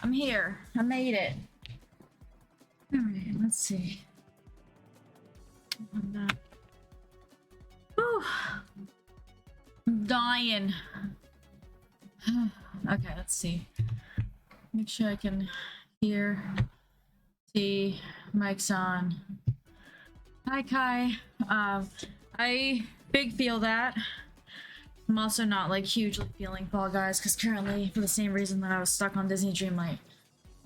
I'm here. I made it. Alright, let's see. I'm not. Whew. I'm dying. Okay, let's see. Make sure I can hear. See, mic's on. Hi, Kai. I big feel that. I'm also not like hugely feeling Fall Guys because currently, for the same reason that I was stuck on Disney Dreamlight,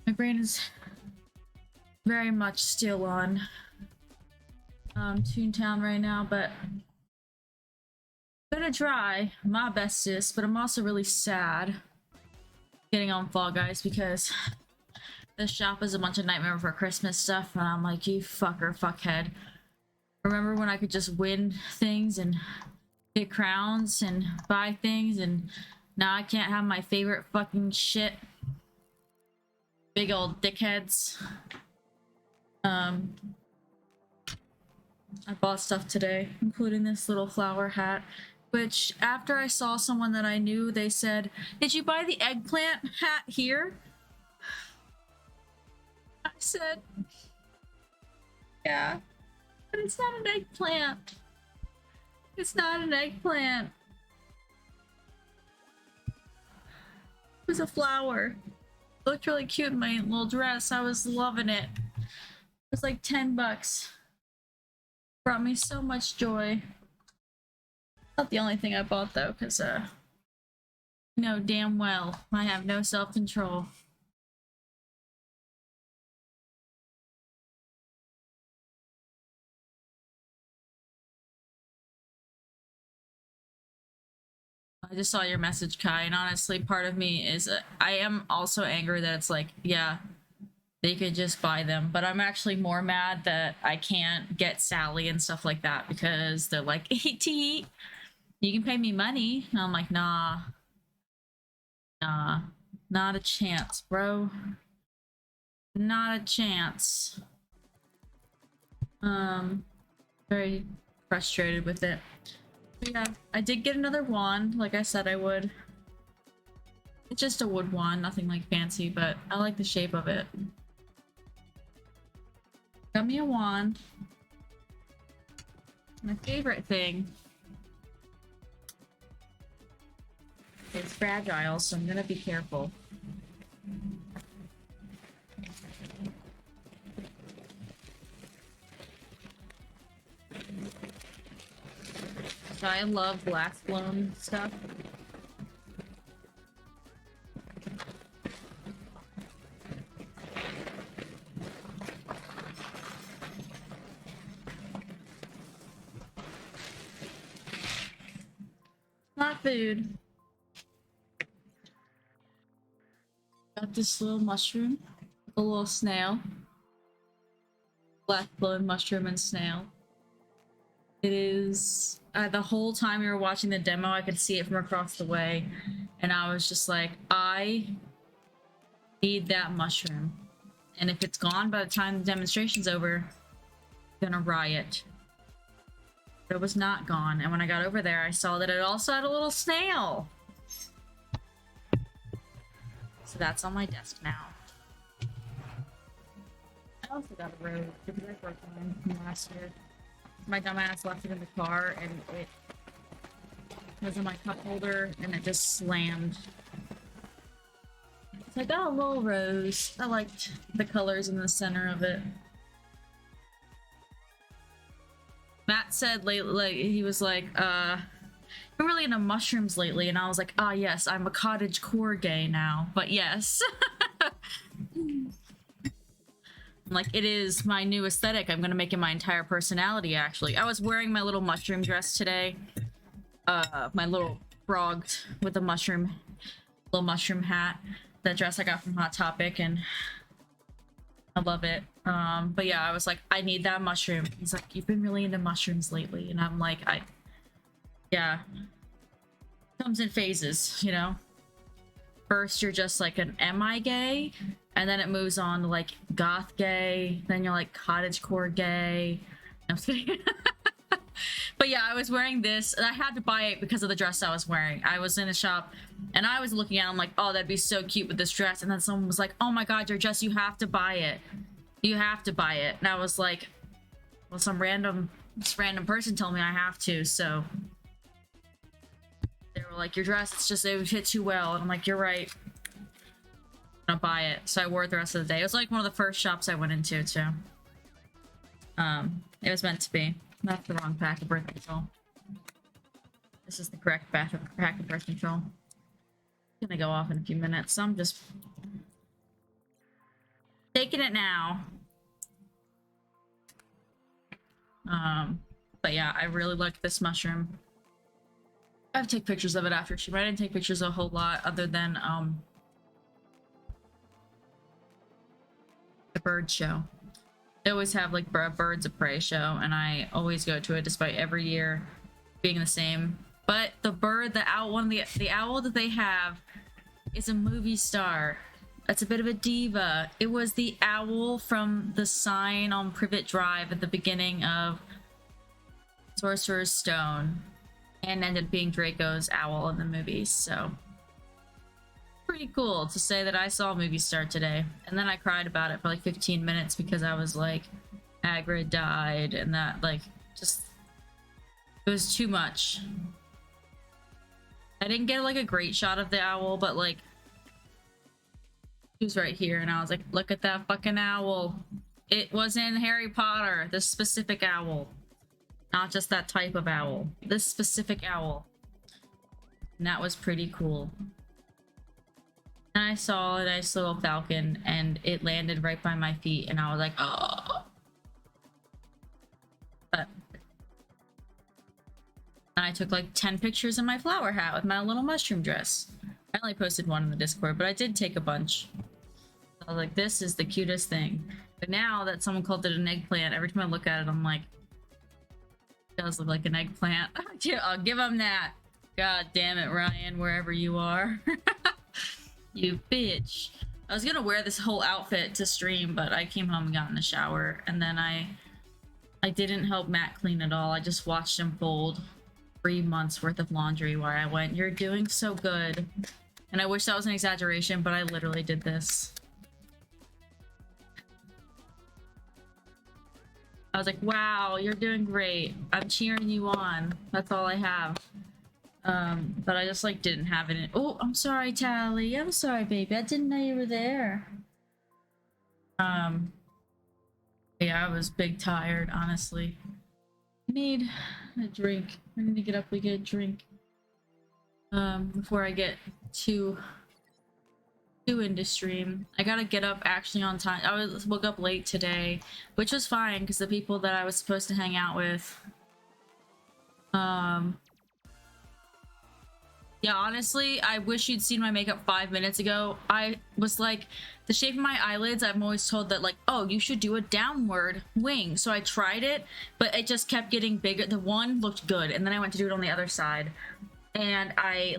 my brain is very much still on Toontown right now, but I'm gonna try my bestest. But I'm also really sad getting on Fall Guys because this shop is a bunch of Nightmare Before Christmas stuff, and I'm like, you fuckhead. Remember when I could just win things and get crowns and buy things, and now I can't have my favorite fucking shit? Big old dickheads. I bought stuff today, including this little flower hat, which after I saw someone that I knew, they said, "Did you buy the eggplant hat here?" I said, "Yeah, but it's not an eggplant. It's not an eggplant. It was a flower. It looked really cute in my little dress. I was loving it. It was like 10 bucks. Brought me so much joy." Not the only thing I bought though, because you know damn well I have no self-control. I just saw your message, Kai, and honestly, part of me is I am also angry that it's like, yeah, they could just buy them, but I'm actually more mad that I can't get Sally and stuff like that because they're like, "You can pay me money." And I'm like, nah, not a chance, bro. Not a chance. Very frustrated with it. But yeah, I did get another wand, like I said I would. It's just a wood wand, nothing like fancy, but I like the shape of it. Got me a wand. My favorite thing is fragile, so I'm gonna be careful. So I love glass blown stuff. Not food. Got this little mushroom, a little snail. Black blown mushroom and snail. It is the whole time we were watching the demo, I could see it from across the way, and I was just like, I need that mushroom, and if it's gone by the time the demonstration's over, I'm gonna riot. But it was not gone, and when I got over there, I saw that it also had a little snail. So that's on my desk now. I also got a rose because I broke mine from last year. My dumbass left it in the car and it was in my cup holder and it just slammed. So I got a little rose. I liked the colors in the center of it. Matt said lately, like, he was like, I'm really into mushrooms lately, and I was like, ah, yes, I'm a cottagecore gay now, but yes. Like, it is my new aesthetic. I'm gonna make it my entire personality, actually. I was wearing my little mushroom dress today. My little frog with a mushroom, little mushroom hat. That dress I got from Hot Topic, and I love it. But yeah, I was like, I need that mushroom. He's like, you've been really into mushrooms lately, and I'm like, yeah. Comes in phases, you know? First, you're just like an am I gay? And then it moves on to like goth gay. Then you're like cottagecore gay. I'm just kidding. But yeah, I was wearing this, and I had to buy it because of the dress I was wearing. I was in a shop, and I was looking at it, I'm like, oh, that'd be so cute with this dress. And then someone was like, oh my god, your dress, you have to buy it. You have to buy it. And I was like, well, this random person told me I have to, so. They were like, your dress, it would fit too well. And I'm like, you're right. I'm gonna buy it. So I wore it the rest of the day. It was like one of the first shops I went into, too. It was meant to be. That's the wrong pack of birth control. This is the correct pack of birth control. It's gonna go off in a few minutes, so I'm just taking it now. But yeah, I really like this mushroom. I have to take pictures of it after she. I didn't take pictures a whole lot other than the bird show. They always have like a birds of prey show, and I always go to it despite every year being the same. But the owl, the owl that they have is a movie star. That's a bit of a diva. It was the owl from the sign on Privet Drive at the beginning of Sorcerer's Stone, and ended up being Draco's owl in the movies, so pretty cool to say that I saw a movie star today. And then I cried about it for like 15 minutes because I was like, Hagrid died, and that like just it was too much. I didn't get like a great shot of the owl, but like he was right here, and I was like, look at that fucking owl. It was in Harry Potter, this specific owl. Not just that type of owl. This specific owl. And that was pretty cool. And I saw a nice little falcon, and it landed right by my feet, and I was like, oh. But I took like 10 pictures in my flower hat with my little mushroom dress. I only posted one in the Discord, but I did take a bunch. I was like, this is the cutest thing. But now that someone called it an eggplant, every time I look at it, I'm like, it does look like an eggplant. I'll give him that. God damn it, Ryan, wherever you are. You bitch. I was gonna wear this whole outfit to stream, but I came home and got in the shower, and then I didn't help Matt clean at all. I just watched him fold 3 months worth of laundry while I went, you're doing so good. And I wish that was an exaggeration, but I literally did this. I was like, wow, you're doing great. I'm cheering you on. That's all I have. But I just like didn't have it in. Oh, I'm sorry, Tally. I'm sorry, baby. I didn't know you were there. Yeah, I was big tired, honestly. I need a drink. I need to get up and get a drink. Before I get too into stream. I gotta get up actually on time. I woke up late today, which was fine because the people that I was supposed to hang out with, yeah, honestly, I wish you'd seen my makeup 5 minutes ago. I was like, the shape of my eyelids, I'm always told that like, oh, you should do a downward wing. So I tried it, but it just kept getting bigger. The one looked good, and then I went to do it on the other side, and I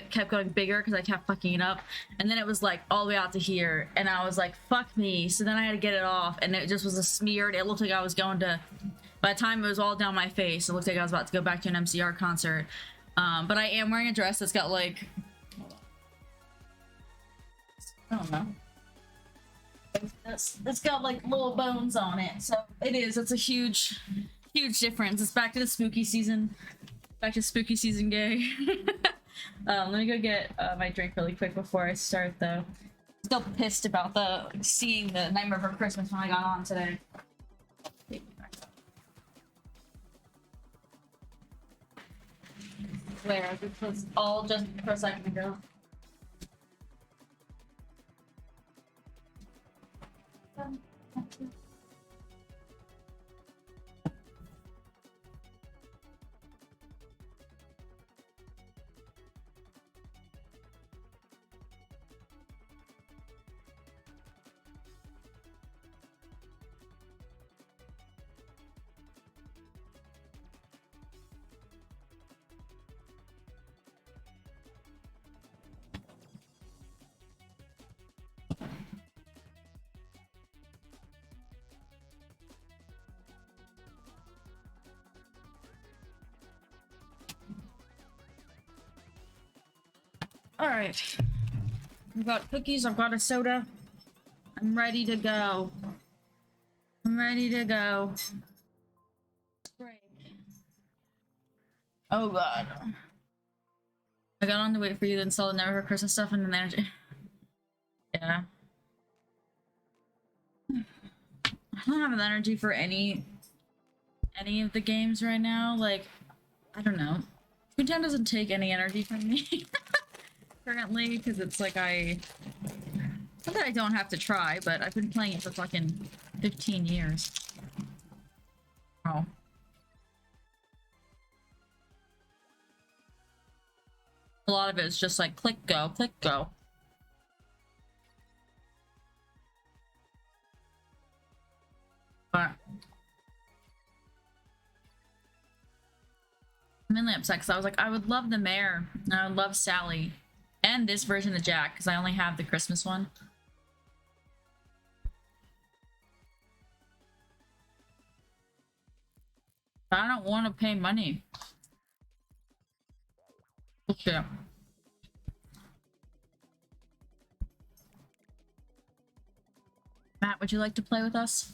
kept going bigger because I kept fucking it up, and then it was like all the way out to here, and I was like, fuck me. So then I had to get it off, and it just was a smeared. It looked like I was going to, by the time it was all down my face, it looked like I was about to go back to an MCR concert. But I am wearing a dress that's got like, I don't know, it's got like little bones on it, so it's a huge difference. It's back to the spooky season, gay. Let me go get my drink really quick before I start, though. I'm still pissed about seeing the Nightmare Before Christmas when I got on today. Where this was all just for a second ago. Alright. I've got cookies, I've got a soda. I'm ready to go. I'm ready to go. Break. Oh god. I got on to wait for you to install the Never Christmas stuff and then energy. Yeah. I don't have the energy for any of the games right now. Like, I don't know. Toontown doesn't take any energy from me currently, because it's like not that I don't have to try, but I've been playing it for fucking 15 years. Oh. A lot of it is just like click go, click go. But I'm mainly upset because I was like, I would love the mayor, and I would love Sally, and this version of Jack, because I only have the Christmas one. But I don't want to pay money. Okay. Matt, would you like to play with us?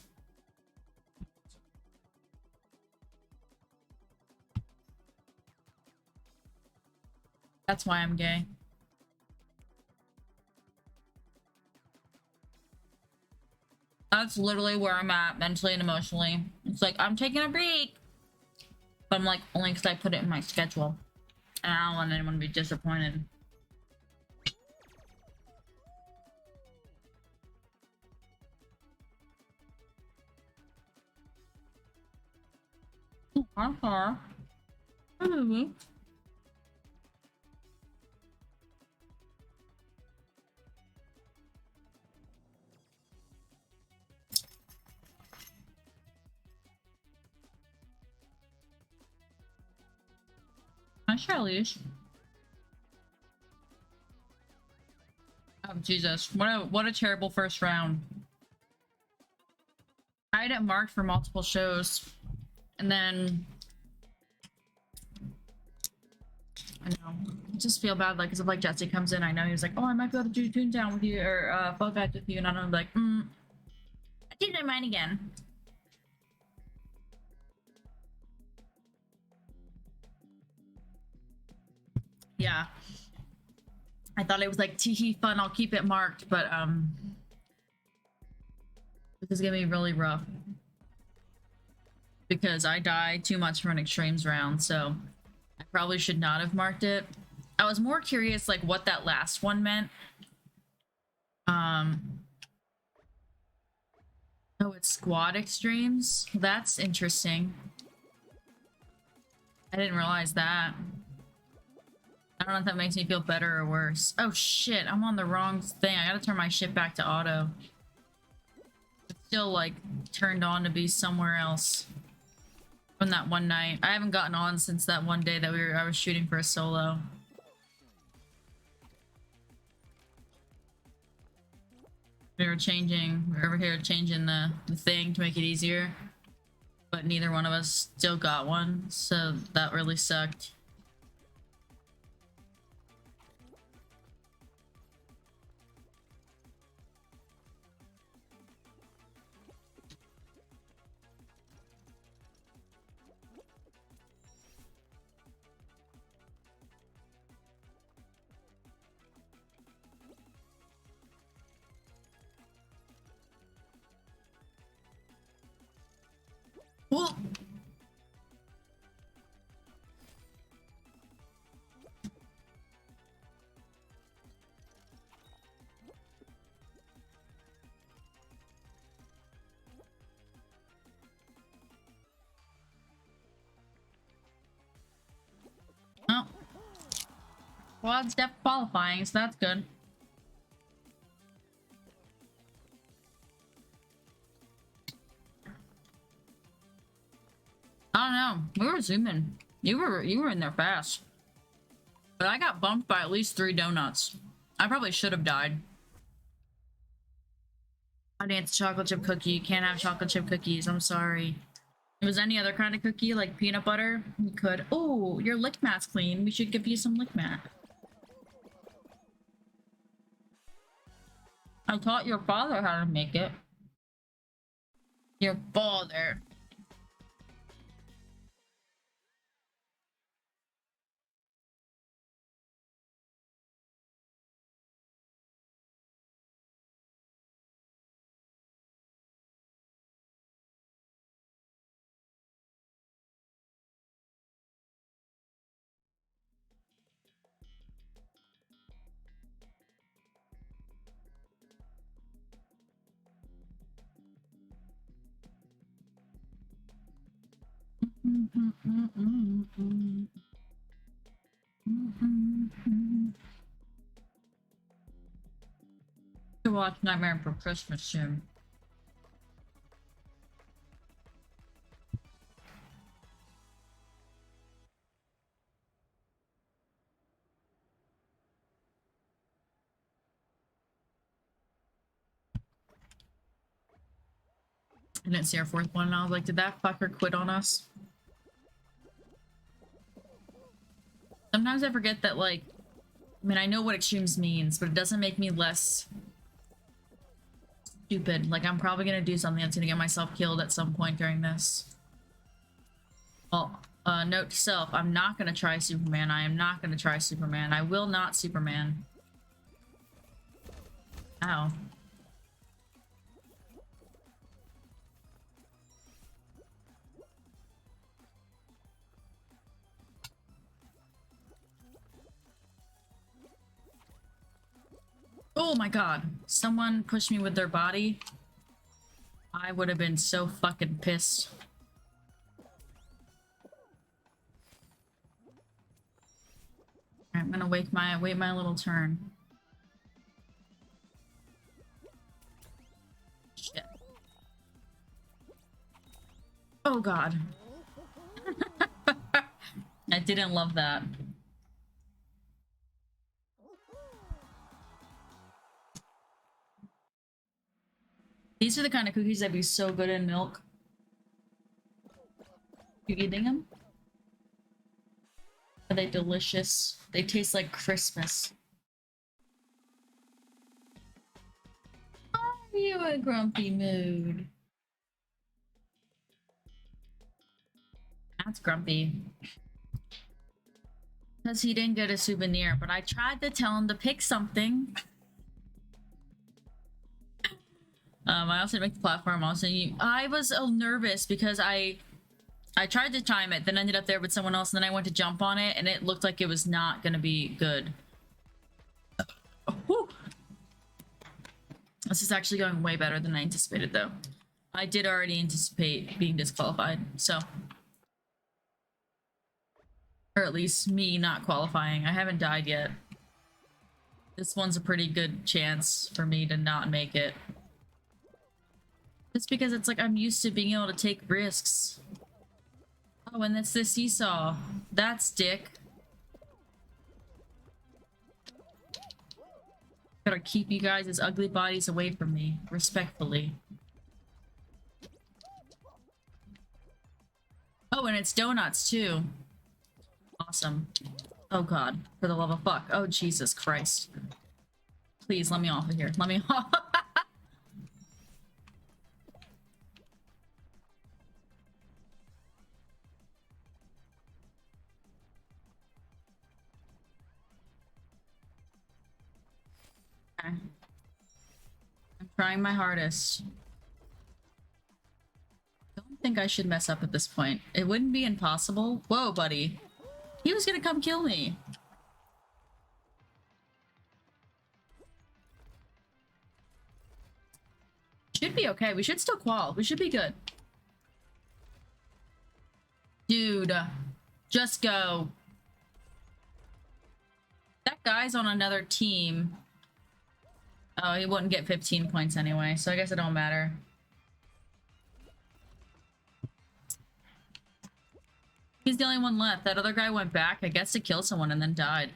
That's why I'm gay. That's literally where I'm at mentally and emotionally. It's like, I'm taking a break. But I'm like, only because I put it in my schedule. And I don't want anyone to be disappointed. Hi. Hi, Charlize. Oh, Jesus. What a terrible first round. I had it marked for multiple shows. And then... I know. I just feel bad, like, because if, like, Jesse comes in, I know he was like, oh, I might be able to do Toontown with you, or, Fall Guys with you, and I'm like, I changed my mind again. Yeah. I thought it was like tee fun, I'll keep it marked, but this is gonna be really rough. Because I died too much for an extremes round, so I probably should not have marked it. I was more curious like what that last one meant. Oh, it's squad extremes? That's interesting. I didn't realize that. I don't know if that makes me feel better or worse. Oh shit, I'm on the wrong thing. I gotta turn my shit back to auto. It's still like turned on to be somewhere else. From that one night. I haven't gotten on since that one day that I was shooting for a solo. We were over here changing the thing to make it easier. But neither one of us still got one, so that really sucked. Well, oh. Well, it's def qualifying, so that's good. I don't know. We were zooming. You were in there fast. But I got bumped by at least 3 donuts. I probably should have died. I dance chocolate chip cookie. You can't have chocolate chip cookies. I'm sorry. If it was any other kind of cookie, like peanut butter, you could. Oh, your lick mat's clean. We should give you some lick mat. I taught your father how to make it. Your father. To watch Nightmare for Christmas soon. I didn't see our fourth one, and I was like, did that fucker quit on us? Sometimes I forget that, like, I mean, I know what extremes means, but it doesn't make me less stupid. Like, I'm probably gonna do something that's gonna get myself killed at some point during this. Well, note to self, I'm not gonna try Superman. I am not gonna try Superman. I will not Superman. Ow. Oh my god. Someone pushed me with their body. I would have been so fucking pissed. I'm gonna wait my little turn. Shit. Oh god. I didn't love that. These are the kind of cookies that'd be so good in milk. You eating them? Are they delicious? They taste like Christmas. Are you in a grumpy mood? That's grumpy. Because he didn't get a souvenir, but I tried to tell him to pick something. I also didn't make the platform. I was nervous because I tried to time it, then ended up there with someone else, and then I went to jump on it, and it looked like it was not gonna be good. Whew. This is actually going way better than I anticipated, though. I did already anticipate being disqualified, so. Or at least me not qualifying. I haven't died yet. This one's a pretty good chance for me to not make it. Just because it's like I'm used to being able to take risks. Oh, and that's the seesaw. That's dick. Gotta keep you guys' ugly bodies away from me, respectfully. Oh, and it's donuts too. Awesome. Oh god, for the love of fuck. Oh Jesus Christ. Please let me off of here. Let me off. Okay. I'm trying my hardest. Don't think I should mess up at this point. It wouldn't be impossible. Whoa, buddy. He was gonna come kill me. Should be okay. We should still qual. We should be good. Dude, just go. That guy's on another team. Oh, he wouldn't get 15 points anyway, so I guess it don't matter. He's the only one left. That other guy went back, I guess, to kill someone and then died.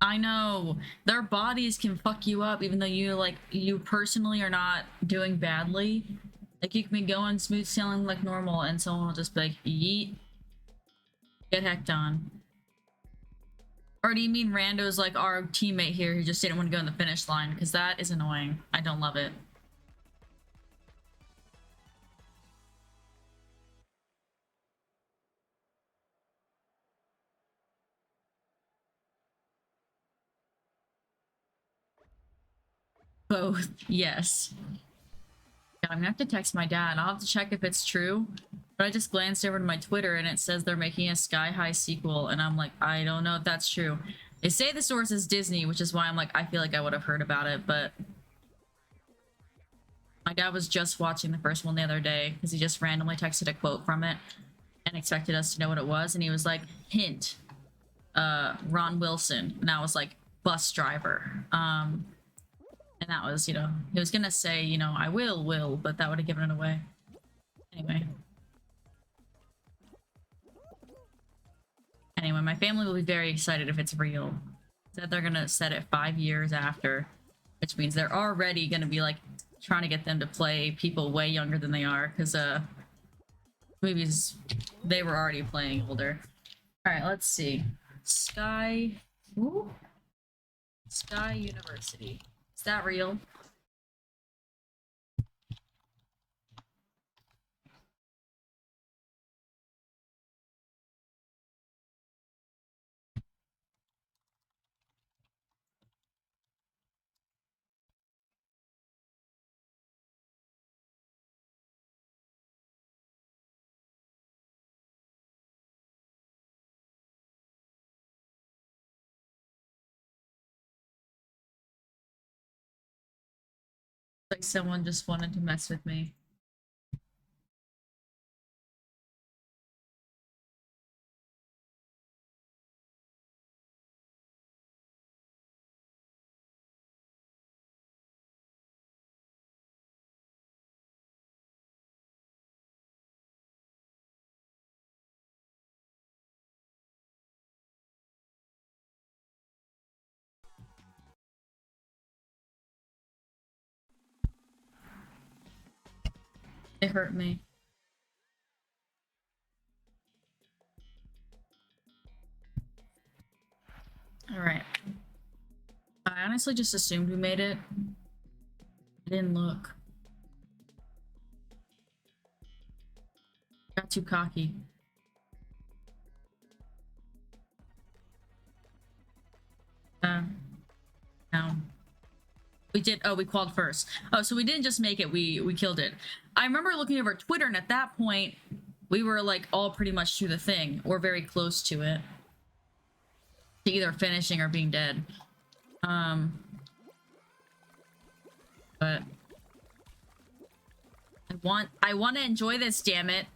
I know. Their bodies can fuck you up even though you personally are not doing badly. Like you can be going smooth sailing like normal and someone will just be like, yeet. Get hecked on. Or do you mean randos like our teammate here who just didn't want to go in the finish line? Because that is annoying. I don't love it. Both, yes. God, I'm gonna have to text my dad. I'll have to check if it's true. But I just glanced over to my Twitter and it says they're making a Sky High sequel, and I'm like, I don't know if that's true. They say the source is Disney, which is why I'm like, I feel like I would have heard about it, but my dad was just watching the first one the other day because he just randomly texted a quote from it and expected us to know what it was, and he was like, hint, Ron Wilson, and I was like, bus driver. And that was, you know, he was gonna say, you know, I will, but that would have given it away. Anyway, my family will be very excited if it's real. That they're gonna set it 5 years after, which means they're already gonna be like trying to get them to play people way younger than they are, because movies they were already playing older. All right, let's see. Sky University. Is that real? Like someone just wanted to mess with me. It hurt me. All right. I honestly just assumed we made it. I didn't look. Got too cocky. No. We did. Oh, we qualified first. Oh, so we didn't just make it. We killed it. I remember looking over Twitter, and at that point, we were like all pretty much through the thing, or very close to it, to either finishing or being dead. But I want to enjoy this, damn it.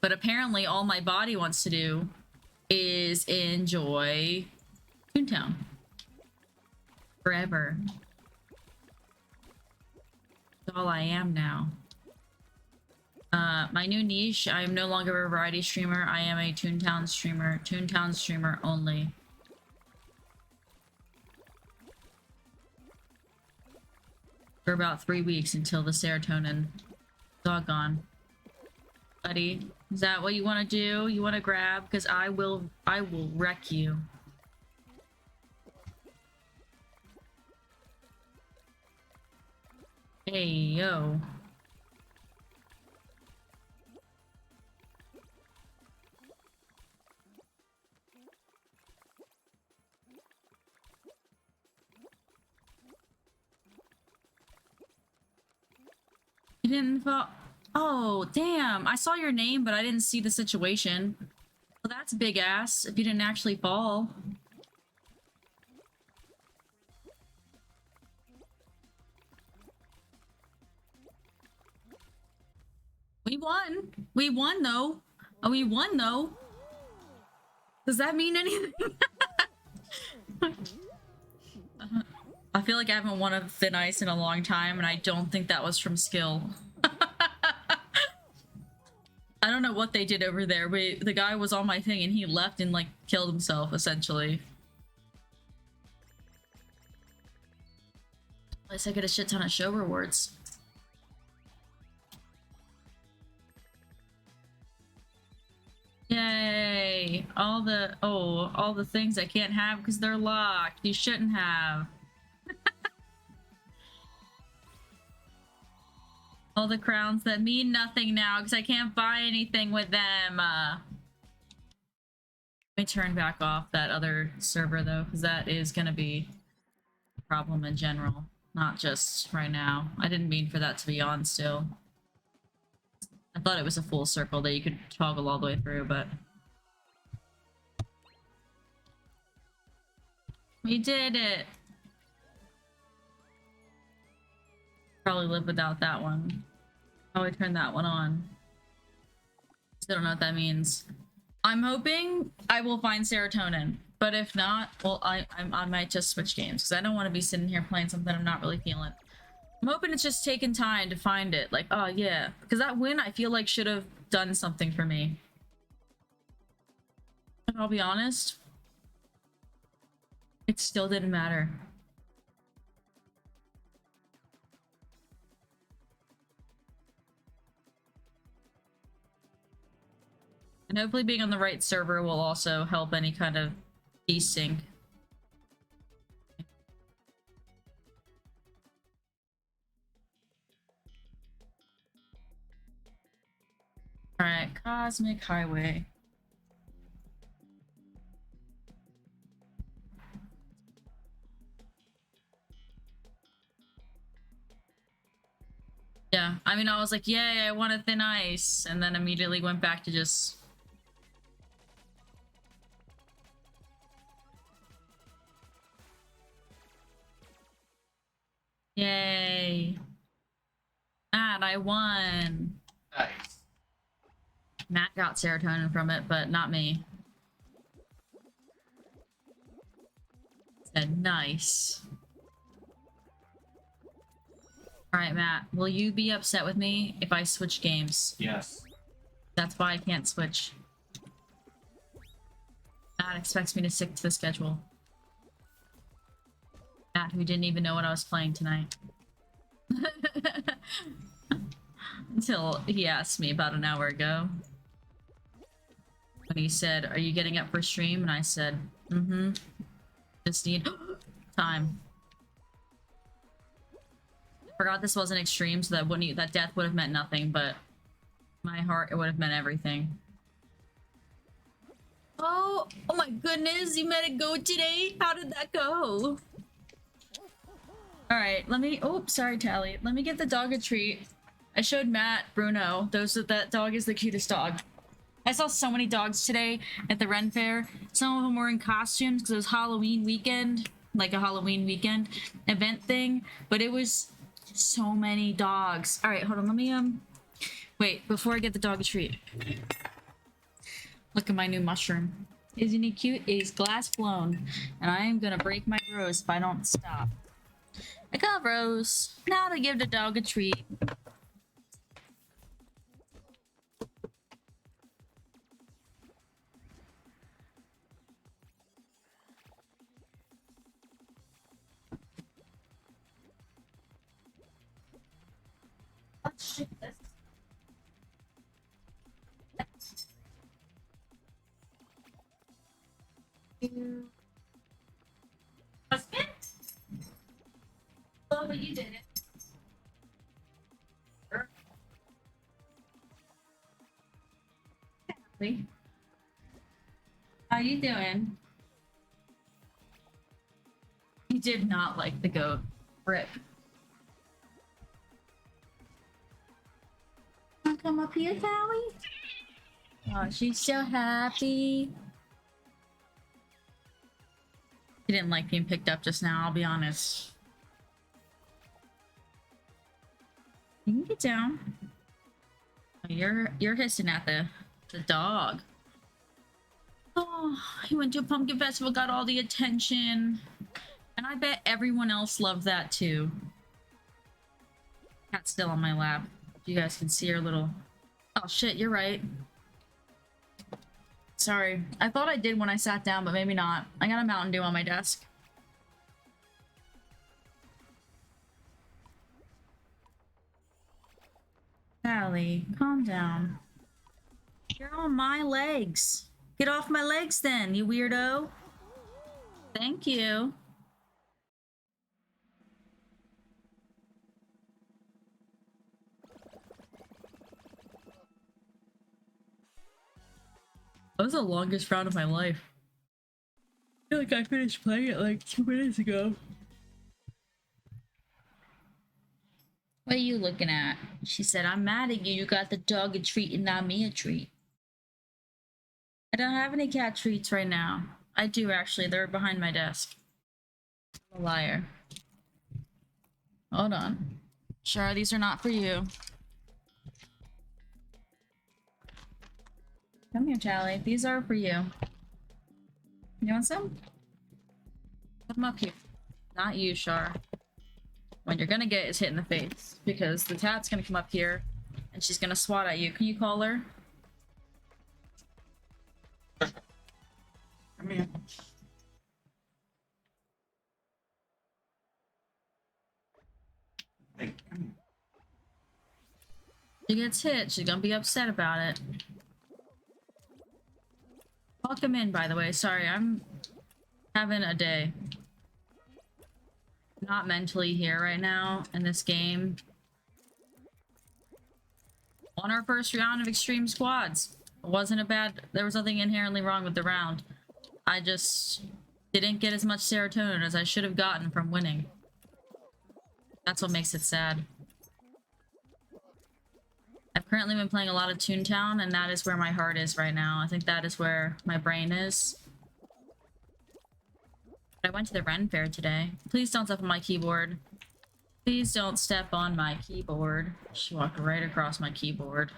But apparently, all my body wants to do is enjoy Toontown forever. That's all I am now. My new niche, I am no longer a variety streamer. I am a Toontown streamer. Toontown streamer only. For about 3 weeks until the serotonin is all gone. Buddy, is that what you want to do? You want to grab? Because I will wreck you. Hey, yo. You didn't fall. Oh, damn. I saw your name, but I didn't see the situation. Well, that's big ass if you didn't actually fall. We won. We won, though. Oh, we won, though. Does that mean anything? I feel like I haven't won a thin ice in a long time, and I don't think that was from skill. I don't know what they did over there. The guy was on my thing, and he left and, like, killed himself, essentially. At least I get a shit ton of show rewards. Yay! All the things I can't have because they're locked. You shouldn't have. All the crowns that mean nothing now because I can't buy anything with them. Let me turn back off that other server though, because that is gonna be a problem in general, not just right now. I didn't mean for that to be on still. I thought it was a full circle that you could toggle all the way through, but we did it. Probably live without that one. Oh, I turned that one on. Still don't know what that means. I'm hoping I will find serotonin, but if not, well, I might just switch games because I don't want to be sitting here playing something I'm not really feeling. I'm hoping it's just taking time to find it. Like, oh yeah, because that win I feel like should have done something for me. And I'll be honest, it still didn't matter. And hopefully being on the right server will also help any kind of desync. Alright, Cosmic Highway. Yeah, I mean, I was like, yay, I want a thin ice, and then immediately went back to just... Yay. Matt, I won. Nice. Matt got serotonin from it, but not me. Said nice. Alright, Matt, will you be upset with me if I switch games? Yes. That's why I can't switch. Matt expects me to stick to the schedule. Matt, who didn't even know what I was playing tonight. Until he asked me about an hour ago. When he said, are you getting up for stream? And I said, mm-hmm. Just need time. Forgot this wasn't extreme, so that death would have meant nothing, but my heart, it would have meant everything. Oh my goodness, you met a goat today? How did that go? Alright, let me, oh, sorry, Tally. Let me get the dog a treat. I showed Matt, Bruno, that dog is the cutest dog. I saw so many dogs today at the Renn Faire. Some of them were in costumes because it was Halloween weekend, like a Halloween weekend event thing, but it was so many dogs. Alright, hold on, let me, wait, before I get the dog a treat. Look at my new mushroom. Isn't he cute? It is glass blown, and I am gonna break my rose if I don't stop. I got Rose. Now to give the dog a treat. Let's shake this. Husband? Oh, but you did it. Sure. How you doing? He did not like the goat. Rip. Wanna come up here, Callie? Oh, she's so happy. He didn't like being picked up just now, I'll be honest. You can get down. Oh, you're hissing at the dog. Oh, he went to a pumpkin festival, got all the attention. And I bet everyone else loved that too. Cat's still on my lap. You guys can see her little... Oh shit, you're right. Sorry. I thought I did when I sat down, but maybe not. I got a Mountain Dew on my desk. Tally, calm down. You're on my legs. Get off my legs then, you weirdo. Thank you. That was the longest round of my life. I feel like I finished playing it like 2 minutes ago. What are you looking at? She said, I'm mad at you. You got the dog a treat and not me a treat. I don't have any cat treats right now. I do actually. They're behind my desk. I'm a liar. Hold on. Sure, these are not for you. Come here, Tally. These are for you. You want some? Put them up here. Not you, Shar. What you're gonna get is hit in the face because the cat's gonna come up here and she's gonna swat at you. Can you call her? Come here. Hey, come here. She gets hit, she's gonna be upset about it. Welcome in, by the way. Sorry, I'm having a day. Not mentally here right now in this game. On our first round of extreme squads. It wasn't a bad... There was nothing inherently wrong with the round. I just didn't get as much serotonin as I should have gotten from winning. That's what makes it sad. I've currently been playing a lot of Toontown, and that is where my heart is right now. I think that is where my brain is. I went to the Renn Faire today. Please don't step on my keyboard. Please don't step on my keyboard. She walked right across my keyboard.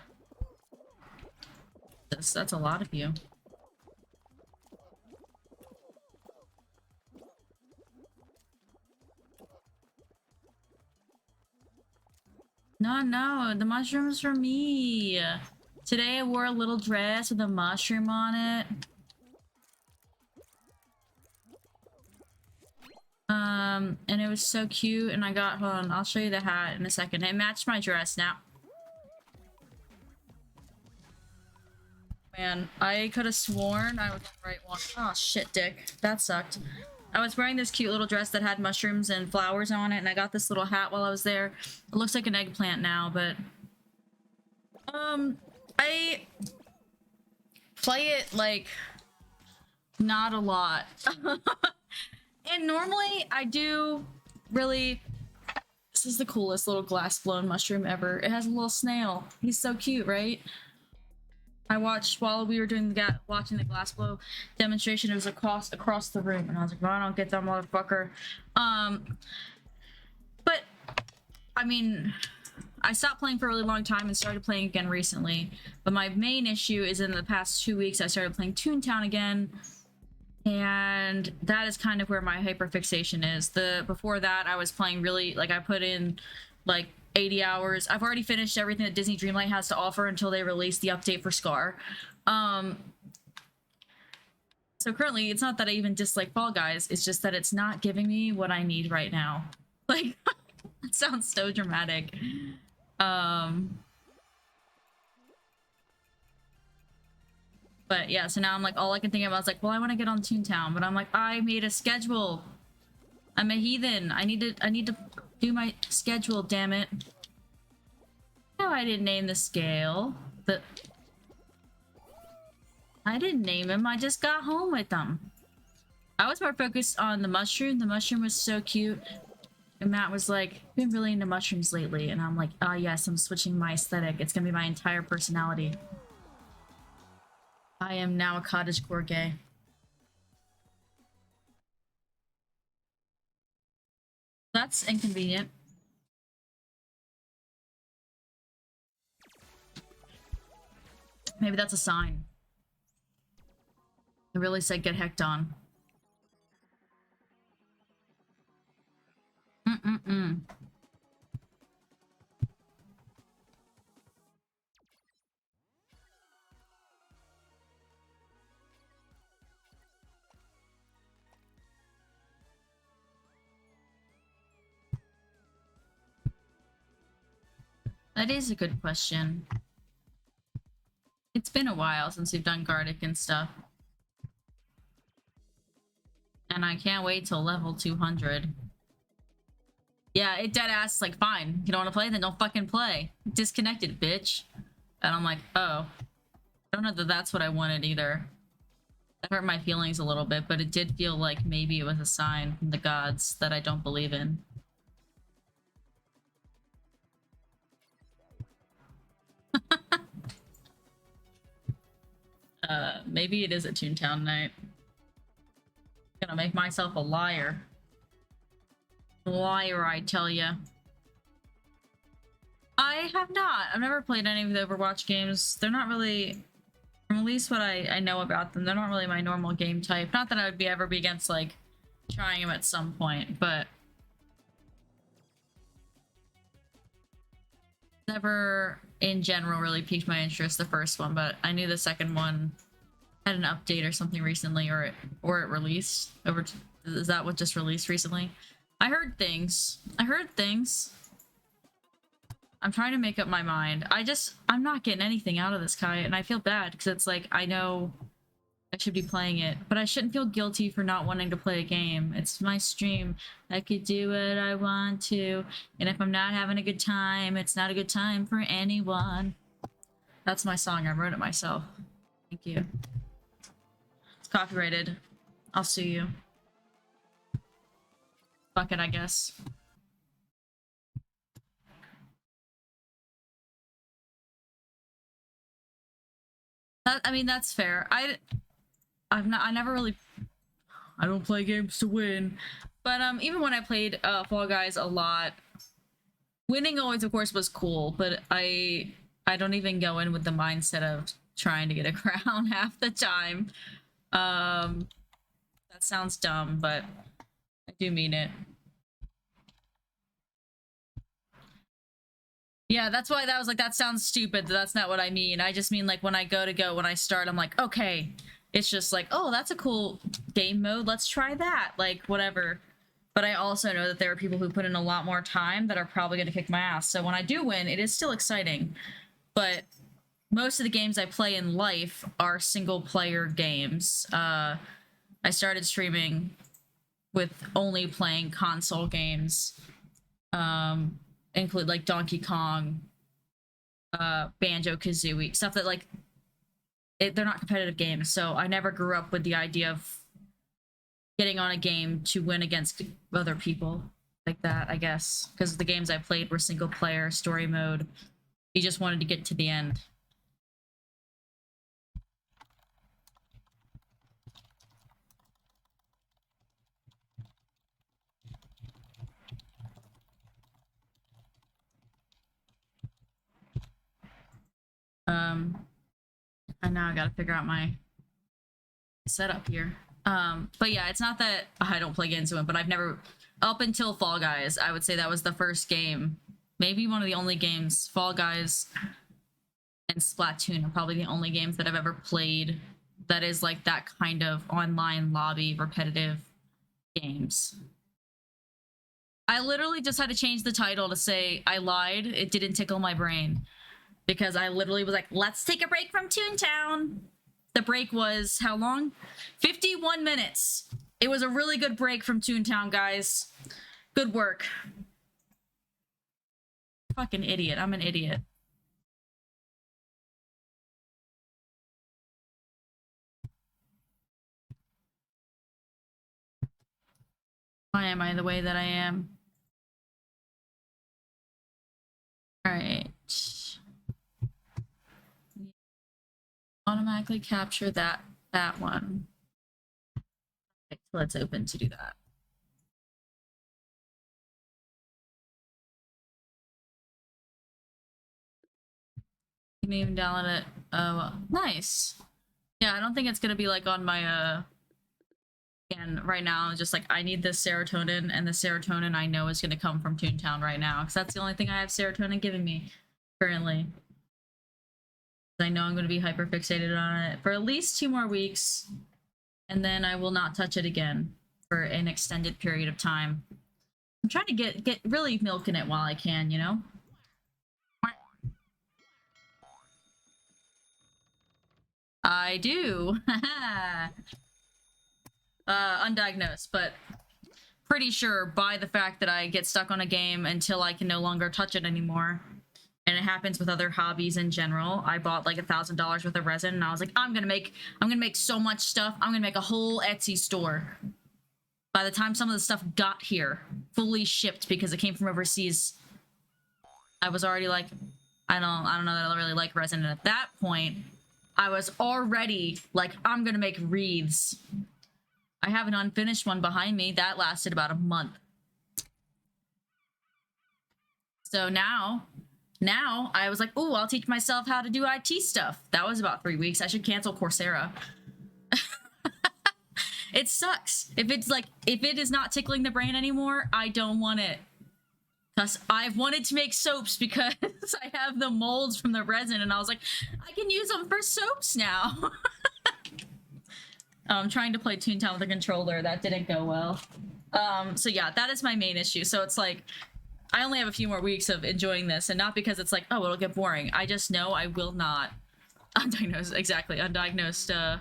That's a lot of you. No, the mushroom's for me. Today I wore a little dress with a mushroom on it. And it was so cute, and I got, hold on, I'll show you the hat in a second. It matched my dress now. Man, I could have sworn I was the right one. Oh shit, dick. That sucked. I was wearing this cute little dress that had mushrooms and flowers on it, and I got this little hat while I was there. It looks like an eggplant now, but... I play it, like, not a lot. And normally, I do really... This is the coolest little glass-blown mushroom ever. It has a little snail. He's so cute, right? I watched while we were doing watching the glass blow demonstration. It was across the room, and I was like, "Well, I don't get that motherfucker." But I mean, I stopped playing for a really long time and started playing again recently. But my main issue is in the past 2 weeks, I started playing Toontown again, and that is kind of where my hyperfixation is. Before that, I was playing really like I put in like 80 hours. I've already finished everything that Disney Dreamlight has to offer until they release the update for Scar. So currently, it's not that I even dislike Fall Guys, it's just that it's not giving me what I need right now. Like, that sounds so dramatic. But yeah, so now I'm like, all I can think about is like, well, I want to get on Toontown, but I'm like, I made a schedule. I'm a heathen. I need to do my schedule, damn it. No, I didn't name the scale. I didn't name him, I just got home with them. I was more focused on the mushroom. The mushroom was so cute. And Matt was like, been really into mushrooms lately. And I'm like, ah, yes, I'm switching my aesthetic. It's gonna be my entire personality. I am now a cottagecore gay. That's inconvenient. Maybe that's a sign. It really said get hecked on. That is a good question. It's been a while since we've done Gardic and stuff. And I can't wait till level 200. Yeah, it dead ass like, fine. You don't want to play? Then don't fucking play. Disconnected, bitch. And I'm like, oh. I don't know that that's what I wanted either. That hurt my feelings a little bit, but it did feel like maybe it was a sign from the gods that I don't believe in. Maybe it is a Toontown night. I'm gonna make myself a liar. Liar, I tell ya. I have not. I've never played any of the Overwatch games. They're not really, from at least what I know about them, they're not really my normal game type. Not that I would ever be against, like, trying them at some point, but never, in general, really piqued my interest, the first one, but I knew the second one had an update or something recently, or it released. Is that what just released recently? I heard things. I'm trying to make up my mind. I'm not getting anything out of this, Kai, and I feel bad because it's like, I know I should be playing it, but I shouldn't feel guilty for not wanting to play a game. It's my stream. I could do what I want to, and if I'm not having a good time, it's not a good time for anyone. That's my song. I wrote it myself. Thank you. It's copyrighted. I'll sue you. Fuck it, I guess. I mean, that's fair. I don't play games to win. But even when I played Fall Guys a lot, winning always, of course, was cool, but I don't even go in with the mindset of trying to get a crown half the time. That sounds dumb, but I do mean it. Yeah, that's why that was like, that sounds stupid. That's not what I mean. I just mean, like, when I when I start, I'm like, okay. It's just like, oh, that's a cool game mode. Let's try that. Like, whatever. But I also know that there are people who put in a lot more time that are probably going to kick my ass. So when I do win, it is still exciting. But most of the games I play in life are single-player games. I started streaming with only playing console games. Include like Donkey Kong, Banjo-Kazooie, stuff that like, they're not competitive games, so I never grew up with the idea of getting on a game to win against other people like that, I guess, because the games I played were single player, story mode. You just wanted to get to the end. And now I gotta figure out my setup here. But yeah, it's not that I don't play games to win, but I've never, up until Fall Guys, I would say that was the first game, maybe one of the only games. Fall Guys and Splatoon are probably the only games that I've ever played that is like that kind of online lobby repetitive games. I literally just had to change the title to say I lied. It didn't tickle my brain. Because I literally was like, let's take a break from Toontown. The break was how long? 51 minutes. It was a really good break from Toontown, guys. Good work. Fucking idiot. I'm an idiot. Why am I the way that I am? Alright. Automatically capture that one. Okay, so let's open to do that. You can even download it. Oh, nice. Yeah, I don't think it's gonna be like on my and right now, just like, I need this serotonin, and the serotonin I know is gonna come from Toontown right now, because that's the only thing I have serotonin giving me currently. I know I'm going to be hyper fixated on it for at least 2 more weeks, and then I will not touch it again for an extended period of time. I'm trying to get really milking it while I can, you know? I do. Undiagnosed, but pretty sure by the fact that I get stuck on a game until I can no longer touch it anymore. And it happens with other hobbies in general. I bought like $1,000 worth of resin, and I was like, I'm gonna make so much stuff. I'm gonna make a whole Etsy store. By the time some of the stuff got here, fully shipped because it came from overseas, I was already like, I don't know that I really like resin. And at that point, I was already like, I'm gonna make wreaths. I have an unfinished one behind me that lasted about a month. So now I was like, oh, I'll teach myself how to do IT stuff. That was about 3 weeks. I should cancel Coursera. It sucks. If it is not tickling the brain anymore, I don't want it. Because I've wanted to make soaps because I have the molds from the resin, and I was like, I can use them for soaps now. I'm trying to play Toontown with a controller. That didn't go well. So yeah, that is my main issue. So it's like, I only have a few more weeks of enjoying this, and not because it's like, oh, it'll get boring. I just know I will not. Undiagnosed, exactly. Undiagnosed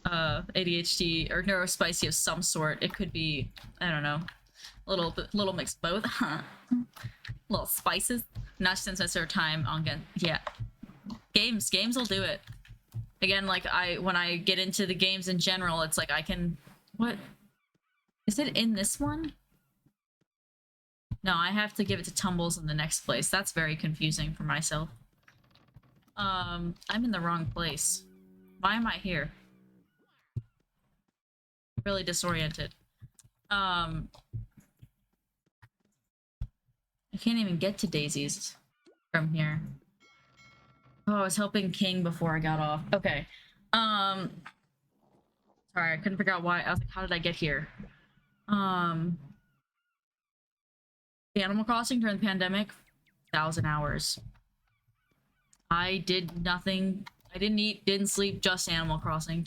ADHD or neurospicy of some sort. It could be, I don't know, little mix both. Little spices. Not since I serve time on yeah. Games will do it. Again, like when I get into the games in general, it's like I can, what? Is it in this one? No, I have to give it to Tumbles in the next place. That's very confusing for myself. I'm in the wrong place. Why am I here? Really disoriented. I can't even get to Daisy's from here. Oh, I was helping King before I got off. Okay. Sorry, I couldn't figure out why. I was like, how did I get here? Animal Crossing during the pandemic, 1,000 hours. I did nothing. I didn't eat, didn't sleep, just Animal Crossing.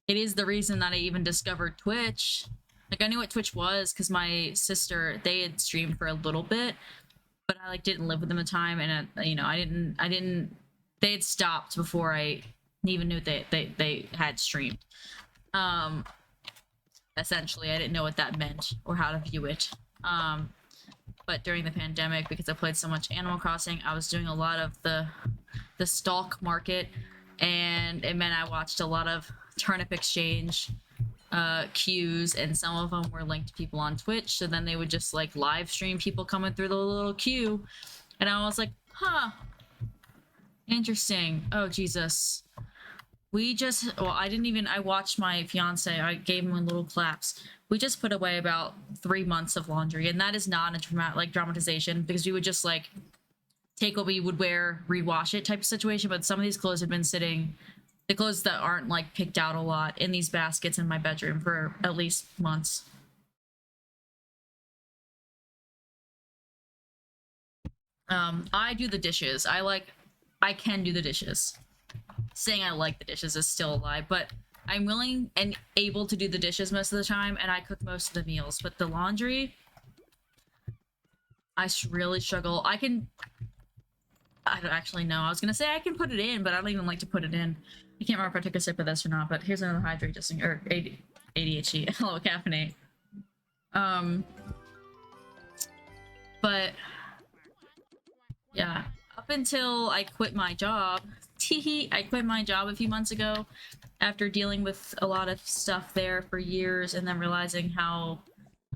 It is the reason that I even discovered Twitch. Like, I knew what Twitch was because my sister, they had streamed for a little bit, but I like didn't live with them at the time, and you know, I didn't. They had stopped before I even knew they had streamed. Essentially, I didn't know what that meant or how to view it. But during the pandemic, because I played so much Animal Crossing, I was doing a lot of the stock market, and it meant I watched a lot of Turnip Exchange queues, and some of them were linked to people on Twitch, so then they would just like live stream people coming through the little queue, and I was like, huh, interesting. Oh Jesus. I watched my fiance, I gave him little claps. We just put away about 3 months of laundry, and that is not a dramatization, because we would just like take what we would wear, rewash it type of situation, but some of these clothes have been sitting, the clothes that aren't like picked out a lot, in these baskets in my bedroom for at least months. I do the dishes. I can do the dishes. Saying I like the dishes is still a lie, but I'm willing and able to do the dishes most of the time, and I cook most of the meals. But the laundry, I really struggle. I don't actually know. I was gonna say I can put it in, but I don't even like to put it in. I can't remember if I took a sip of this or not, but here's another hydrate just or ADHD. Hello, caffeinate. But yeah, up until I quit my job, I quit my job a few months ago after dealing with a lot of stuff there for years, and then realizing how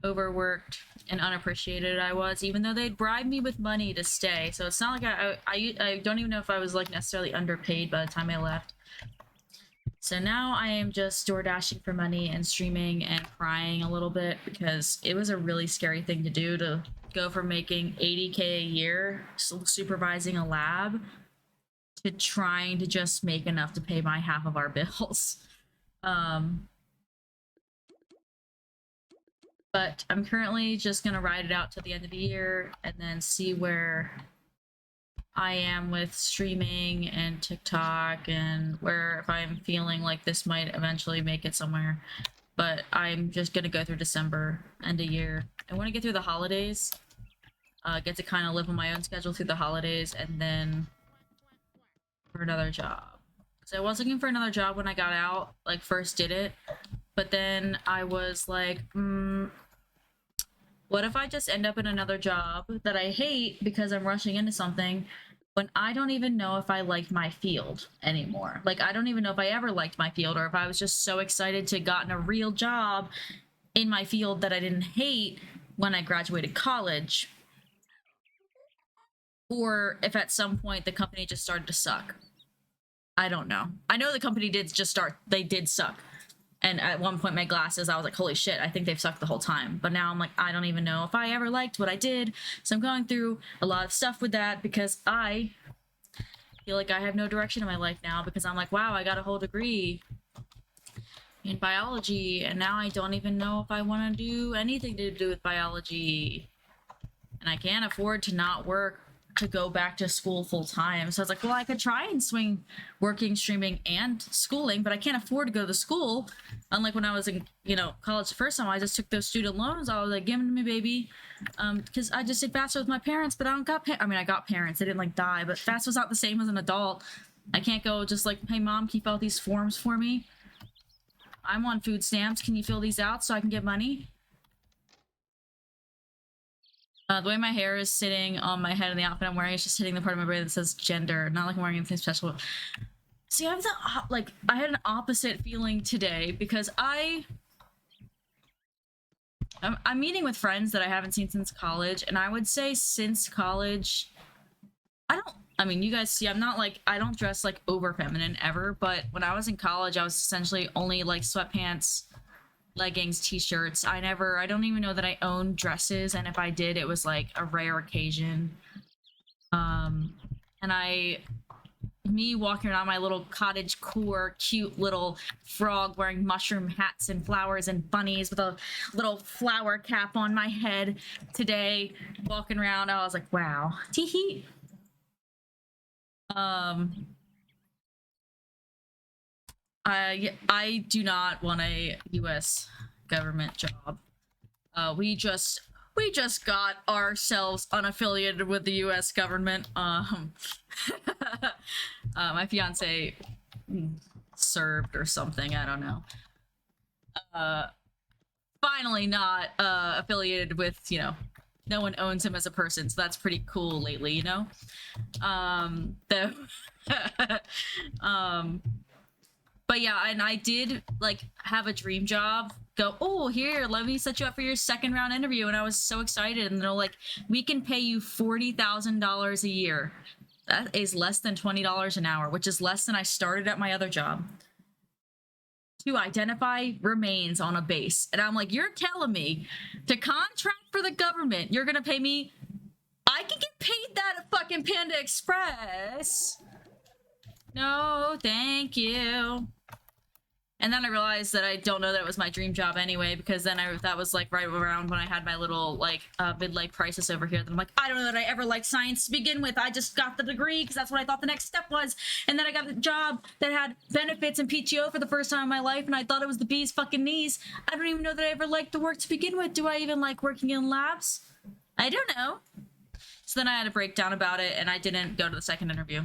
overworked and unappreciated I was, even though they'd bribe me with money to stay. So it's not like I don't even know if I was like necessarily underpaid by the time I left. So now I am just door dashing for money and streaming and crying a little bit, because it was a really scary thing to do, to go from making 80K a year supervising a lab to trying to just make enough to pay my half of our bills. But I'm currently just gonna ride it out to the end of the year and then see where I am with streaming and TikTok, and where if I'm feeling like this might eventually make it somewhere. But I'm just gonna go through December, end of year. I want to get through the holidays, get to kind of live on my own schedule through the holidays, and then for another job. So I was looking for another job when I got out, like first did it, but then I was like, what if I just end up in another job that I hate because I'm rushing into something when I don't even know if I like my field anymore? Like, I don't even know if I ever liked my field, or if I was just so excited to gotten a real job in my field that I didn't hate when I graduated college, or if at some point the company just started to suck. I don't know. I know the company did just start, they did suck. And at one point, my glasses, I was like, holy shit, I think they've sucked the whole time. But now I'm like, I don't even know if I ever liked what I did. So I'm going through a lot of stuff with that because I feel like I have no direction in my life now, because I'm like, wow, I got a whole degree in biology, and now I don't even know if I want to do anything to do with biology. And I can't afford to not work to go back to school full time. So I was like, well, I could try and swing working, streaming, and schooling, but I can't afford to go to school. Unlike when I was in, college the first time, I just took those student loans. I was like, give them to me, baby. Because I just did FAFSA with my parents, but I don't got, I got parents. They didn't like die, but FAFSA's not the same as an adult. I can't go just like, hey mom, keep out these forms for me. I'm on food stamps. Can you fill these out so I can get money? The way my hair is sitting on my head and the outfit I'm wearing is just hitting the part of my brain that says gender. Not like I'm wearing anything special. See, I had an opposite feeling today because I'm meeting with friends that I haven't seen since college, and I would say since college, you guys see, I don't dress like over feminine ever, but when I was in college, I was essentially only like sweatpants, leggings, t-shirts. I don't even know that I owned dresses, and if I did, it was like a rare occasion. Me walking around my little cottage core cute little frog wearing mushroom hats and flowers and bunnies with a little flower cap on my head today, walking around, I was like, wow. Tee-hee. I do not want a U.S. government job. We just got ourselves unaffiliated with the U.S. government. My fiance served or something. I don't know. Finally not affiliated with, no one owns him as a person, so that's pretty cool lately, But yeah, and I did like have a dream job. Go, oh, here, let me set you up for your second round interview. And I was so excited. And they're like, we can pay you $40,000 a year. That is less than $20 an hour, which is less than I started at my other job, to identify remains on a base. And I'm like, you're telling me to contract for the government, you're gonna pay me? I can get paid that at fucking Panda Express. No, thank you. And then I realized that I don't know that it was my dream job anyway, because then that was like right around when I had my little like midlife crisis over here. That I'm like, I don't know that I ever liked science to begin with. I just got the degree because that's what I thought the next step was. And then I got a job that had benefits and PTO for the first time in my life, and I thought it was the bee's fucking knees. I don't even know that I ever liked the work to begin with. Do I even like working in labs? I don't know. So then I had a breakdown about it, and I didn't go to the second interview.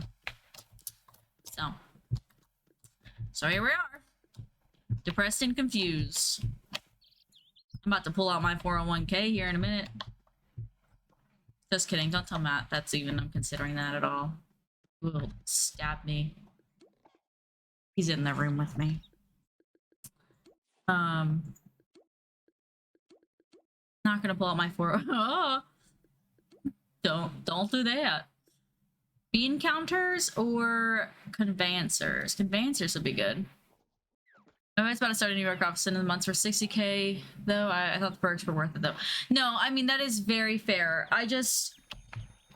So here we are. Depressed and confused. I'm about to pull out my 401k here in a minute. Just kidding. Don't tell Matt I'm considering that at all. He will stab me. He's in the room with me. Not gonna pull out my 401k. Don't do that. Bean counters or conveyancers? Conveyancers would be good. I was about to start a New York office in the months for 60k, though. I thought the perks were worth it, though. No, that is very fair.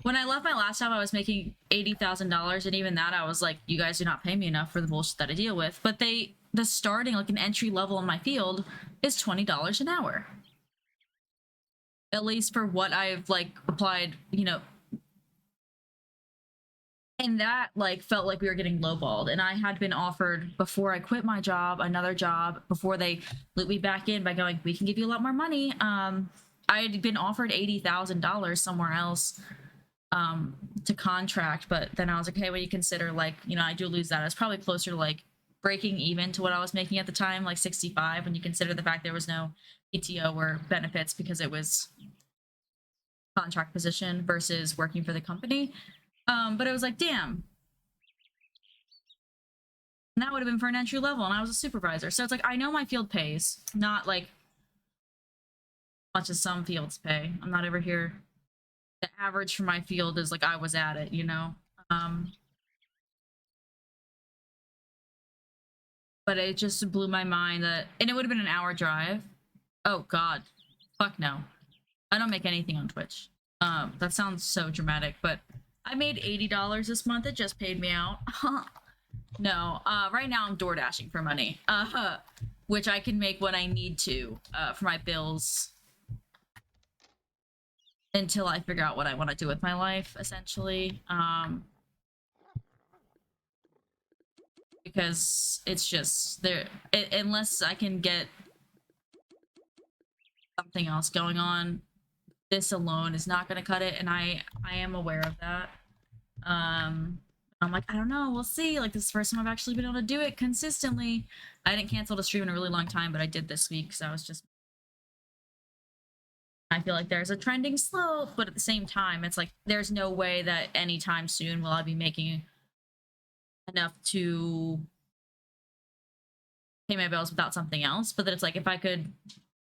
When I left my last job, I was making $80,000, and even that, I was like, you guys do not pay me enough for the bullshit that I deal with. But the starting, like, an entry level in my field is $20 an hour. At least for what I've, like, applied, And that, like, felt like we were getting lowballed. And I had been offered, before I quit my job, another job, before they looped me back in by going, we can give you a lot more money. I had been offered $80,000 somewhere else. to contract, but then I was like, hey, when you consider like, you know, I do lose that. I was probably closer to like breaking even to what I was making at the time, like 65, when you consider the fact there was no PTO or benefits because it was contract position versus working for the company. But it was like, damn. And that would have been for an entry level, and I was a supervisor. So it's like I know my field pays, not like much as some fields pay. I'm not ever here. The average for my field is like I was at it, you know. Um, but it just blew my mind that, and it would have been an hour drive. Oh God, fuck no. I don't make anything on Twitch. That sounds so dramatic, but I made $80 this month. It just paid me out. No, right now I'm door dashing for money, which I can make when I need to for my bills until I figure out what I want to do with my life, essentially. Because it's just there, unless I can get something else going on, this alone is not going to cut it, and I am aware of that. I'm like, I don't know, we'll see. Like, this is the first time I've actually been able to do it consistently. I didn't cancel a stream in a really long time, but I did this week, so I was just, I feel like there's a trending slope, but at the same time, it's like there's no way that anytime soon will I be making enough to pay my bills without something else. But then it's like if I could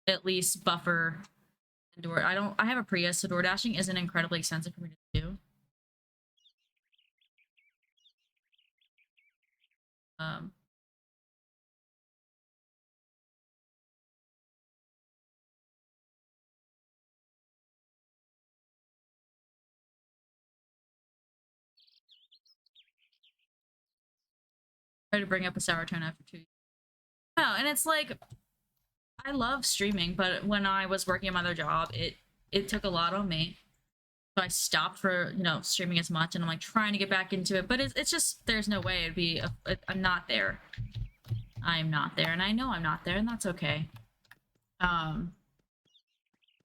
at least buffer door. I have a Prius, so door dashing isn't incredibly expensive for me to do. Um, try to bring up a sour tone after 2 years. No, and it's like I love streaming, but when I was working at my other job, it took a lot on me. So I stopped for, you know, streaming as much, and I'm like trying to get back into it, but it's just there's no way it'd be. I'm not there. I'm not there, and I know I'm not there, and that's okay. Um,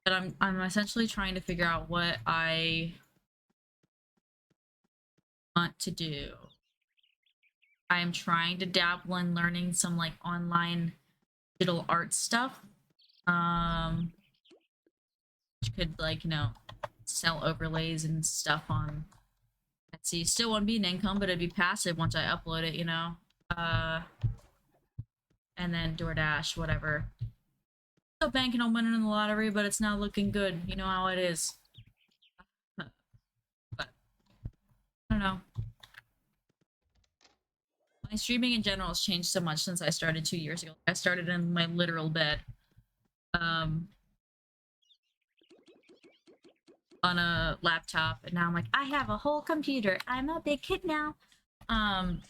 but I'm essentially trying to figure out what I want to do. I am trying to dabble in learning some like online digital art stuff. Which could like, you know, sell overlays and stuff on Etsy. Still won't be an income, but it'd be passive once I upload it, you know. Uh, and then DoorDash, whatever. Still banking on winning in the lottery, but it's not looking good. You know how it is. But I don't know. My streaming in general has changed so much since I started 2 years ago. I started in my literal bed. On a laptop, and now I'm like, I have a whole computer. I'm a big kid now. Um,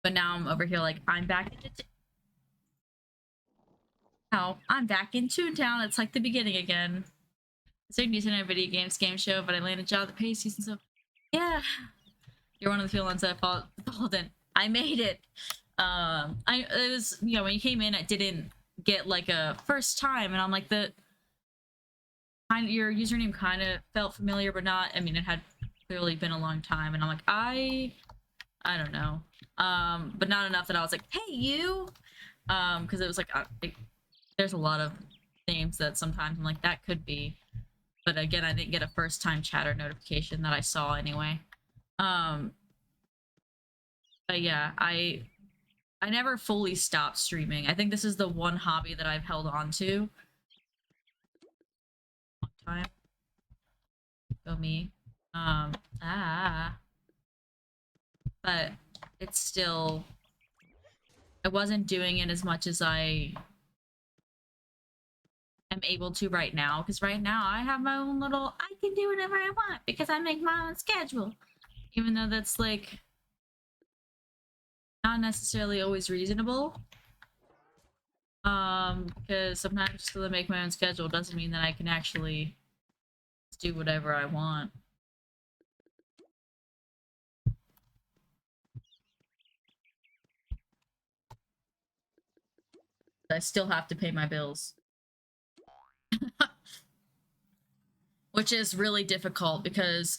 but now I'm over here like I'm back in now I'm back in Toontown. It's like the beginning again. It's like decent at a video games game show, but I landed a job that pays decent, so yeah. You're one of the few ones that followed in. I made it. It was, you know, when you came in, I didn't get like a first time, and I'm like the kind of, your username kind of felt familiar, but not. I mean, it had clearly been a long time, and I'm like, I don't know, but not enough that I was like, hey, you, because it was like, there's a lot of names that sometimes I'm like, that could be, but again, I didn't get a first time chatter notification that I saw anyway. But yeah, I never fully stopped streaming. I think this is the one hobby that I've held on to. Long time. Go me. But it's still, I wasn't doing it as much as I am able to right now, because right now I have my own little, I can do whatever I want because I make my own schedule. Even though that's like not necessarily always reasonable. Because sometimes just because I make my own schedule doesn't mean that I can actually do whatever I want. I still have to pay my bills. which is really difficult because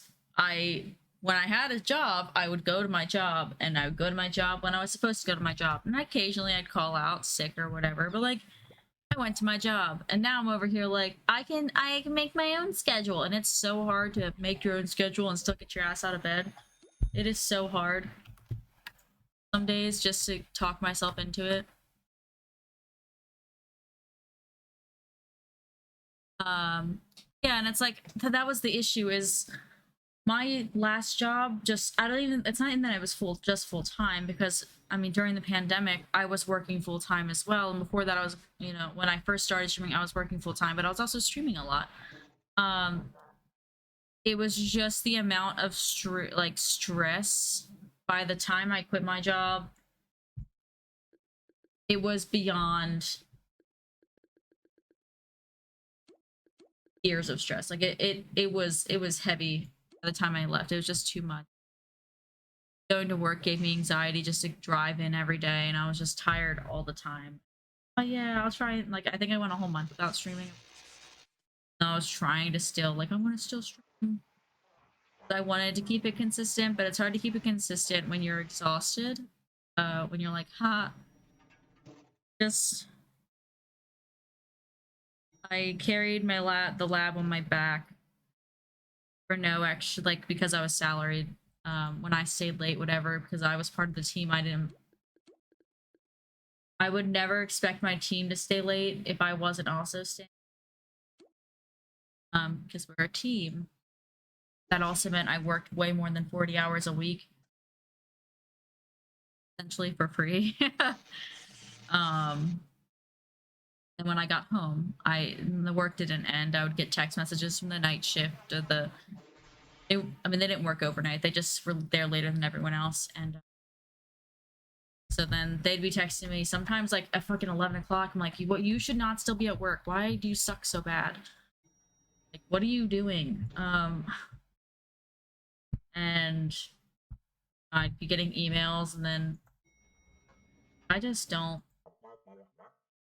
when I had a job, I would go to my job, and I would go to my job when I was supposed to go to my job, and occasionally I'd call out sick or whatever, but like I went to my job, and now I'm over here like I can make my own schedule, and it's so hard to make your own schedule and still get your ass out of bed. It is so hard some days just to talk myself into it. Um yeah, and it's like that was the issue is my last job just I don't even it's not even that I was full time because I mean during the pandemic I was working full time as well, and before that I was, you know, when I first started streaming I was working full time, but I was also streaming a lot. um it was just the amount of stress by the time I quit my job. It was beyond years of stress. Like it was heavy by the time I left. It was just too much. Going to work gave me anxiety just to drive in every day, and I was just tired all the time. Oh yeah, I'll try. Like I think I went a whole month without streaming. And I was trying to still like I'm gonna still stream. I wanted to keep it consistent, but it's hard to keep it consistent when you're exhausted. When you're like, ha, just I carried the lab on my back for no extra, like because I was salaried. When I stayed late, whatever, because I was part of the team, I would never expect my team to stay late if I wasn't also staying. Because we're a team. That also meant I worked way more than 40 hours a week, essentially for free. um, and when I got home, the work didn't end. I would get text messages from the night shift. I mean, they didn't work overnight. They just were there later than everyone else, and so then they'd be texting me sometimes like at fucking 11 o'clock. I'm like, what? You should not still be at work. Why do you suck so bad? Like, what are you doing? And I'd be getting emails, and then I just don't.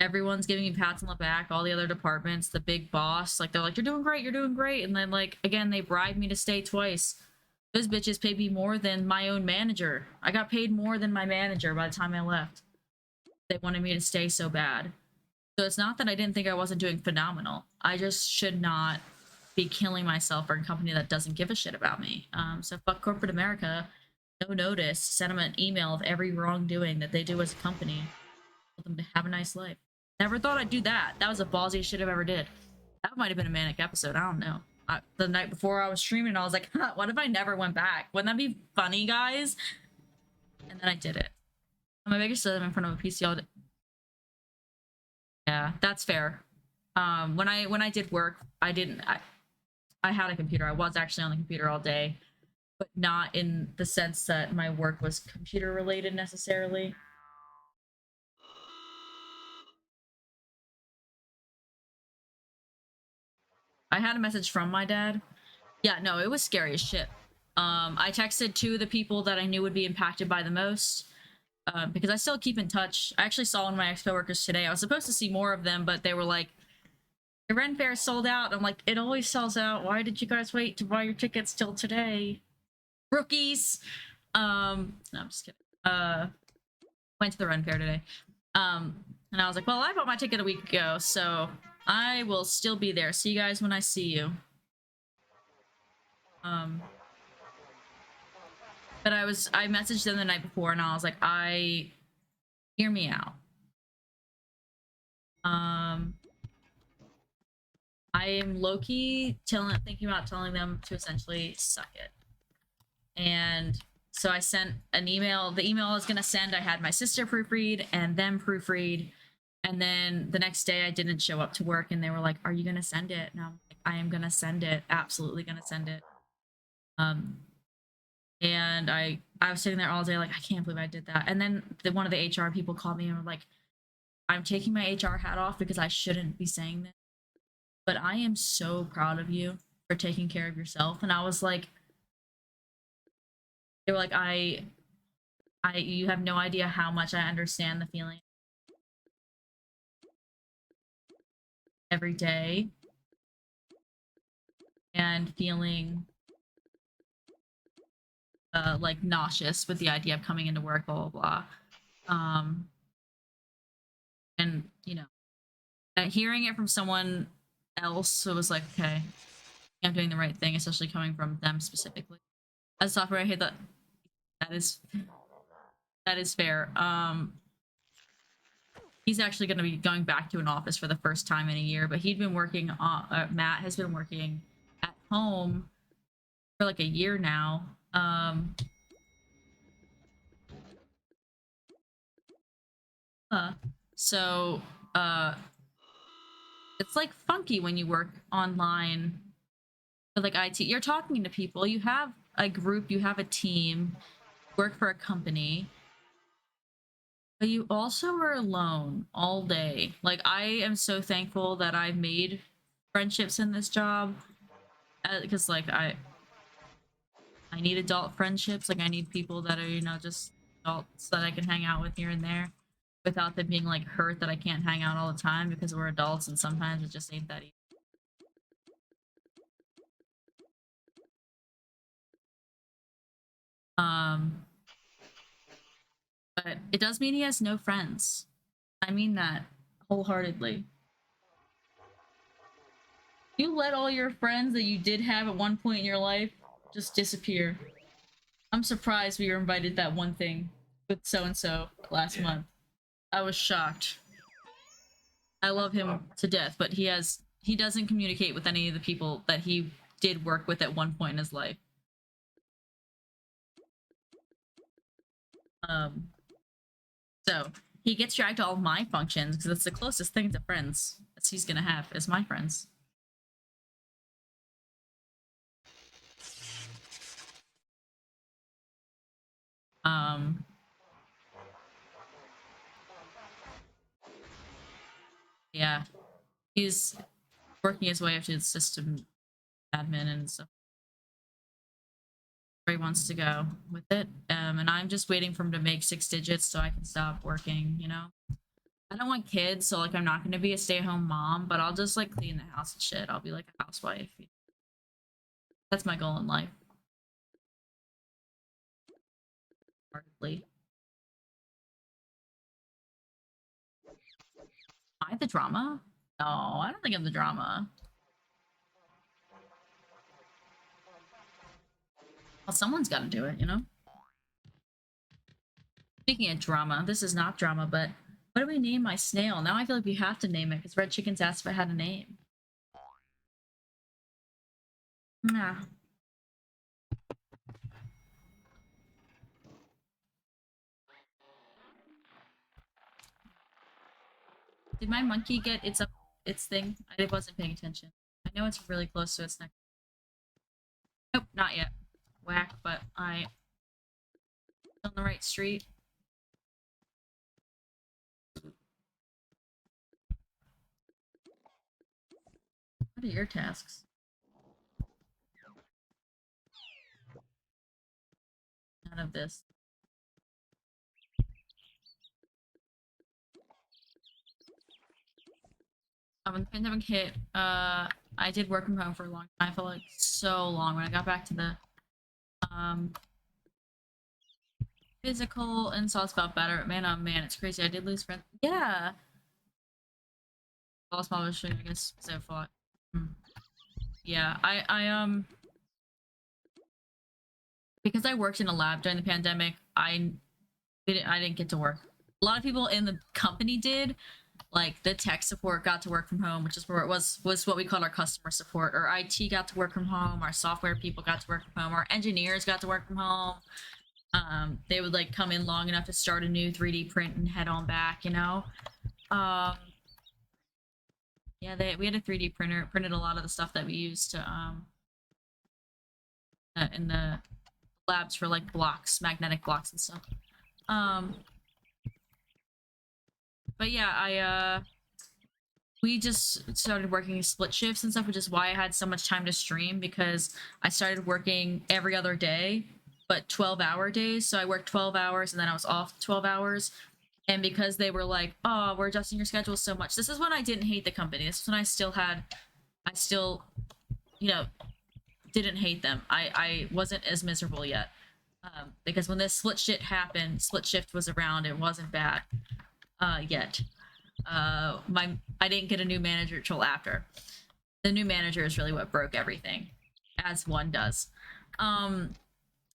Everyone's giving me pats on the back. All the other departments, the big boss, like they're like, "You're doing great. You're doing great." And then like again, they bribed me to stay twice. Those bitches paid me more than my own manager. I got paid more than my manager by the time I left. They wanted me to stay so bad. So it's not that I didn't think I wasn't doing phenomenal. I just should not be killing myself for a company that doesn't give a shit about me. So fuck corporate America. No notice. Send them an email of every wrongdoing that they do as a company. Tell them to have a nice life. Never thought I'd do that. That was the ballsiest shit I've ever did. That might have been a manic episode. I don't know. The night before I was streaming, I was like, huh, what if I never went back? Wouldn't that be funny, guys? And then I did it. My biggest I'm in front of a PC all day. Yeah, that's fair. When I did work, I had a computer. I was actually on the computer all day, but not in the sense that my work was computer related necessarily. I had a message from my dad. Yeah, no, it was scary as shit. I texted two of the people that I knew would be impacted by the most, because I still keep in touch. I actually saw one of my ex-coworkers today. I was supposed to see more of them, but they were like, the Renn Faire sold out. I'm like, it always sells out. Why did you guys wait to buy your tickets till today? Rookies. No, I'm just kidding. Went to the Renn Faire today. And I was like, well, I bought my ticket a week ago, so I will still be there. See you guys when I see you. Um, but I messaged them the night before, and I was like, hear me out. Um, I am low-key thinking about telling them to essentially suck it. And so I sent an email. The email I was gonna send, I had my sister proofread and them proofread. And then the next day I didn't show up to work, and they were like, are you gonna send it? And I'm like, I am gonna send it. Absolutely gonna send it. And I was sitting there all day like, I can't believe I did that. And then one of the HR people called me and were like, I'm taking my HR hat off because I shouldn't be saying this, but I am so proud of you for taking care of yourself. And I was like, they were like, you have no idea how much I understand the feeling every day. and feeling like nauseous with the idea of coming into work, blah blah blah. And hearing it from someone else, it was like, okay, I'm doing the right thing, especially coming from them specifically. As software, I hate that. That is that is fair. He's actually going to be going back to an office for the first time in a year, but he'd been working on. Matt has been working at home for like a year now. Uh, so uh, it's like funky when you work online with like IT. You're talking to people. You have a group. You have a team. Work for a company. But you also are alone all day. Like, I am so thankful that I've made friendships in this job because like I need adult friendships. Like, I need people that are, just adults that I can hang out with here and there without them being like hurt that I can't hang out all the time because we're adults and sometimes it just ain't that easy. Um, but it does mean he has no friends. I mean that wholeheartedly. You let all your friends that you did have at one point in your life just disappear. I'm surprised we were invited that one thing with so and so last month. I was shocked. I love him to death, but he doesn't communicate with any of the people that he did work with at one point in his life. Um, so he gets dragged to all my functions because it's the closest thing to friends that he's gonna have is my friends. Um, yeah, he's working his way up to the system admin and stuff. Where he wants to go with it. And I'm just waiting for him to make 6 digits so I can stop working. I don't want kids, so like I'm not gonna be a stay-at-home mom, but I'll just like clean the house and shit. I'll be like a housewife. That's my goal in life. Hardly. Am I the drama? No, I don't think I'm the drama. Well, someone's gotta do it. Speaking of drama, this is not drama, but what do we name my snail? Now I feel like we have to name it because Red Chicken's asked if I had a name. Nah. Did my monkey get its thing? I wasn't paying attention. I know it's really close to its neck. Nope, not yet. Whack, but I on the right street. What are your tasks? None of this. When the pandemic hit, I did work from home for a long time. I felt like so long. When I got back to the um physical and sauce felt better. Man, oh man, it's crazy. I did lose friends. Yeah. All small I guess so far. Yeah, I because I worked in a lab during the pandemic, I didn't get to work. A lot of people in the company did. Like the tech support got to work from home, which is where it was what we called our customer support. Our IT got to work from home. Our software people got to work from home. Our engineers got to work from home. They would like come in long enough to start a new 3D print and head on back. Um, yeah, we had a 3D printer, printed a lot of the stuff that we used to in the labs for like blocks, magnetic blocks and stuff. Um, but yeah, we just started working split shifts and stuff, which is why I had so much time to stream because I started working every other day, but 12-hour days. So I worked 12 hours and then I was off 12 hours. And because they were like, oh, we're adjusting your schedule so much. This is when I didn't hate the company. This is when I still, you know, didn't hate them. I wasn't as miserable yet. Because when this split shift was around, it wasn't bad yet. I didn't get a new manager till after. The new manager is really what broke everything, as one does.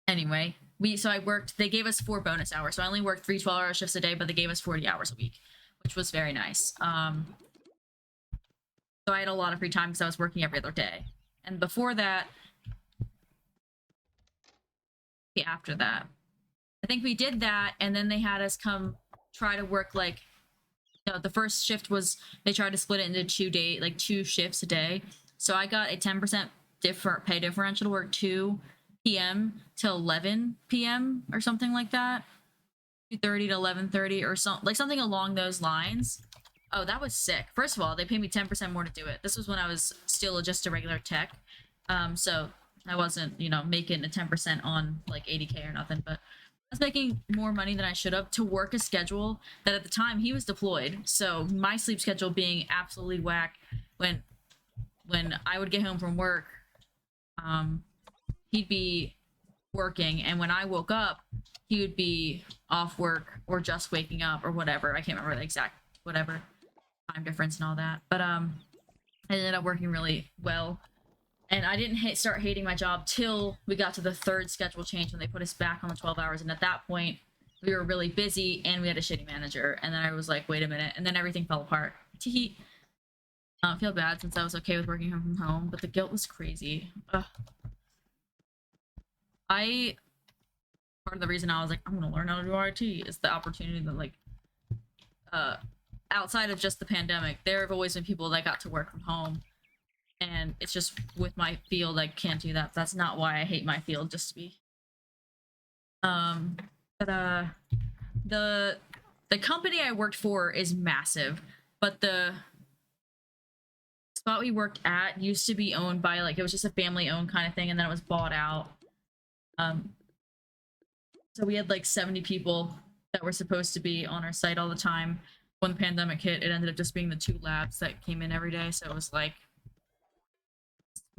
Anyway, I worked. They gave us 4 bonus hours, so I only worked 3 12-hour shifts a day, but they gave us 40 hours a week, which was very nice. So I had a lot of free time because I was working every other day, and before that, after that, I think we did that, and then they had us come try to work like. No, the first shift was they tried to split it into 2 shifts a day. So I got a 10% different pay differential to work 2 p.m. to 11 p.m. or something like that. 2:30 to 11:30 or something along those lines. Oh, that was sick. First of all, they paid me 10% more to do it. This was when I was still just a regular tech. So I wasn't, making a 10% on like 80K or nothing, but I was making more money than I should have to work a schedule that at the time he was deployed. So my sleep schedule being absolutely whack when I would get home from work, he'd be working, and when I woke up, he would be off work or just waking up or whatever. I can't remember the exact whatever time difference and all that. But I ended up working really well. And I didn't start hating my job till we got to the 3rd schedule change when they put us back on the 12 hours. And at that point, we were really busy and we had a shitty manager. And then I was like, wait a minute. And then everything fell apart. Teehee. I don't feel bad since I was okay with working from home, but the guilt was crazy. Ugh. Part of the reason I was like, I'm gonna learn how to do IT is the opportunity that, like, outside of just the pandemic, there have always been people that got to work from home. And it's just with my field, I can't do that. That's not why I hate my field, just to be. The company I worked for is massive, but the spot we worked at used to be owned by, like, it was just a family-owned kind of thing, and then it was bought out. So we had like 70 people that were supposed to be on our site all the time. When the pandemic hit, it ended up just being the 2 labs that came in every day, so it was like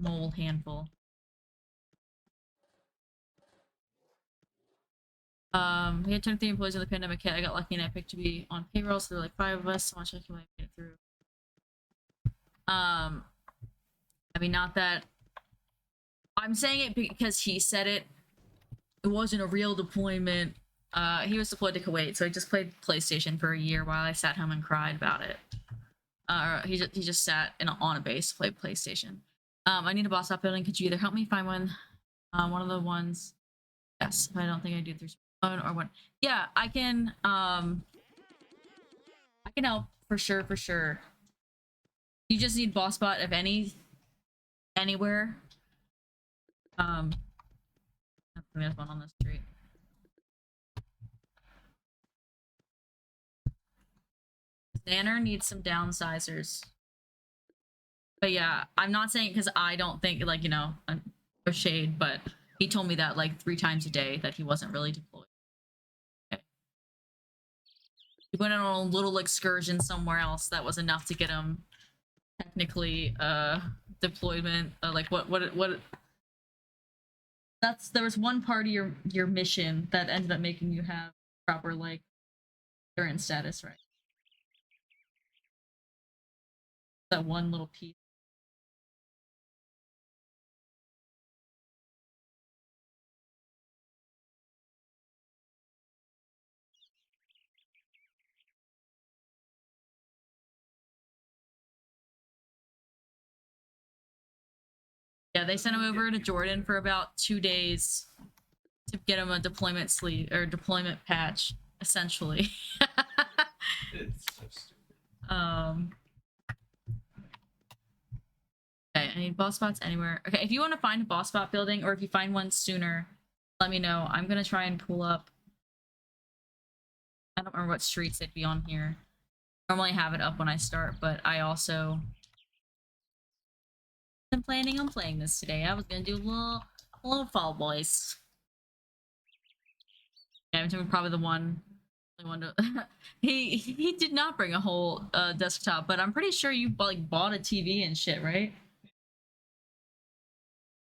small handful. We had 23 employees in the pandemic hit. I got lucky and I picked to be on payroll, so there were like 5 of us. So I'll check if I made it through. I mean, not that I'm saying it because he said it. It wasn't a real deployment. He was deployed to Kuwait, so he just played PlayStation for a year while I sat home and cried about it. He just sat on a base, played PlayStation. I need a boss up building. Could you either help me find one? One of the ones. Yes, I don't think I do through phone or what. Yeah, I can. I can help for sure. You just need boss bot of anywhere. There's one on the street. Nanner needs some downsizers. But yeah, I'm not saying because I don't think, like, no shade, but he told me that like 3 times a day that he wasn't really deployed. Okay. He went on a little excursion somewhere else that was enough to get him technically deployment. Like what there was one part of your mission that ended up making you have proper like current status, right? That one little piece. Yeah, they sent him over to Jordan for about 2 days to get him a deployment sleeve or deployment patch, essentially. It's so stupid. Okay, I need boss spots anywhere. Okay, if you want to find a boss spot building, or if you find one sooner, let me know. I'm gonna try and pull up. I don't remember what streets they'd be on here. Normally have it up when I start, but I also am planning on playing this today. I was gonna do a little Fall Boys. Yeah, I'm probably the one to he did not bring a whole desktop, but I'm pretty sure you like bought a TV and shit, right?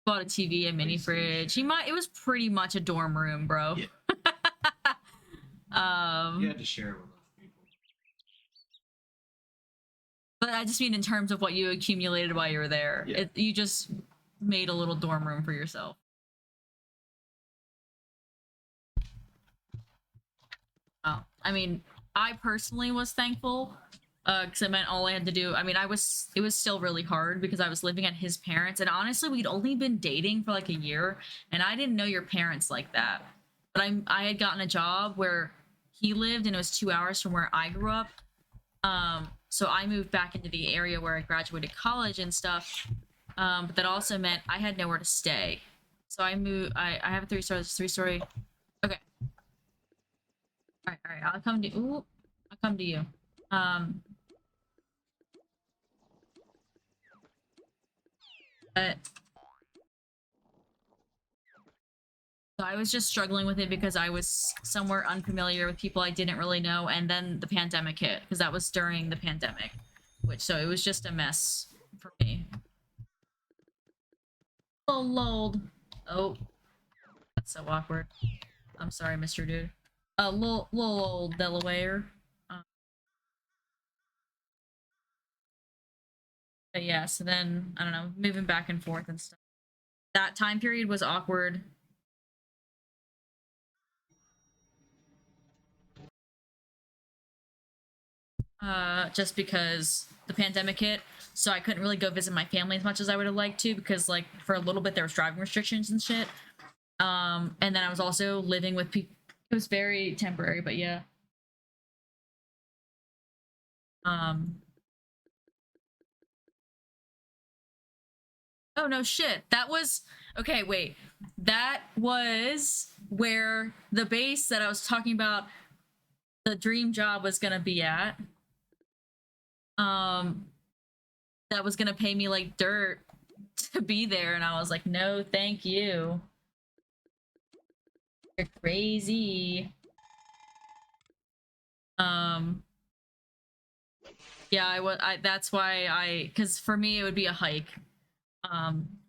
Bought a TV, a mini fridge. It was pretty much a dorm room, bro. Yeah. You had to share with other people. But I just mean in terms of what you accumulated while you were there. Yeah. You just made a little dorm room for yourself. Oh, I mean, I personally was thankful because it meant all I had to do. I mean, it was still really hard because I was living at his parents, and honestly, we'd only been dating for like a year, and I didn't know your parents like that. But I had gotten a job where he lived, and it was 2 hours from where I grew up. So I moved back into the area where I graduated college and stuff. But that also meant I had nowhere to stay. So I moved. I have a three story. Okay. All right. I'll come to. Ooh, I'll come to you. Um, but so I was just struggling with it because I was somewhere unfamiliar with people I didn't really know, and then the pandemic hit because that was during the pandemic, which so it was just a mess for me. Oh, lol. Oh, that's so awkward. I'm sorry, Mr. Dude. Little old Delaware. Uh, but yeah, so then I don't know, moving back and forth and stuff. That time period was awkward. Just because the pandemic hit, so I couldn't really go visit my family as much as I would have liked to because like for a little bit there was driving restrictions and shit. And then I was also living with people. It was very temporary, but yeah. Um, oh no shit. That was okay, wait. That was where the base that I was talking about the dream job was gonna be at. Um, that was gonna pay me like dirt to be there, and I was like, no, thank you. You're crazy. Um, yeah, I was. That's why because for me it would be a hike.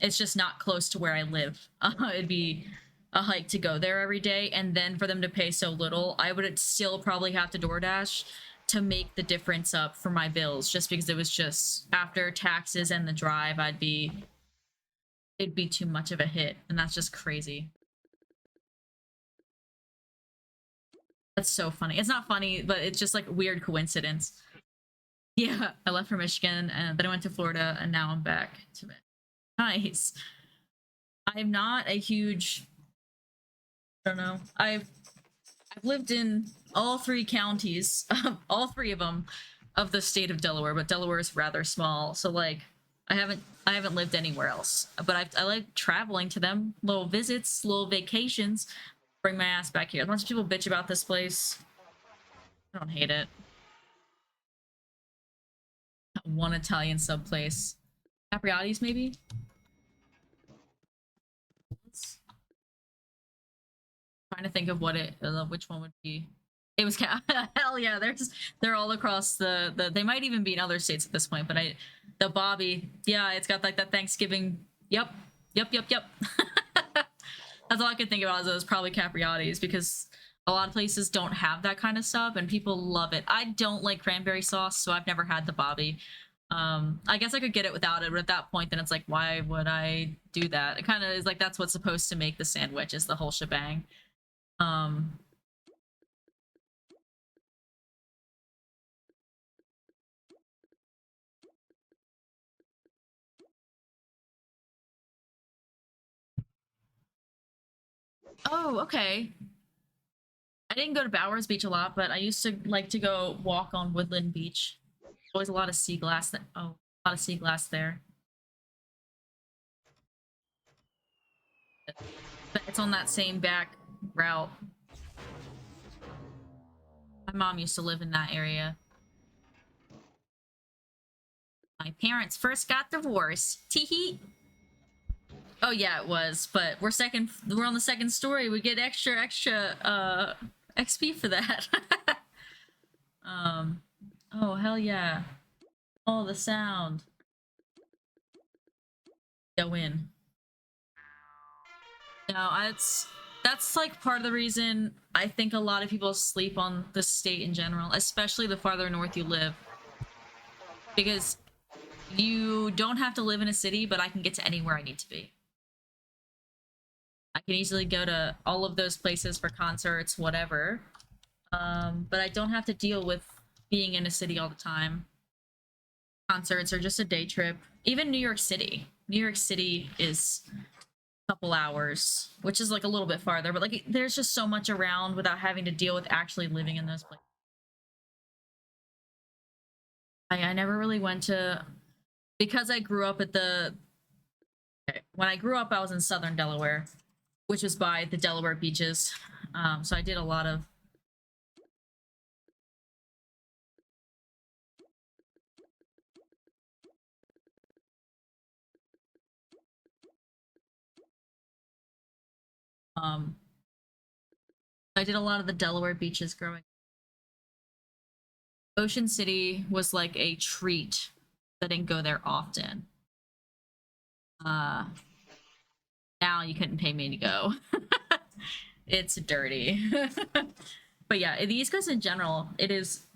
It's just not close to where I live. It'd be a hike to go there every day, and then for them to pay so little, I would still probably have to DoorDash to make the difference up for my bills, just because it was just after taxes and the drive, it'd be too much of a hit, and that's just crazy. That's so funny. It's not funny, but it's just like weird coincidence. Yeah, I left for Michigan, and then I went to Florida, and now I'm back to it. Nice. I'm not a huge. I don't know. I've lived in all three counties, all three of them, of the state of Delaware, but Delaware is rather small, so like I haven't lived anywhere else. But I like traveling to them, little visits, little vacations. Bring my ass back here. A bunch of people bitch about this place. I don't hate it. One Italian sub place. Capriati's maybe? Trying to think of which one would be. It was hell yeah. They're all across the. They might even be in other states at this point, but the Bobby, yeah, it's got like that Thanksgiving. Yep, yep. That's all I could think about. Is it was probably Capriati's because a lot of places don't have that kind of stuff, and people love it. I don't like cranberry sauce, so I've never had the Bobby. I guess I could get it without it, but at that point, then it's like, why would I do that? It kind of is like that's what's supposed to make the sandwich is the whole shebang. Um, oh, okay. I didn't go to Bowers Beach a lot, but I used to like to go walk on Woodland Beach. Always a lot of sea glass. Oh, a lot of sea glass there. But it's on that same back route. My mom used to live in that area. My parents first got divorced. Teehee. Oh yeah, it was. But we're on the second story. We get extra XP for that. um oh hell yeah. Oh the sound. Go in. No, that's like part of the reason I think a lot of people sleep on the state in general, especially the farther north you live, because you don't have to live in a city, but I can get to anywhere I need to be. I can easily go to all of those places for concerts, whatever. But I don't have to deal with being in a city all the time. Concerts are just a day trip. Even New York City. New York City is a couple hours, which is like a little bit farther, but like there's just so much around without having to deal with actually living in those places. I never really went to because I grew up at the when I grew up I was in southern Delaware, which was by the Delaware beaches. So I did a lot of um I did a lot of the Delaware beaches growing up. Ocean City was like a treat. I didn't go there often. Uh Now you couldn't pay me to go. It's dirty. But yeah, the East Coast in general, it is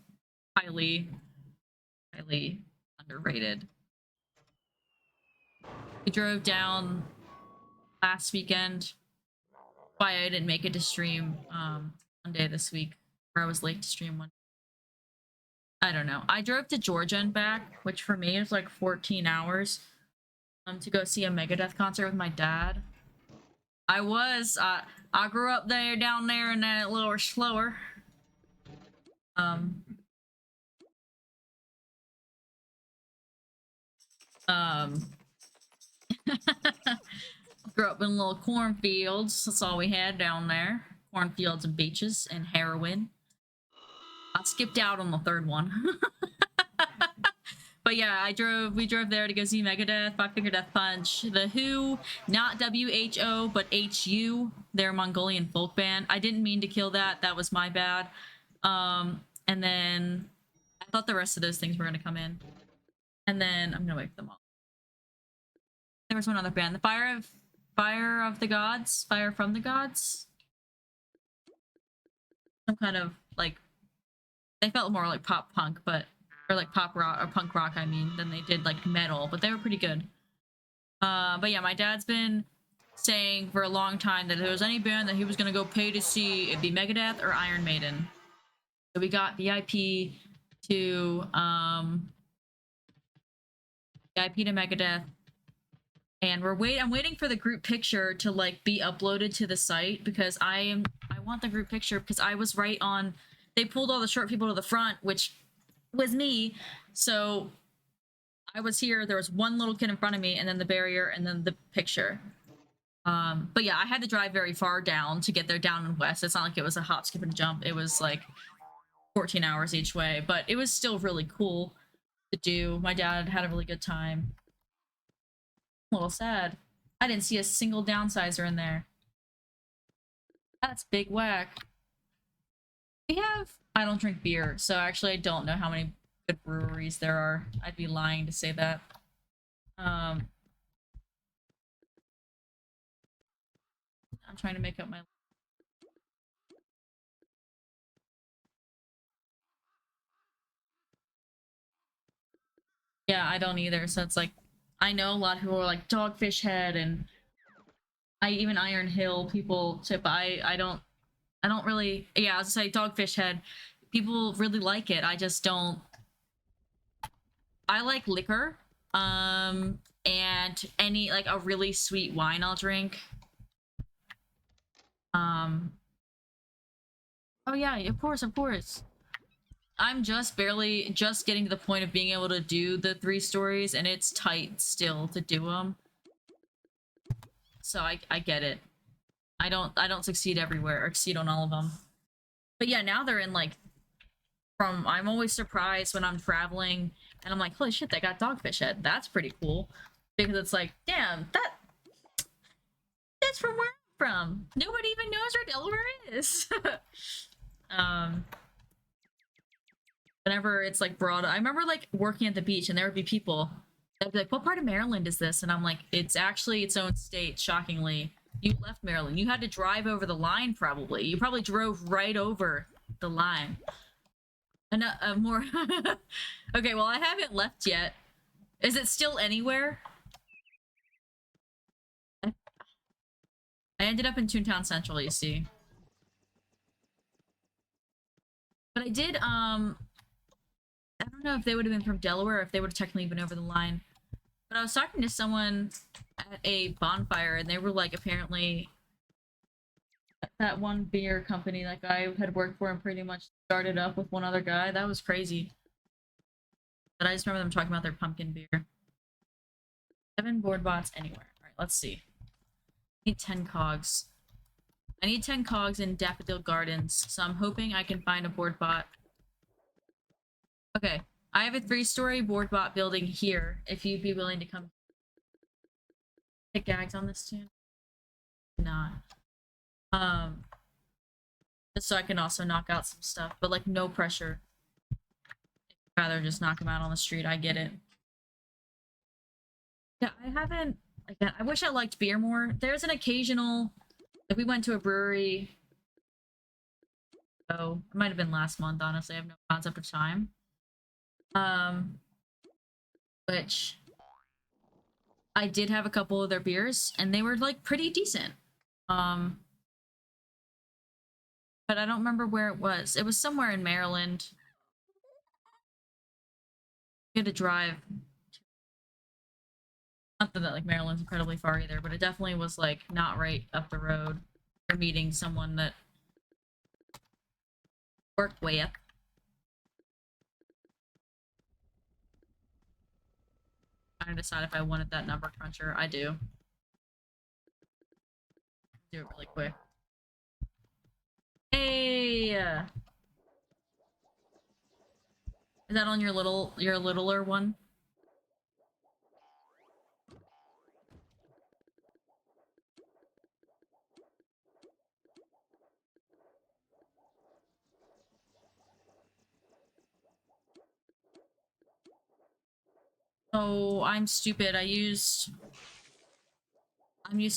highly, highly underrated. We drove down last weekend. Why I didn't make it to stream one day this week, or I was late to stream one. I don't know. I drove to Georgia and back, which for me is like 14 hours to go see a Megadeth concert with my dad. I grew up there down there and then a little slower. Um um Grew up in little cornfields. That's all we had down there. Cornfields and beaches and heroin. I skipped out on the third one. But yeah, we drove there to go see Megadeth, Five Finger Death Punch, The Who, not WHO, but HU, their Mongolian folk band. I didn't mean to kill that. That was my bad. And then I thought the rest of those things were gonna come in. And then I'm gonna wake them up. There was one other band, the Fire of the Gods, Fire from the Gods. Some kind of like they felt more like pop punk, but or like pop rock or punk rock, I mean, than they did like metal, but they were pretty good. But yeah, my dad's been saying for a long time that if there was any band that he was gonna go pay to see, it'd be Megadeth or Iron Maiden. So we got to VIP to Megadeth, and I'm waiting for the group picture to like be uploaded to the site because I want the group picture because I was right on. They pulled all the short people to the front, which was me. So I was here. There was one little kid in front of me, and then the barrier, and then the picture. But yeah, I had to drive very far down to get there down and west. It's not like it was a hop, skip, and jump. It was like 14 hours each way, but it was still really cool to do. My dad had a really good time. A little sad. I didn't see a single downsizer in there. That's big whack. We have. I don't drink beer, so actually I don't know how many good breweries there are. I'd be lying to say that. I'm trying to make up my. Yeah, I don't either. So it's like, I know a lot of people are like Dogfish Head and I even Iron Hill people tip. I don't really. Yeah, I was gonna say Dogfish Head. People really like it. I just don't. I like liquor. And any like a really sweet wine I'll drink. Um. Oh yeah, of course, of course. I'm just getting to the point of being able to do the 3 stories, and it's tight still to do them. So I get it. I don't succeed everywhere or exceed on all of them. But yeah, now they're in like from. I'm always surprised when I'm traveling, and I'm like, holy shit, they got Dogfish Head. That's pretty cool, because it's like, damn, that's from where I'm from. Nobody even knows where Delaware is. um. Whenever it's like broad, I remember like working at the beach and there would be people that'd be like, what part of Maryland is this? And I'm like, it's actually its own state, shockingly. You left Maryland. You had to drive over the line, probably. You probably drove right over the line. And more. Okay, well, I haven't left yet. Is it still anywhere? I ended up in Toontown Central, you see. But I did, I don't know if they would have been from Delaware or if they would have technically been over the line. But I was talking to someone at a bonfire, and they were like, apparently, that one beer company that guy had worked for and pretty much started up with one other guy. That was crazy. But I just remember them talking about their pumpkin beer. 7 board bots anywhere. Alright, let's see. I need 10 cogs. I need 10 cogs in Daffodil Gardens, so I'm hoping I can find a board bot. Okay, I have a 3-story board bot building here, if you'd be willing to come. Get gags on this tune? Not. Just so I can also knock out some stuff, but like no pressure. I'd rather just knock them out on the street, I get it. Yeah, I haven't, again, I wish I liked beer more. There's an occasional, like we went to a brewery, oh, it might have been last month, honestly, I have no concept of time. Which I did have a couple of their beers, and they were like pretty decent. But I don't remember where it was. It was somewhere in Maryland. You had to drive. Not that like Maryland's incredibly far either, but it definitely was like not right up the road. You're meeting someone that worked with. Trying to decide if I wanted that number cruncher. I do. Do it really quick. Hey! Is that on your littler one? Oh, I'm stupid. I'm used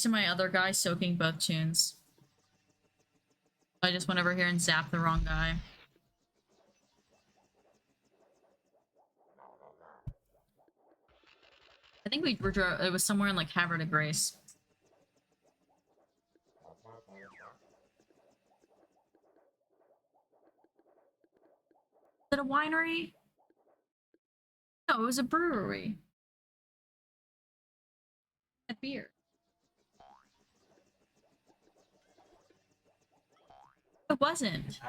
to my other guy soaking both tunes. I just went over here and zapped the wrong guy. I think it was somewhere in like Havre de Grace. Is it a winery? No, it was a brewery. A beer. It wasn't.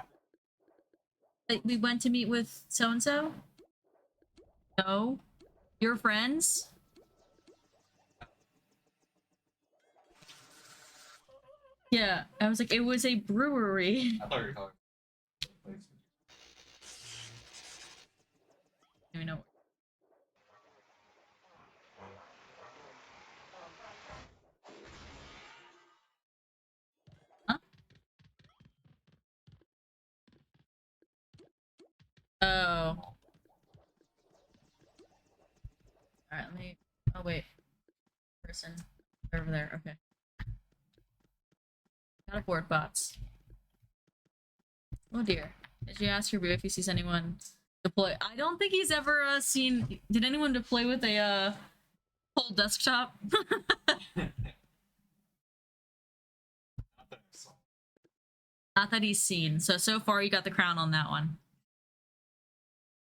Like, we went to meet with so-and-so? No. Your friends? Yeah, I was like, it was a brewery. I thought you were talking. I don't even know. Huh? Oh. Alright, let me... Oh, wait. Person. Over there, okay. Got a board bots. Oh dear. Did you ask your boo if he sees anyone deploy? I don't think he's ever seen... Did anyone deploy with a whole desktop? Not that he's seen. So far you got the crown on that one.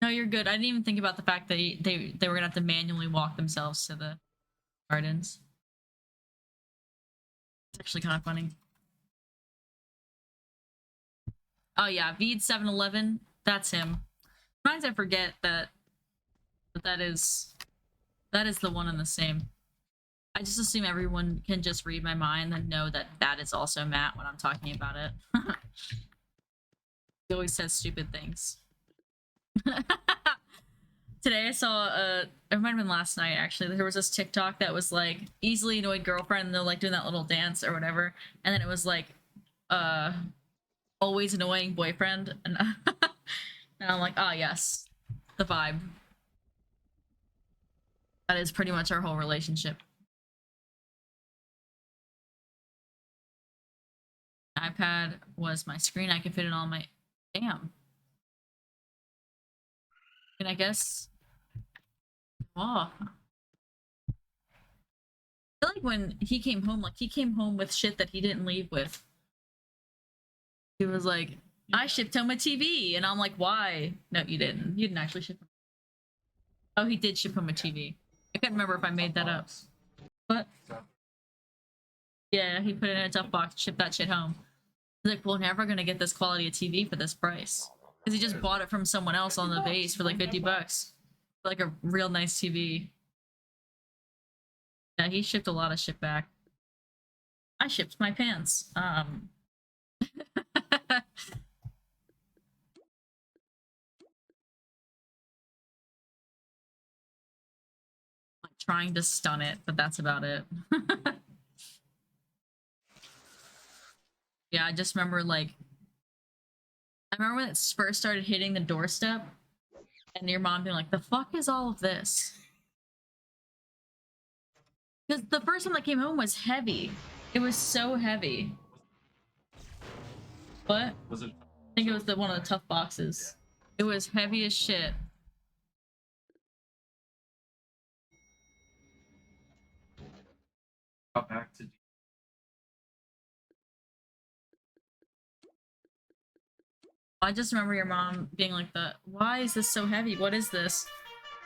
No, you're good. I didn't even think about the fact that they were gonna have to manually walk themselves to the gardens. It's actually kind of funny. Oh yeah, Veed 711. That's him. Sometimes I forget that that is the one and the same. I just assume everyone can just read my mind and know that that is also Matt when I'm talking about it. He always says stupid things. Today I saw it might have been last night actually, there was this TikTok that was like easily annoyed girlfriend, and they're like doing that little dance or whatever, and then it was like always annoying boyfriend, and, and I'm like, oh yes, the vibe. That is pretty much our whole relationship. iPad was my screen. I could fit it on my... Damn. And I guess... Oh. I feel like when he came home, like, he came home with shit that he didn't leave with. He was like, I shipped home a TV. And I'm like, why? No, you didn't. You didn't actually ship him. Oh, he did ship him a TV. I couldn't remember if I made that up. What? Yeah, he put it in a tough box, shipped that shit home. He's like, we're never gonna get this quality of TV for this price. Because he just bought it from someone else on the base for like 50 bucks. For like a real nice TV. Yeah, he shipped a lot of shit back. I shipped my pants. Like trying to stun it, but that's about it. Yeah, I just remember like I remember when it first started hitting the doorstep and your mom being like, the fuck is all of this? Because the first one that came home was heavy. It was so heavy. What? Was it? I think it was one of the tough boxes. It was heavy as shit. Back to. I just remember your mom being like, why is this so heavy? What is this?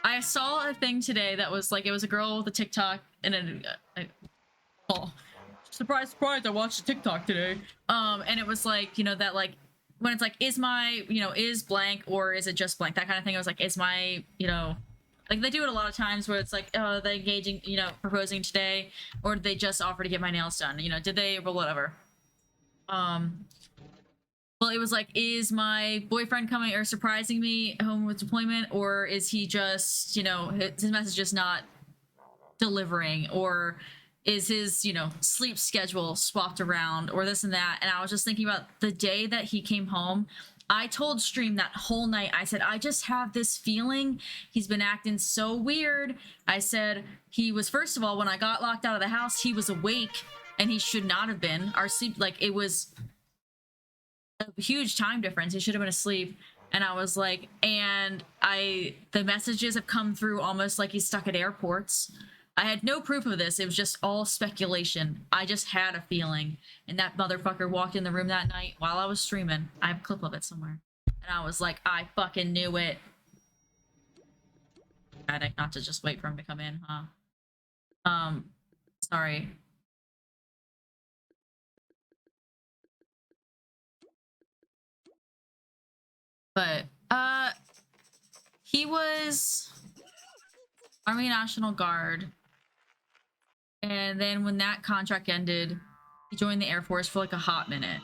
I saw a thing today that was like, it was a girl with a TikTok and oh, surprise, surprise, I watched a TikTok today. And it was like, you know, that like, when it's like, is my, you know, is blank or is it just blank? That kind of thing. I was like, is my, you know, like they do it a lot of times where it's like, oh, they engaging, you know, proposing today, or did they just offer to get my nails done? You know, did they, well, whatever. Well, it was like, is my boyfriend coming or surprising me home with deployment, or is he just, you know, his message just not delivering, or is his, you know, sleep schedule swapped around, or this and that? And I was just thinking about the day that he came home. I told Stream that whole night, I said, I just have this feeling he's been acting so weird. I said, he was, first of all, when I got locked out of the house, he was awake and he should not have been. Our sleep, like, it was a huge time difference. He should have been asleep. And I was like, and the messages have come through almost like he's stuck at airports. I had no proof of this. It was just all speculation. I just had a feeling. And that motherfucker walked in the room that night while I was streaming. I have a clip of it somewhere. And I was like, I fucking knew it. Dramatic, not to just wait for him to come in, huh? Sorry. But, he was Army National Guard. And then when that contract ended, he joined the Air Force for like a hot minute.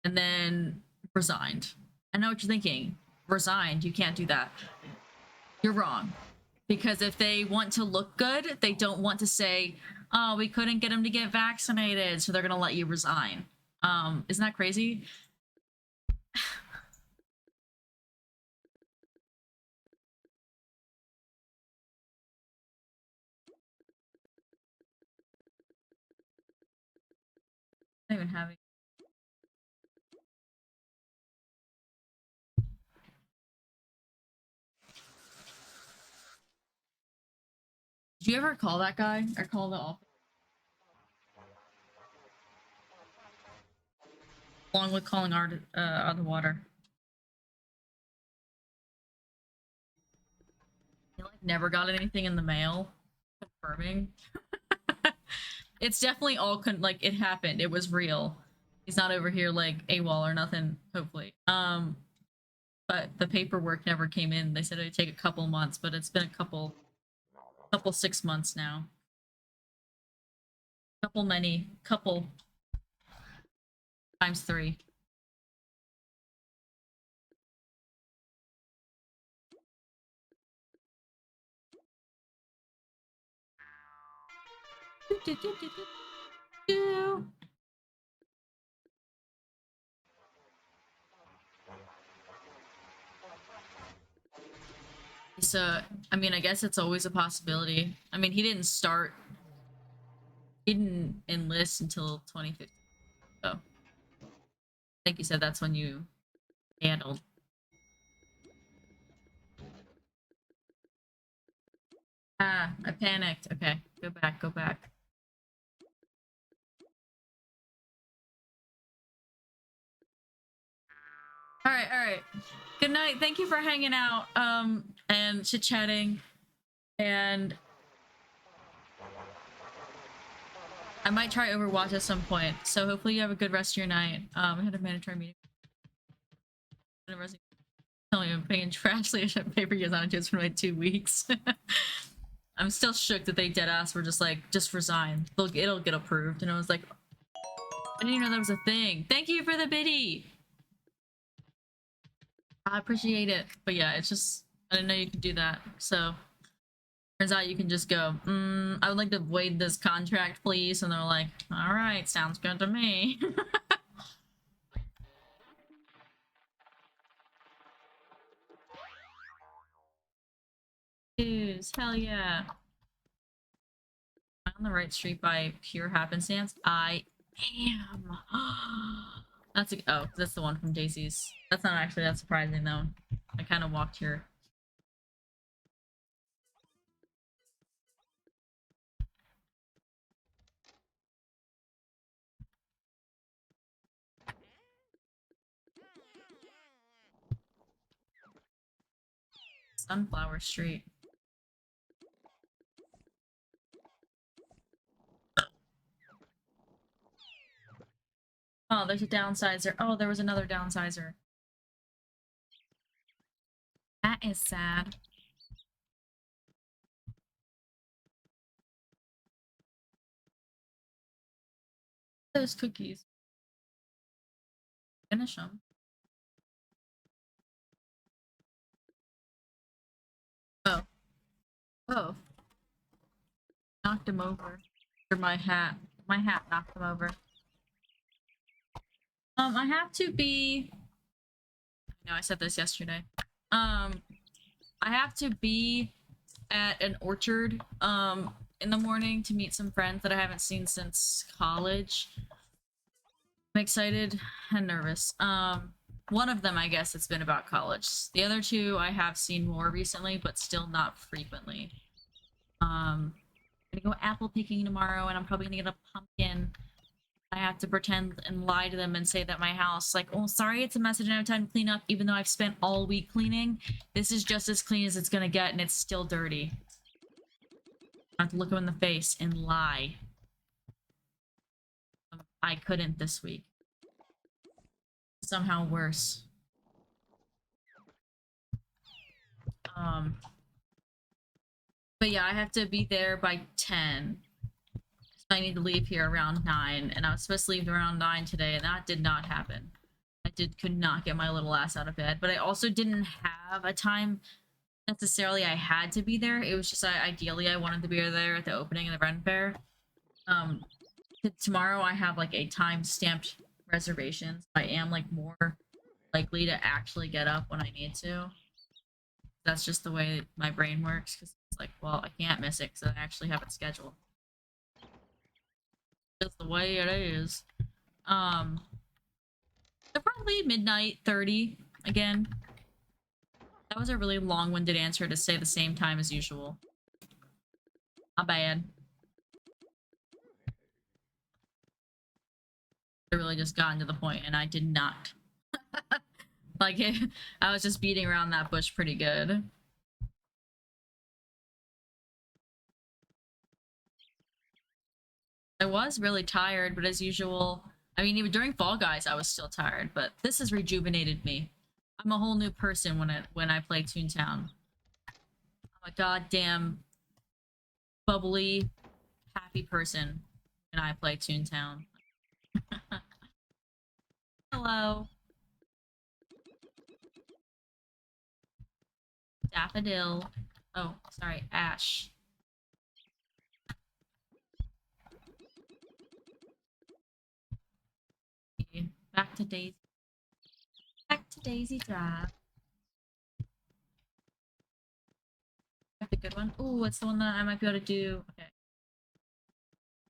And then resigned. I know what you're thinking. Resigned, you can't do that. You're wrong. Because if they want to look good, they don't want to say, oh, we couldn't get him to get vaccinated, so they're gonna let you resign. Isn't that crazy? Not even having. Did you ever call that guy or call the office? Along with calling Art on the water. He like never got anything in the mail confirming. It's definitely all like it happened. It was real. He's not over here like AWOL or nothing. Hopefully. But the paperwork never came in. They said it'd take a couple months, but it's been a couple 6 months now. Couple times 3. So, I mean, I guess it's always a possibility. I mean, he didn't enlist until 2015. Oh. I think you said that's when you handled. Ah, I panicked. Okay, go back, go back. Alright, alright. Good night. Thank you for hanging out, and chit-chatting. And I might try Overwatch at some point. So hopefully you have a good rest of your night. I had a mandatory meeting. Tell me I'm paying trash paper years on it for like 2 weeks. I'm still shook that they dead ass were just like, just resign. It'll get approved. And I was like, I didn't even know that was a thing. Thank you for the biddy. I appreciate it. But yeah, it's just, I didn't know you could do that. So turns out you can just go, I would like to void this contract, please. And they're like, all right, sounds good to me. Dudes, hell yeah. Am I on the right street by pure happenstance? I am. That's a, oh, that's the one from Daisy's. That's not actually that surprising though. I kind of walked here. Sunflower Street. Oh, there's a downsizer. Oh, there was another downsizer. That is sad. Those cookies. Finish them. Oh. Oh. Knocked him over. Or my hat. My hat knocked him over. I have to be... No, I said this yesterday. I have to be at an orchard, in the morning to meet some friends that I haven't seen since college. I'm excited and nervous. One of them, I guess it's been about college. The other two I have seen more recently, but still not frequently. I'm gonna go apple picking tomorrow, and I'm probably gonna get a pumpkin. I have to pretend and lie to them and say that my house, like, oh, sorry, it's a mess. I didn't have time to clean up, even though I've spent all week cleaning. This is just as clean as it's gonna get, and it's still dirty. I have to look them in the face and lie. I couldn't this week. Somehow worse. But yeah, I have to be there by 10. So I need to leave here around 9, and I was supposed to leave around 9 today, and that did not happen. I could not get my little ass out of bed, but I also didn't have a time necessarily I had to be there. It was just ideally I wanted to be there at the opening of the Renn Faire. Tomorrow I have like a time-stamped reservation, so I am like more likely to actually get up when I need to. That's just the way my brain works, because it's like, well, I can't miss it because I actually have it scheduled. Just the way it is. So probably midnight 30 again. That was a really long-winded answer to say the same time as usual. Not bad. I really just gotten to the point, and I did not. Like, I was just beating around that bush pretty good. I was really tired, but as usual, I mean, even during Fall Guys, I was still tired, but this has rejuvenated me. I'm a whole new person when I play Toontown. I'm a goddamn bubbly, happy person when I play Toontown. Hello. Daffodil. Oh, sorry, Ash. Back to Daisy. Back to Daisy Drive. That's a good one. Ooh, it's the one that I might be able to do. Okay.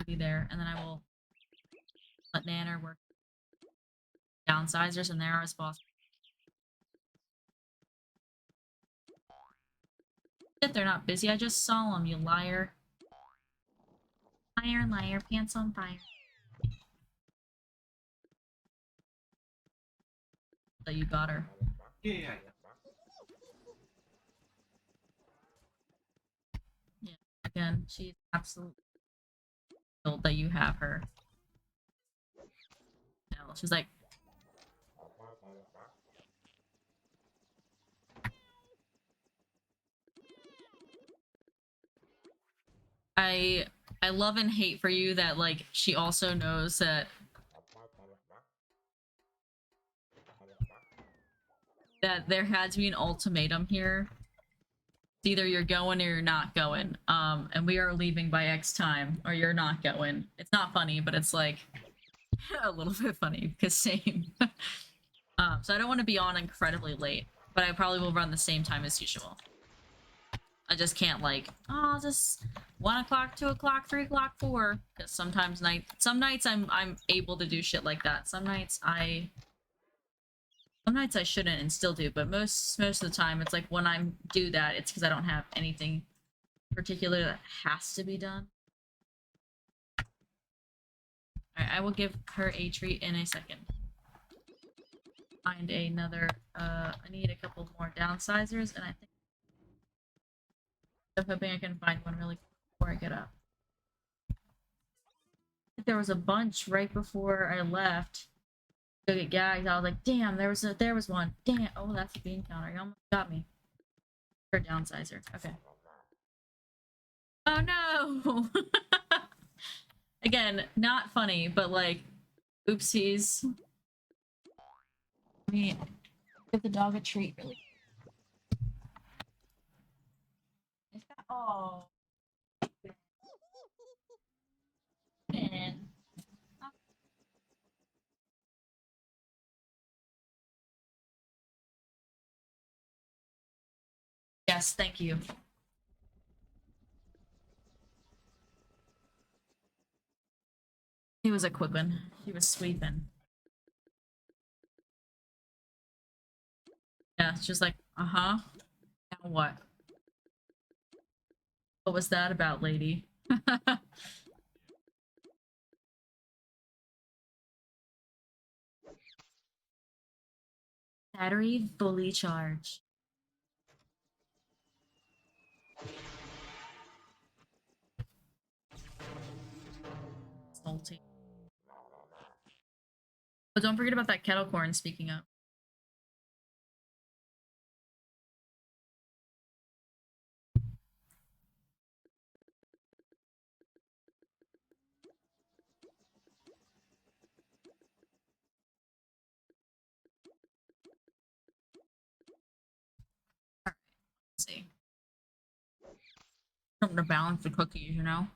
Be there, and then I will let Nanner work downsizers in there as possible. That they're not busy. I just saw them, you liar. Liar, liar, pants on fire. So you got her. Yeah. Yeah. Again, she's absolutely thrilled that you have her. No, she's like, I love and hate for you that like she also knows that there had to be an ultimatum here. It's either you're going or you're not going. And we are leaving by X time, or you're not going. It's not funny, but it's like a little bit funny because same. So I don't want to be on incredibly late, but I probably will run the same time as usual. I just can't like, oh, just 1 o'clock, 2 o'clock, 3 o'clock, 4. Because sometimes some nights I'm able to do shit like that. Some nights I shouldn't and still do, but most of the time it's like when I do that, it's because I don't have anything particular that has to be done. Alright, I will give her a treat in a second. Find another, I need a couple more downsizers, and I think I'm hoping I can find one really quick before I get up. There was a bunch right before I left to go get gagged. I was like, damn, there was one. Damn, oh, that's a bean counter. You almost got me. Her downsizer. Okay. Oh no! Again, not funny, but like, oopsies. Let me give the dog a treat really. Oh. Man. Yes, thank you. He was a quick one. He was sweeping. Yeah, it's just like, uh-huh. Now what? What was that about, lady? Battery fully charged. Salty. But don't forget about that kettle corn, speaking of. Let's see. Something to balance the cookies, you know?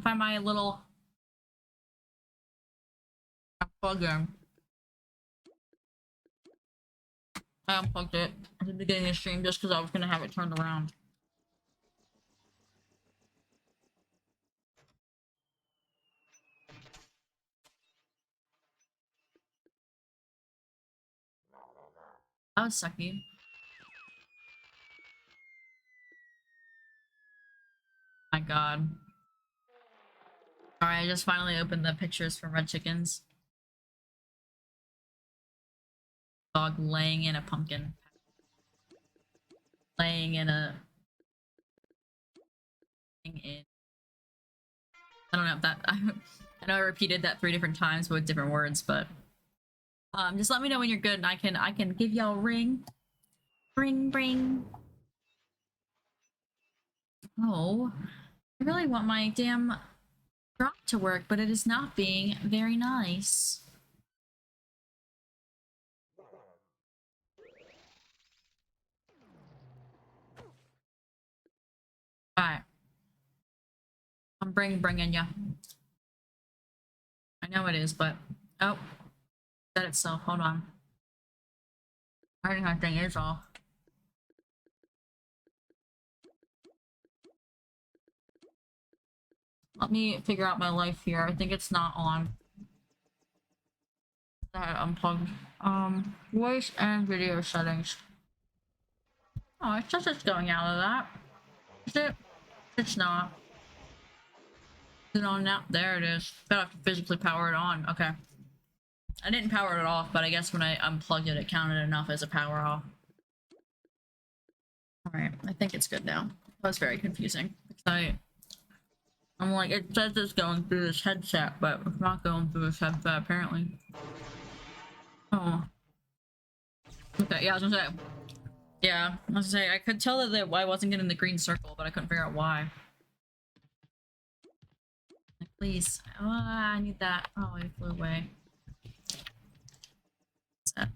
Find my little plug in. I unplugged it at the beginning of the stream just because I was gonna have it turned around. That was sucky. My god. Alright, I just finally opened the pictures from Red Chickens. Dog laying in a pumpkin. Laying in a... in... I don't know if that... I know I repeated that 3 different times with different words, but... just let me know when you're good and I can give y'all a ring. Ring, ring. Oh. I really want my damn drop to work, but it is not being very nice. Alright. I'm bringing ya. I know it is, but oh, set itself. Hold on. I think that thing is off. Let me figure out my life here. I think it's not on. That unplugged. Voice and video settings. Oh, it says it's going out of that. Is it? It's not. Is it on now? There it is. But I have to physically power it on. Okay. I didn't power it off, but I guess when I unplugged it, it counted enough as a power off. Alright, I think it's good now. That was very confusing. I'm like, it says it's going through this headset, but it's not going through this headset, apparently. Oh. Okay, yeah, I was gonna say. Yeah, I was gonna say, I could tell that I wasn't getting the green circle, but I couldn't figure out why. Like, please. Oh, I need that. Oh, it flew away. Set.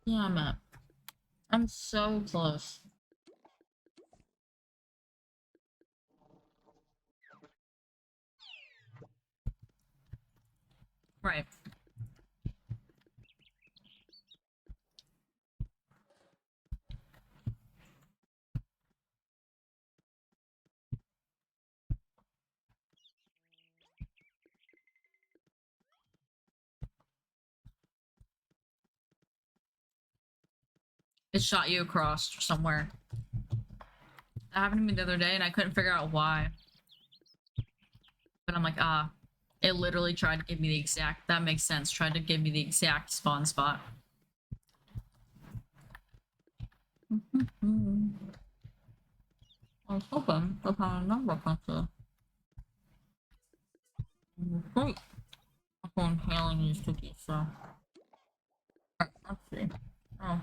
Yeah, I'm so close. Right. It shot you across somewhere. That happened to me the other day and I couldn't figure out why. But I'm like, ah, it literally tried to give me the exact, that makes sense, tried to give me the exact spawn spot. I was hoping to find a number cruncher. Great. I'm inhaling these cookies, so. Alright, let's see. Oh.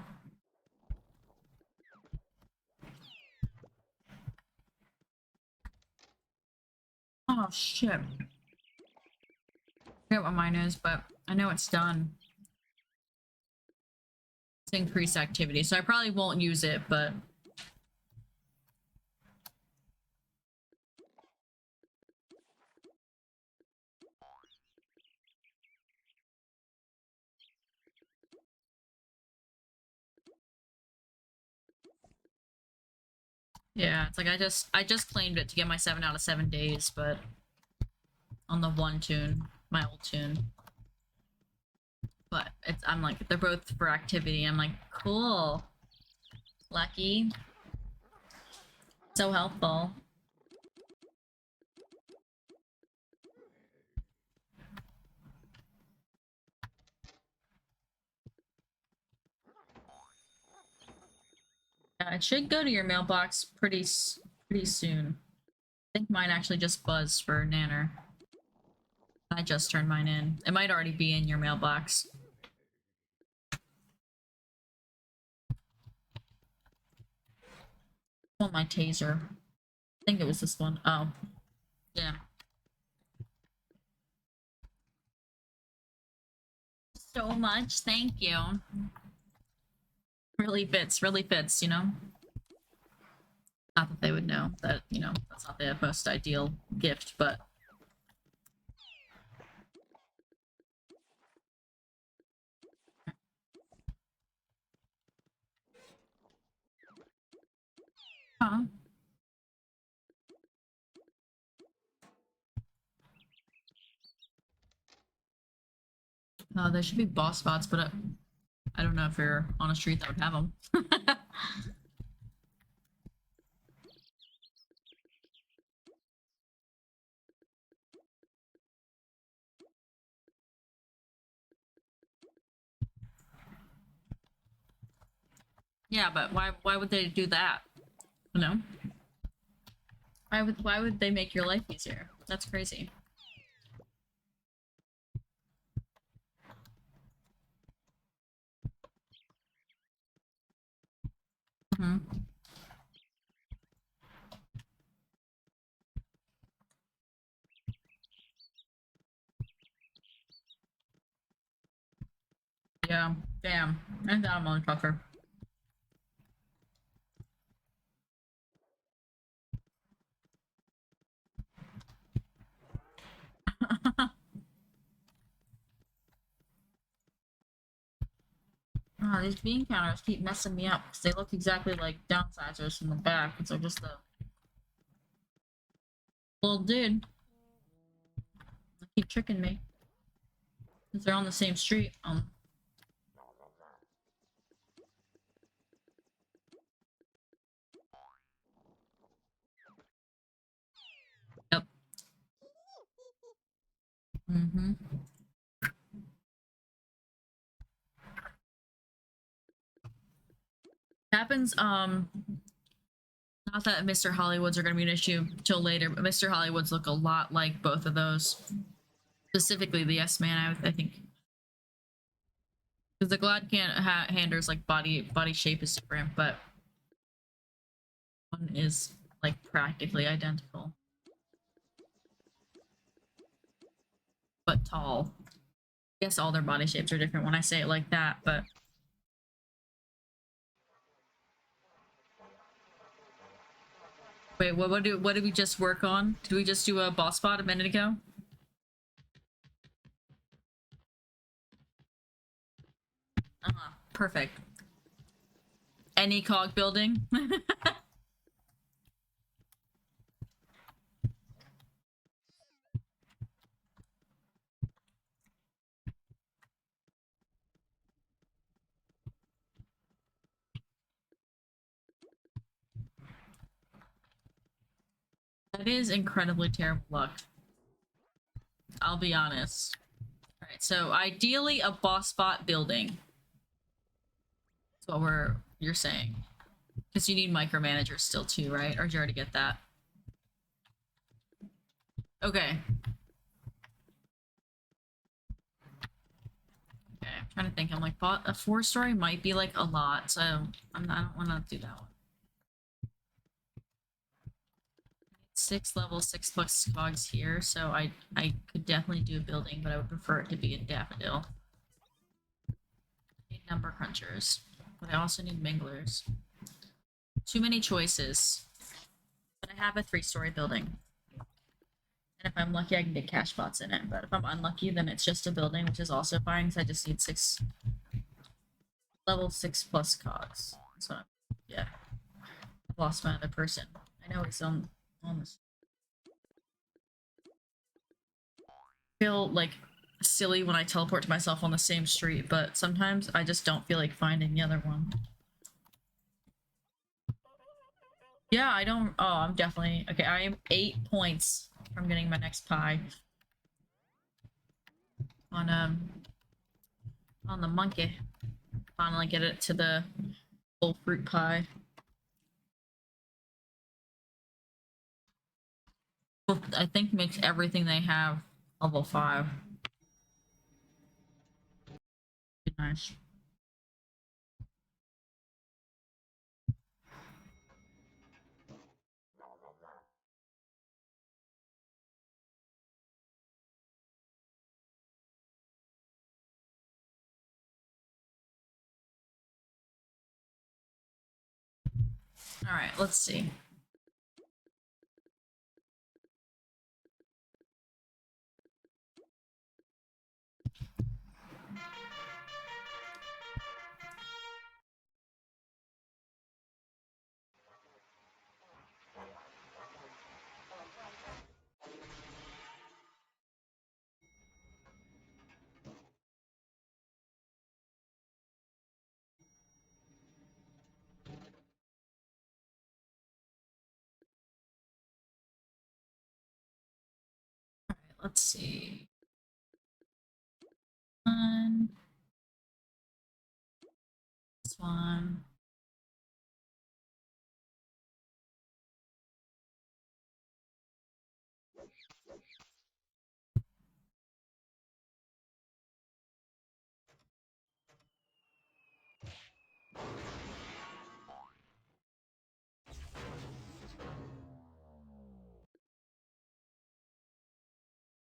Oh, shit. I forget what mine is, but I know it's done. It's increased activity, so I probably won't use it, but... Yeah, it's like I just claimed it to get my 7 out of 7 days, but... On the one toon, my old toon. But it's, I'm like, they're both for activity. I'm like, cool. Lucky. So helpful. Yeah, it should go to your mailbox pretty soon. I think mine actually just buzzed for Nanner. I just turned mine in. It might already be in your mailbox. On my taser. I think it was this one. Oh. Yeah. So much, thank you. Really fits, you know? Not that they would know that, you know, that's not the most ideal gift, but... Huh? There should be boss spots, but I don't know if you're on a street that would have them. Yeah, but why would they do that? You know? Why would they make your life easier? That's crazy. Mm-hmm. Yeah, damn. And that motherfucker. Oh, these bean counters keep messing me up because they look exactly like downsizers from the back. It's like just a little dude. They keep tricking me because they're on the same street. Yep. Mm-hmm. Happens. Not that Mr. Hollywoods are going to be an issue till later, but Mr. Hollywoods look a lot like both of those. Specifically, the Yes Man, I think. Because the Glad can Hander's like body shape is different, but one is like practically identical, but tall. I guess all their body shapes are different when I say it like that, but wait, what did we just work on? Did we just do a boss spot a minute ago? Perfect. Any cog building? That is incredibly terrible luck. I'll be honest. All right, so ideally a boss spot building. That's what you're saying. Because you need micromanagers still too, right? Or did you already get that? Okay. Okay, I'm trying to think. I'm like, a 4-story might be like a lot, so I don't want to do that one. 6 level 6 plus cogs here, so I could definitely do a building, but I would prefer it to be a daffodil. I need number crunchers, but I also need minglers. Too many choices. But I have a 3-story building. And if I'm lucky, I can get cash bots in it. But if I'm unlucky, then it's just a building, which is also fine, because I just need 6 level 6 plus cogs. So yeah. I've lost my other person. I know he's on this. I feel like silly when I teleport to myself on the same street, but sometimes I just don't feel like finding the other one. Yeah, I don't. Oh, I'm definitely okay. I am 8 points from getting my next pie on the monkey. Finally get it to the full fruit pie. I think makes everything they have level 5. Be nice. All right, let's see. All right, let's see. This one.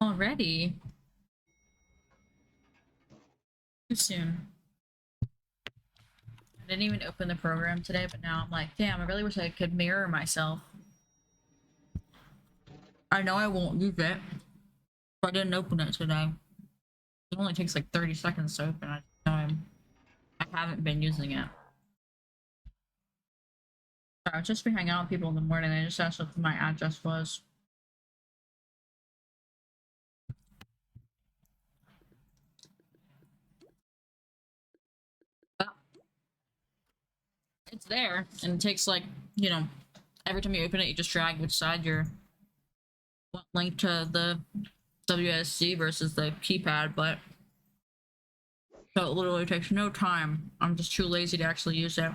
Already? Too soon. I didn't even open the program today, but now I'm like, damn, I really wish I could mirror myself. I know I won't use it, but I didn't open it today. It only takes like 30 seconds to open. I know I'm haven't been using it. So I was just be hanging out with people in the morning. They just asked what my address was. But it's there, and it takes like, you know, every time you open it, you just drag which side you're link to the WSC versus the keypad, but so it literally takes no time. I'm just too lazy to actually use it.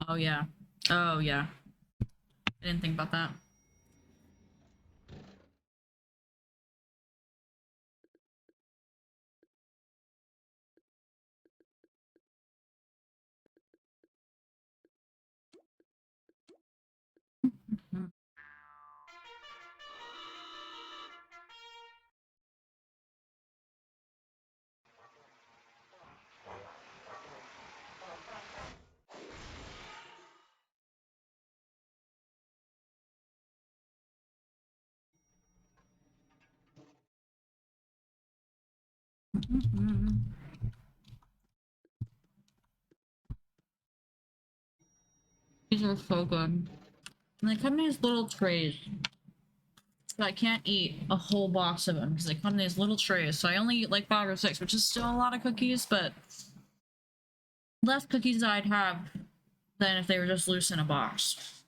Oh yeah. Oh yeah. I didn't think about that. Mhm. Mhm. These are so good. And they come in these little trays. So I can't eat a whole box of them because they come in these little trays. So I only eat like 5 or 6, which is still a lot of cookies, but less cookies I'd have than if they were just loose in a box.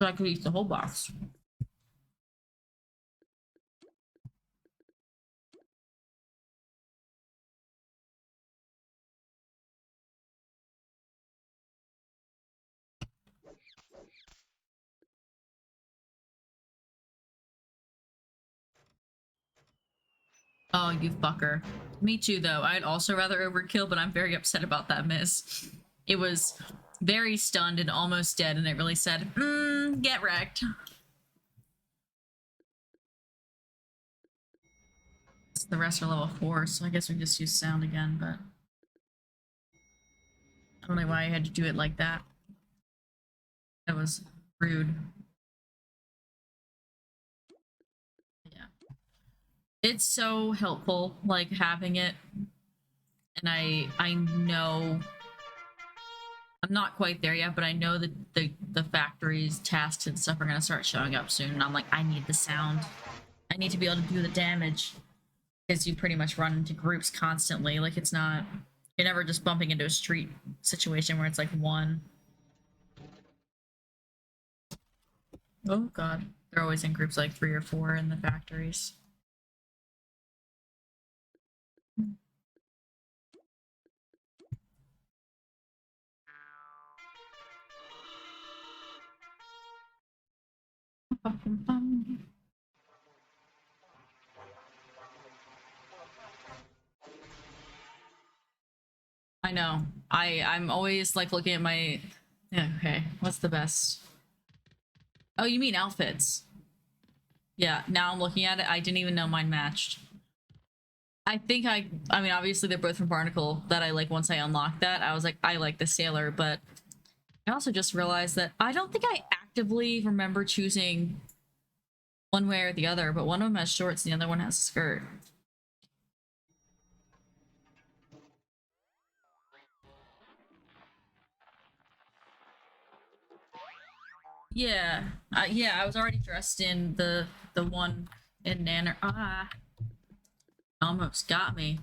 So I could eat the whole box. Oh, you fucker. Me too, though. I'd also rather overkill, but I'm very upset about that miss. It was very stunned and almost dead, and it really said, get wrecked. The rest are level 4, so I guess we can just use sound again, but I don't know why I had to do it like that. That was rude. Yeah. It's so helpful, like, having it. And I know I'm not quite there yet, but I know that the factories, tasks, and stuff are gonna start showing up soon. And I'm like, I need the sound. I need to be able to do the damage. Because you pretty much run into groups constantly. Like it's not you're never just bumping into a street situation where it's like one. Oh god. They're always in groups like 3 or 4 in the factories. I know. I'm always like looking at my yeah, okay. What's the best? Oh, you mean outfits? Yeah, now I'm looking at it. I didn't even know mine matched. I think I mean obviously they're both from Barnacle that I like once I unlocked that. I was like I like the sailor, but I also just realized that I don't think I actively remember choosing one way or the other, but one of them has shorts and the other one has a skirt. Yeah, yeah, I was already dressed in the one in Nanner. Ah, almost got me.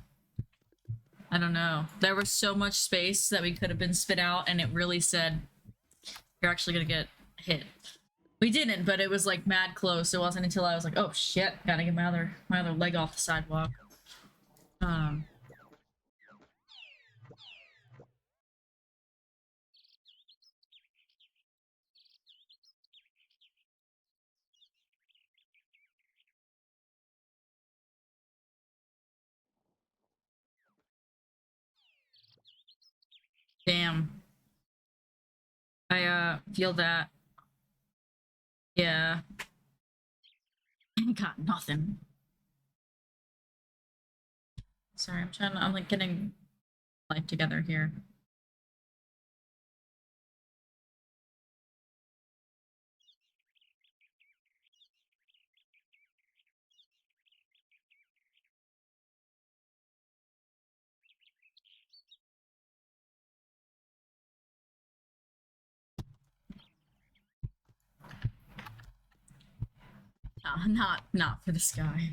I don't know. There was so much space that we could have been spit out, and it really said you're actually gonna get hit. We didn't, but it was like mad close. It wasn't until I was like, oh shit, gotta get my other leg off the sidewalk. Um, damn. I feel that. Yeah. I got nothing. Sorry, I'm like getting life together here. Not for this guy.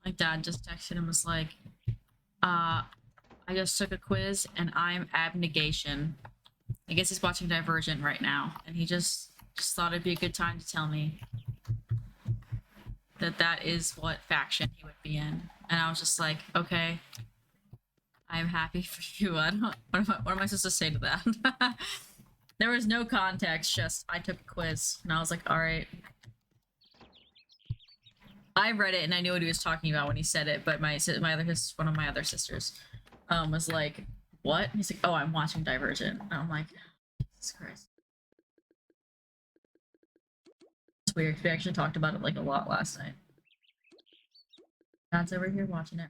My dad just texted and was like, I just took a quiz and I'm abnegation. I guess he's watching Divergent right now, and he just thought it'd be a good time to tell me that that is what faction he would be in. And I was just like, okay, I'm happy for you. I don't. What am I supposed to say to that? There was no context. Just I took a quiz, and I was like, all right. I read it and I knew what he was talking about when he said it, but one of my other sisters, was like, "What?" And he's like, "Oh, I'm watching Divergent." And I'm like, Jesus Christ. It's weird 'cause we actually talked about it like a lot last night. Dad's over here watching it.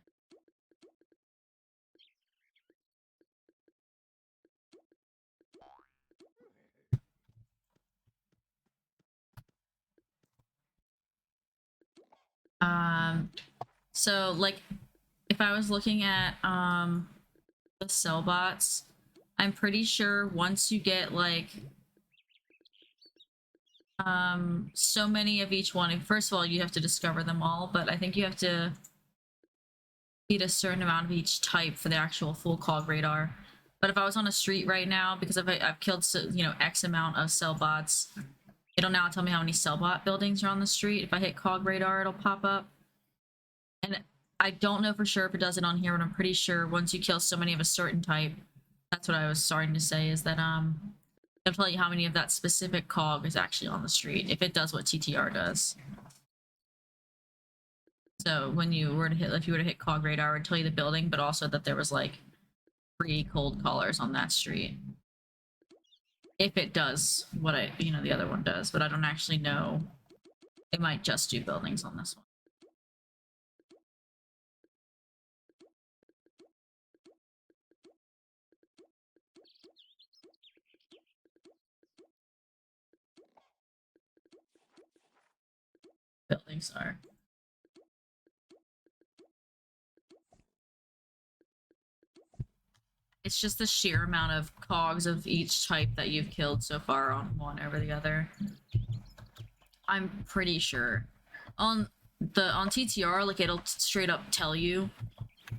So like, if I was looking at the cell bots, I'm pretty sure once you get like so many of each one, first of all, you have to discover them all, but I think you have to beat a certain amount of each type for the actual full cog radar. But if I was on a street right now, because I've killed X amount of cell bots, it'll now tell me how many cell bot buildings are on the street. If I hit cog radar, it'll pop up. And I don't know for sure if it does it on here, but I'm pretty sure once you kill so many of a certain type, that's what I was starting to say, is that it'll tell you how many of that specific cog is actually on the street, if it does what TTR does. So when you were to hit, if you were to hit cog radar, it would tell you the building, but also that there was like 3 cold callers on that street. If it does what the other one does, but I don't actually know. It might just do buildings on this one. Buildings are. It's just the sheer amount of cogs of each type that you've killed so far on one over the other. I'm pretty sure. On TTR, like, it'll straight up tell you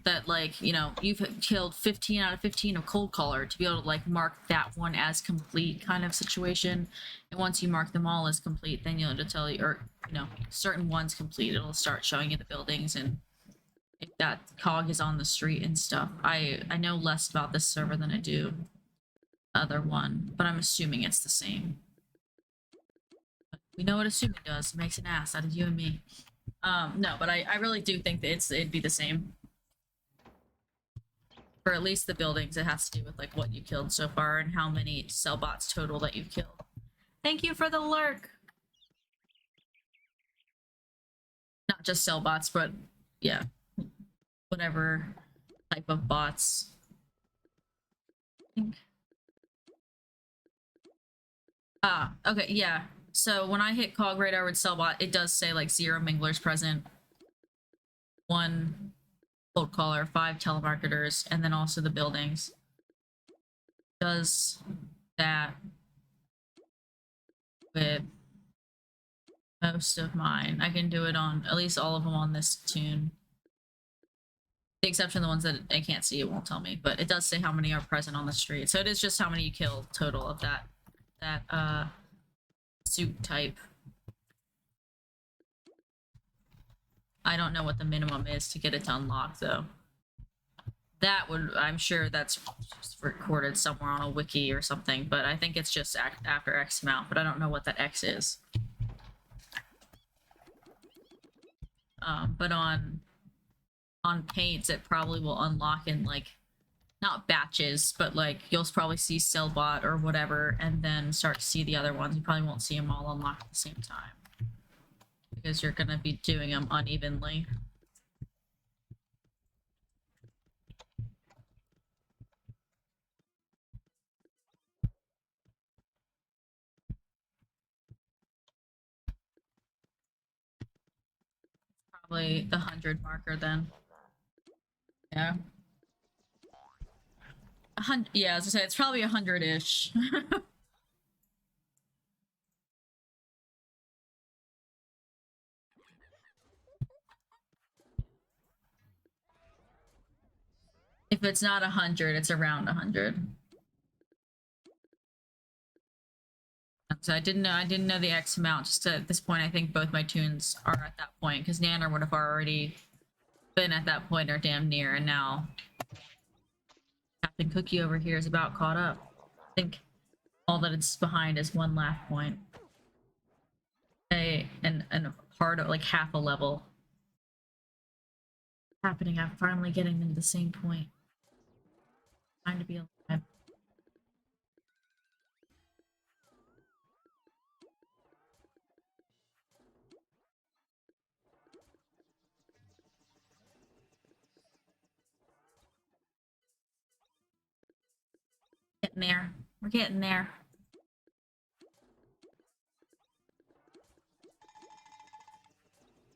that, like, you've killed 15 out of 15 of cold caller to be able to like mark that one as complete kind of situation. And once you mark them all as complete, then you'll tell you, or certain ones complete, it'll start showing you the buildings and if that cog is on the street and stuff. I know less about this server than I do the other one, but I'm assuming it's the same. But we know what assuming does. It makes an ass out of you and me. No, but I really do think that it'd be the same. For at least the buildings, it has to do with like what you killed so far and how many cell bots total that you've killed. Thank you for the lurk. Not just cell bots, but yeah, whatever type of bots. Okay, yeah. So when I hit cog radar with cellbot, it does say like 0 minglers present, 1 cold caller, 5 telemarketers, and then also the buildings. Does that with most of mine. I can do it on at least all of them on this tune. The exception of the ones that I can't see, it won't tell me, but it does say how many are present on the street. So it is just how many you kill total of that suit type. I don't know what the minimum is to get it to unlock though. That would, I'm sure that's just recorded somewhere on a wiki or something, but I think it's just after X amount, but I don't know what that X is. But on paints, it probably will unlock in like, not batches, but like you'll probably see Cellbot or whatever, and then start to see the other ones. You probably won't see them all unlocked at the same time because you're gonna be doing them unevenly. Probably the 100 marker then. Yeah. Yeah, as I said, it's probably 100-ish. If it's not 100, it's around 100. So I didn't know the X amount. Just at this point, I think both my tunes are at that point because Nanner would have already been at that point or damn near, and now Captain Cookie over here is about caught up. I think all that it's behind is one laugh point. And a part of like half a level happening. I'm finally getting into the same point. Time to be alive. Getting there. We're getting there.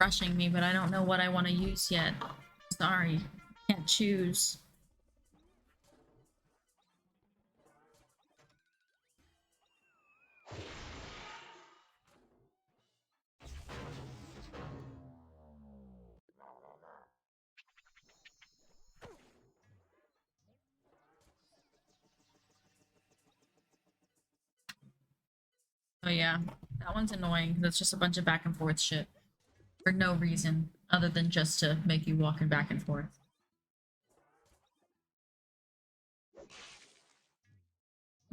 Rushing me, but I don't know what I want to use yet. Sorry. Can't choose. Oh yeah, that one's annoying. That's just a bunch of back and forth shit. For no reason other than just to make you walking back and forth.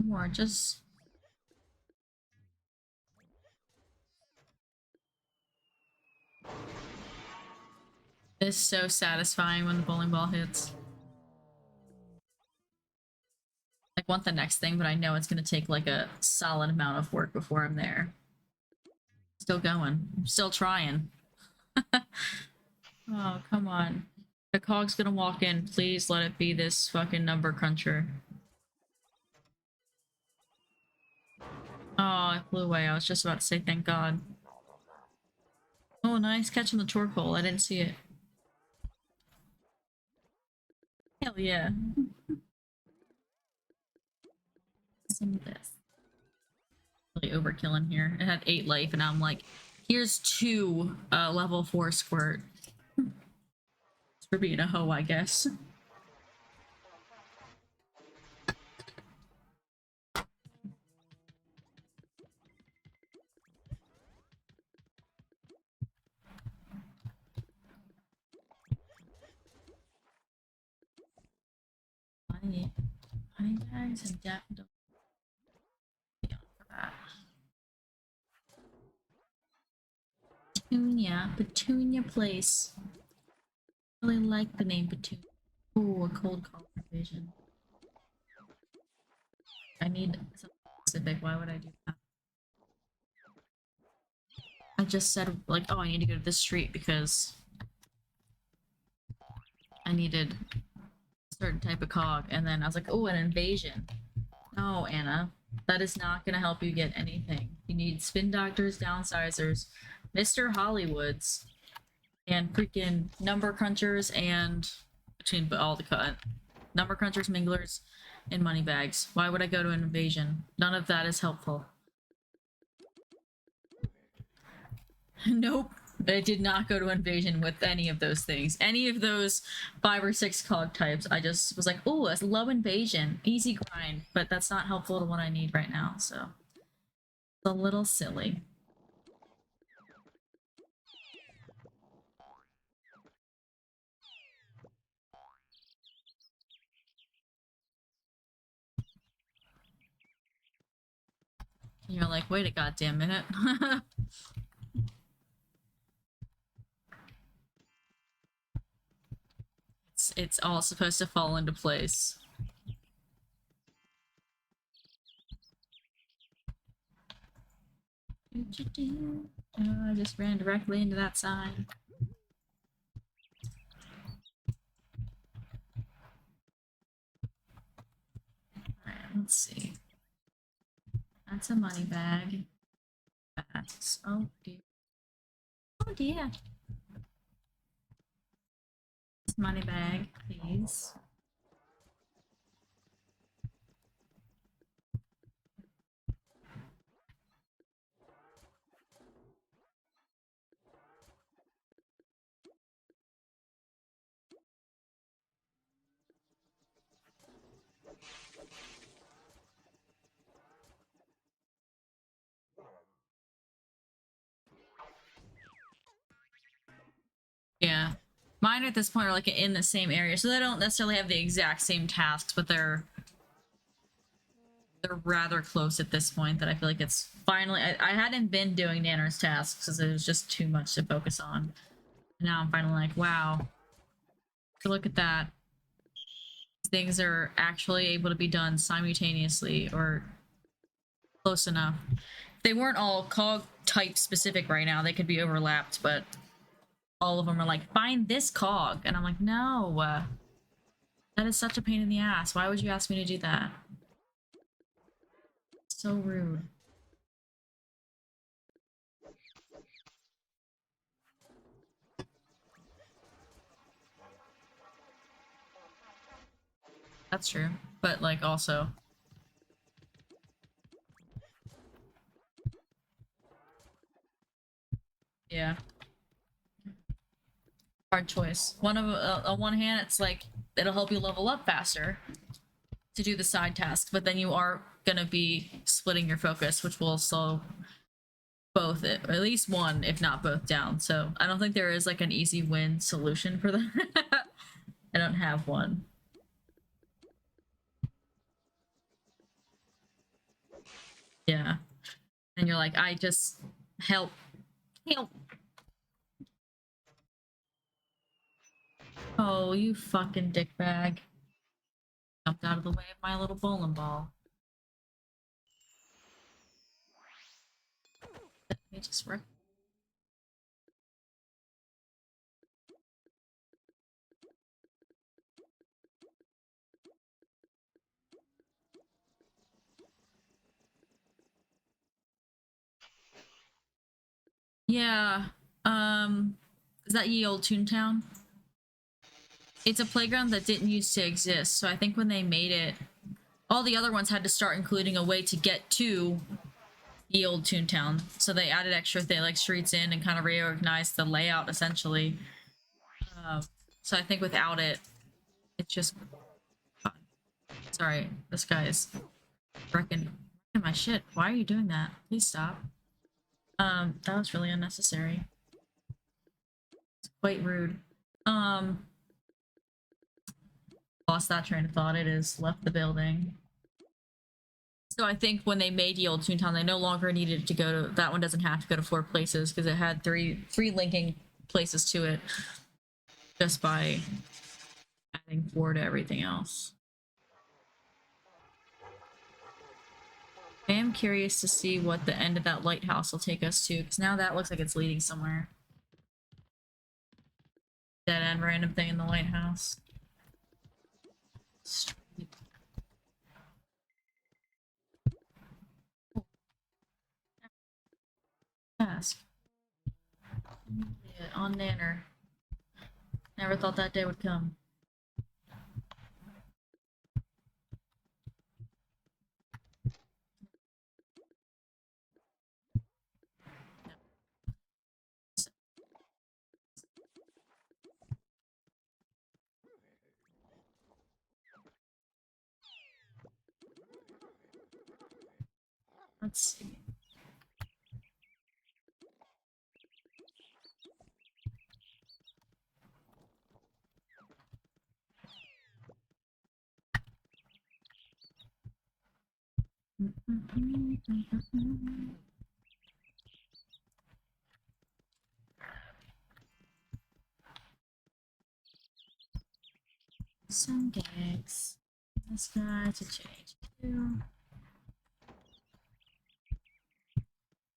More just it's so satisfying when the bowling ball hits. I want the next thing, but I know it's gonna take like a solid amount of work before I'm there. Still going. I'm still trying. Oh, come on. The cog's gonna walk in. Please let it be this fucking number cruncher. Oh, it flew away. I was just about to say thank God. Oh, nice catching the torque hole. I didn't see it. Hell yeah. Some of this. Really overkilling here. It had 8 life, and now I'm like, here's 2 level 4 squirt. It's for being a hoe, I guess. Honey bags and daffodil. Be on for that. Petunia Place. Really like the name Petunia. Oh, a cold call provision. I need something specific. Why would I do that? I just said, like, oh, I need to go to this street because I needed a certain type of cog. And then I was like, oh, an invasion. No, Anna. That is not going to help you get anything. You need spin doctors, downsizers, Mr. Hollywoods, and freaking number crunchers and between all the cut number crunchers, minglers, and money bags. Why would I go to an invasion? None of that is helpful. Nope. I did not go to invasion with any of those things. Any of those 5 or 6 cog types. I just was like, oh, a low invasion. Easy grind. But that's not helpful to what I need right now, so. It's a little silly. And you're like, wait a goddamn minute. it's all supposed to fall into place. Oh, I just ran directly into that sign. Alright, let's see. That's a money bag. That's oh dear. Oh dear. Money bag, please. Mine at this point are like in the same area, so they don't necessarily have the exact same tasks, but they're rather close at this point that I feel like it's finally. I hadn't been doing Nanner's tasks because it was just too much to focus on. Now I'm finally like, wow, look at that. Things are actually able to be done simultaneously or close enough. If they weren't all cog type specific right now, they could be overlapped, but all of them are like, find this cog. And I'm like, no. That is such a pain in the ass. Why would you ask me to do that? So rude. That's true. But, like, also... yeah. Hard choice. On one hand, it's like, it'll help you level up faster to do the side tasks, but then you are gonna be splitting your focus, which will slow both, or at least one, if not both, down. So I don't think there is like an easy win solution for that. I don't have one. Yeah. And you're like, I just help. Help. Oh, you fucking dickbag. Jumped out of the way of my little bowling ball. Let me just wreck. Yeah. Is that ye old Toontown? It's a playground that didn't used to exist, so I think when they made it, all the other ones had to start including a way to get to the old Toontown. So they added extra like streets in and kind of reorganized the layout essentially. So I think without it, it's just... sorry, this guy is wrecking my shit. Why are you doing that? Please stop. That was really unnecessary. It's quite rude. Lost that train of thought. It is left the building. So I think when they made the old Toontown, they no longer needed to go to... that one doesn't have to go to 4 places because it had three linking places to it just by adding 4 to everything else. I am curious to see what the end of that lighthouse will take us to, because now that looks like it's leading somewhere. Dead end random thing in the lighthouse. Task. Yeah, on Nanner. Never thought that day would come. Let's see. Some gigs. This guy to change too.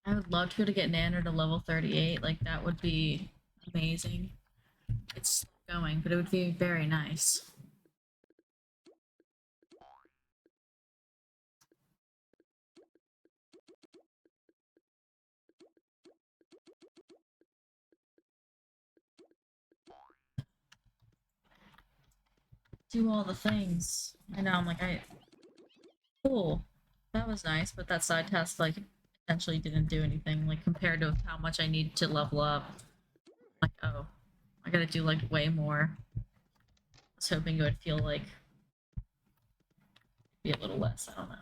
I would love to go to get Nanner to level 38. Like, that would be amazing. It's going, but it would be very nice. Do all the things. I know, I'm like, cool. That was nice, but that side task, like, essentially didn't do anything, like, compared to how much I need to level up. Like, oh, I gotta do, like, way more. I was hoping it would feel like... be a little less, I don't know.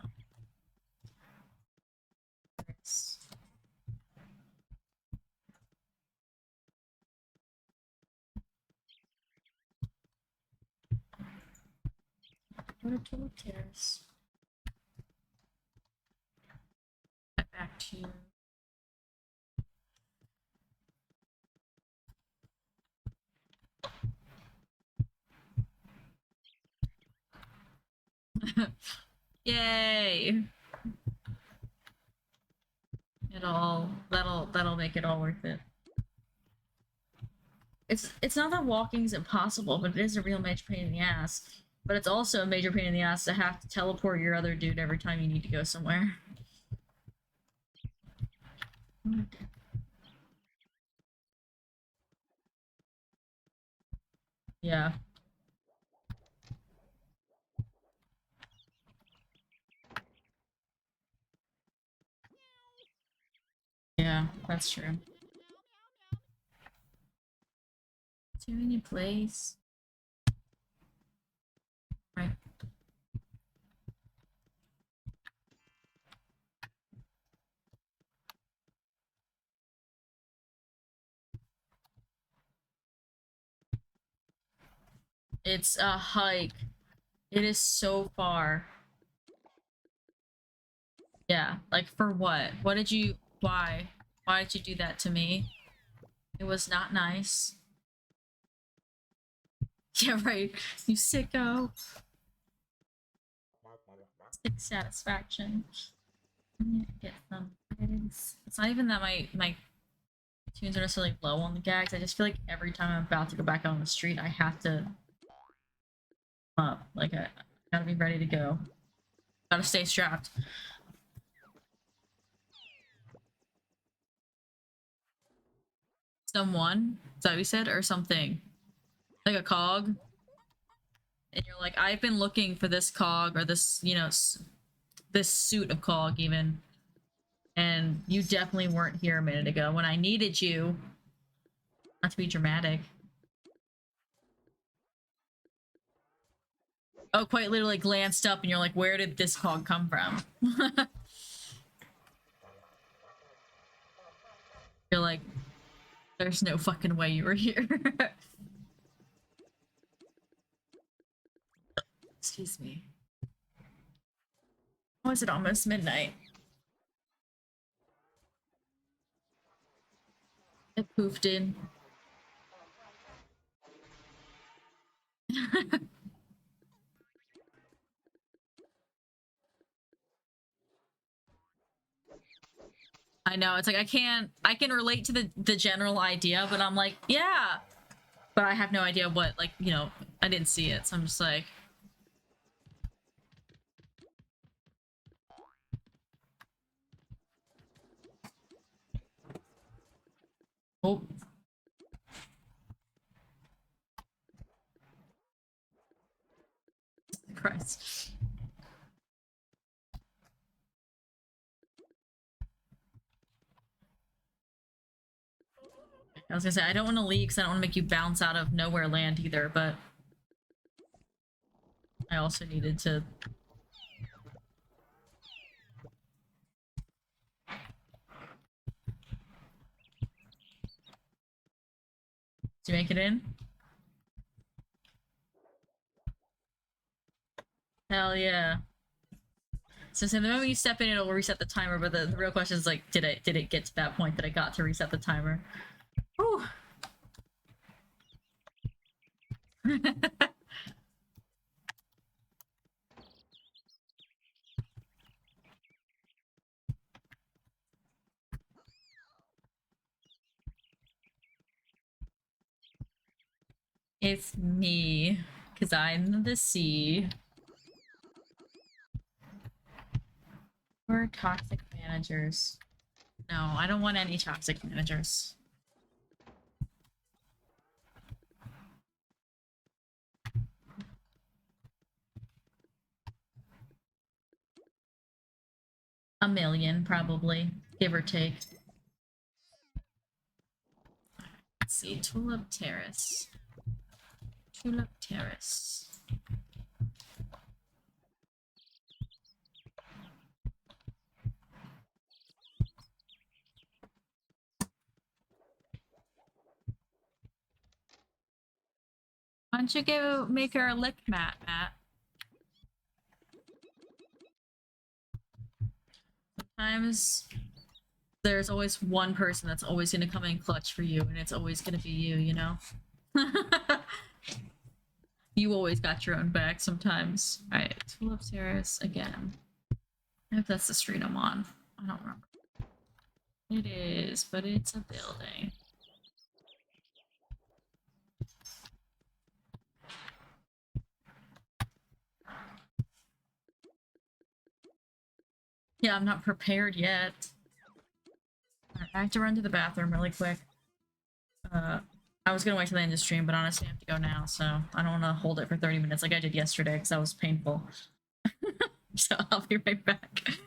Go to Tulip Terrace. Get back to you. Yay! That'll make it all worth it. It's not that walking's impossible, but it is a real major pain in the ass. But it's also a major pain in the ass to have to teleport your other dude every time you need to go somewhere. Yeah. Yeah, that's true. Too many plays. Right. It's a hike. It is so far. Yeah, like for what? What did you why? Why did you do that to me? It was not nice. Yeah, right. You sicko. Sick satisfaction. I need to get some gags. It's not even that my tunes are necessarily low on the gags. I just feel like every time I'm about to go back out on the street, I have to up. Like I gotta be ready to go. Gotta stay strapped. Someone, is that what you said, or something? Like a cog? And you're like, I've been looking for this cog or this, you know, this suit of cog even, and you definitely weren't here a minute ago when I needed you. Not to be dramatic. Oh, quite literally glanced up and you're like, where did this cog come from? You're like, there's no fucking way you were here. Excuse me. Oh, is it almost midnight? It poofed in. I know, it's like I can relate to the general idea, but I'm like, yeah. But I have no idea what, like, you know, I didn't see it, so I'm just like, oh. Christ. I was gonna say, I don't want to leave because I don't want to make you bounce out of nowhere land either, but I also needed to. To make it in? Hell yeah. So the moment you step in, it'll reset the timer, but the real question is like, did it get to that point that I got to reset the timer? Whew. It's me, because I'm the sea. We're toxic managers. No, I don't want any toxic managers. A million, probably, give or take. Let's see, Tulip Terrace. Tulip Terrace. Why don't you go make her a lick mat, Matt? sometimes there's always one person that's always gonna come in clutch for you, and it's always gonna be you, you know? You always got your own back sometimes. Alright, Tulips Terrace again. I hope that's the street I'm on. I don't remember. It is, but it's a building. Yeah, I'm not prepared yet. Alright, I have to run to the bathroom really quick. I was gonna wait till the end of the stream, but honestly I have to go now, so I don't want to hold it for 30 minutes like I did yesterday because that was painful. So I'll be right back.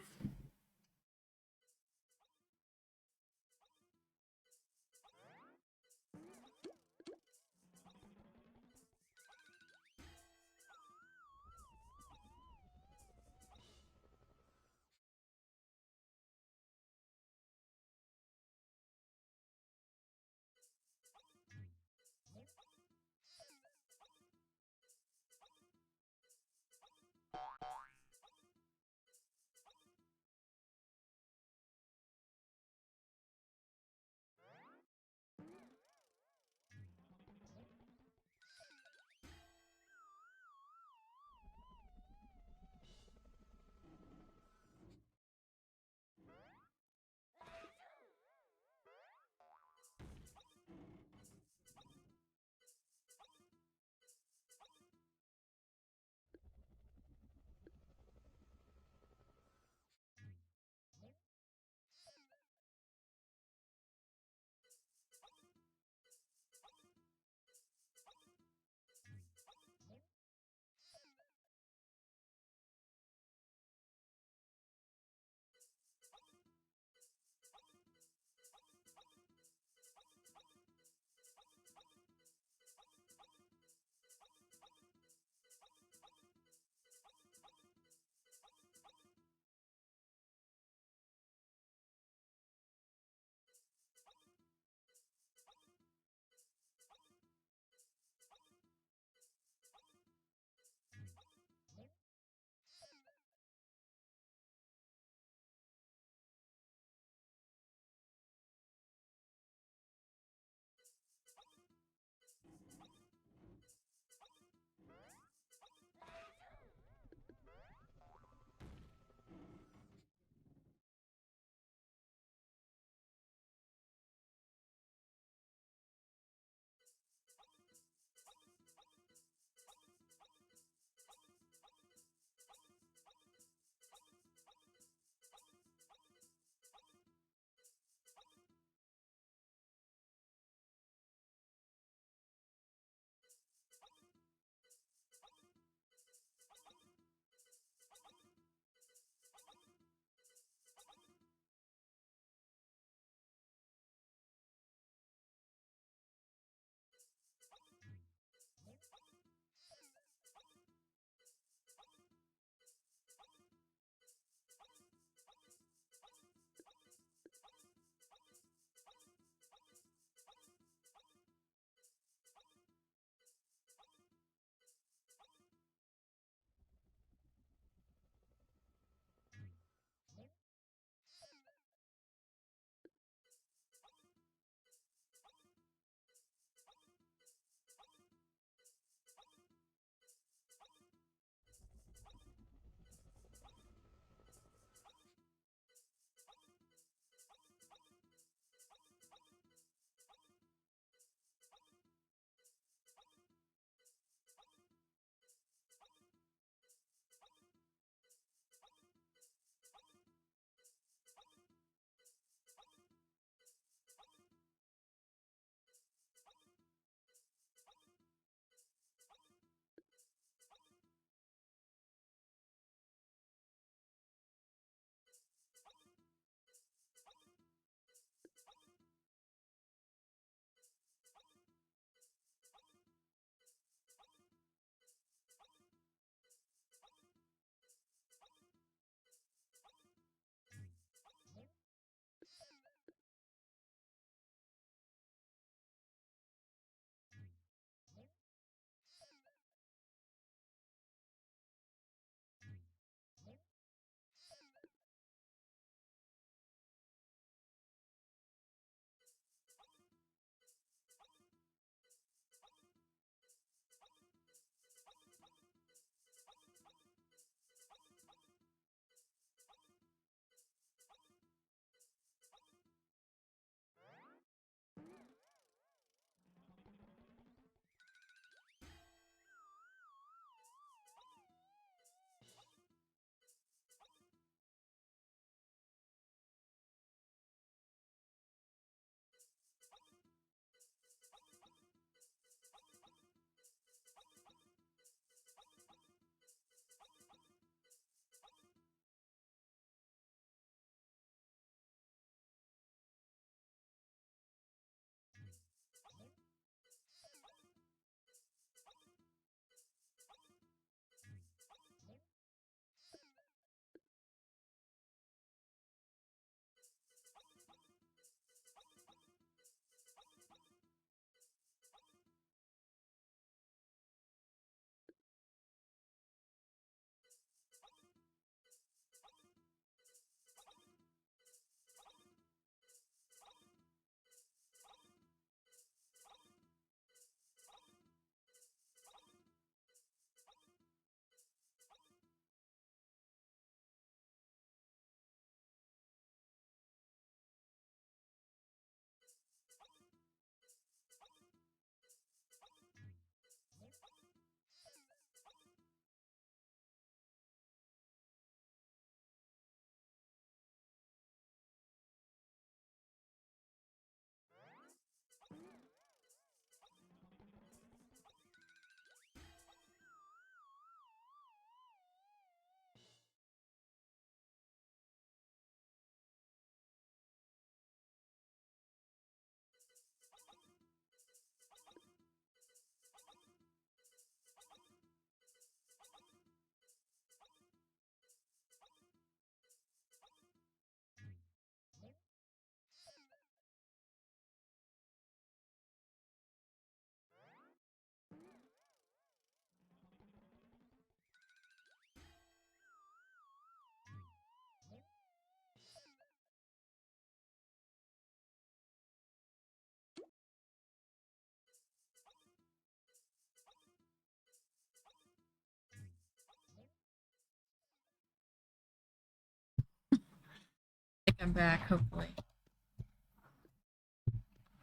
I'm back, hopefully.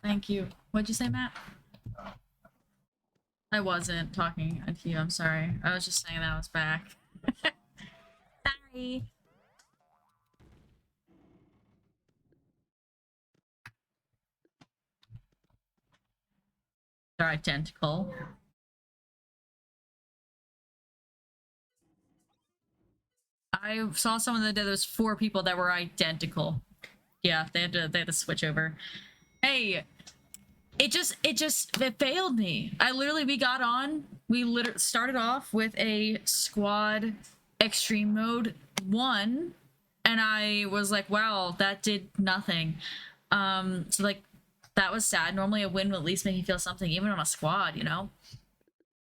Thank you. What'd you say, Matt? I wasn't talking to you, I'm sorry. I was just saying that I was back. Sorry. They're identical. I saw someone the other day, there was 4 people that were identical. Yeah, they had to switch over. Hey, it failed me. We got on, we literally started off with a squad extreme mode 1, and I was like, wow, that did nothing. So like that was sad. Normally a win would at least make you feel something, even on a squad, you know?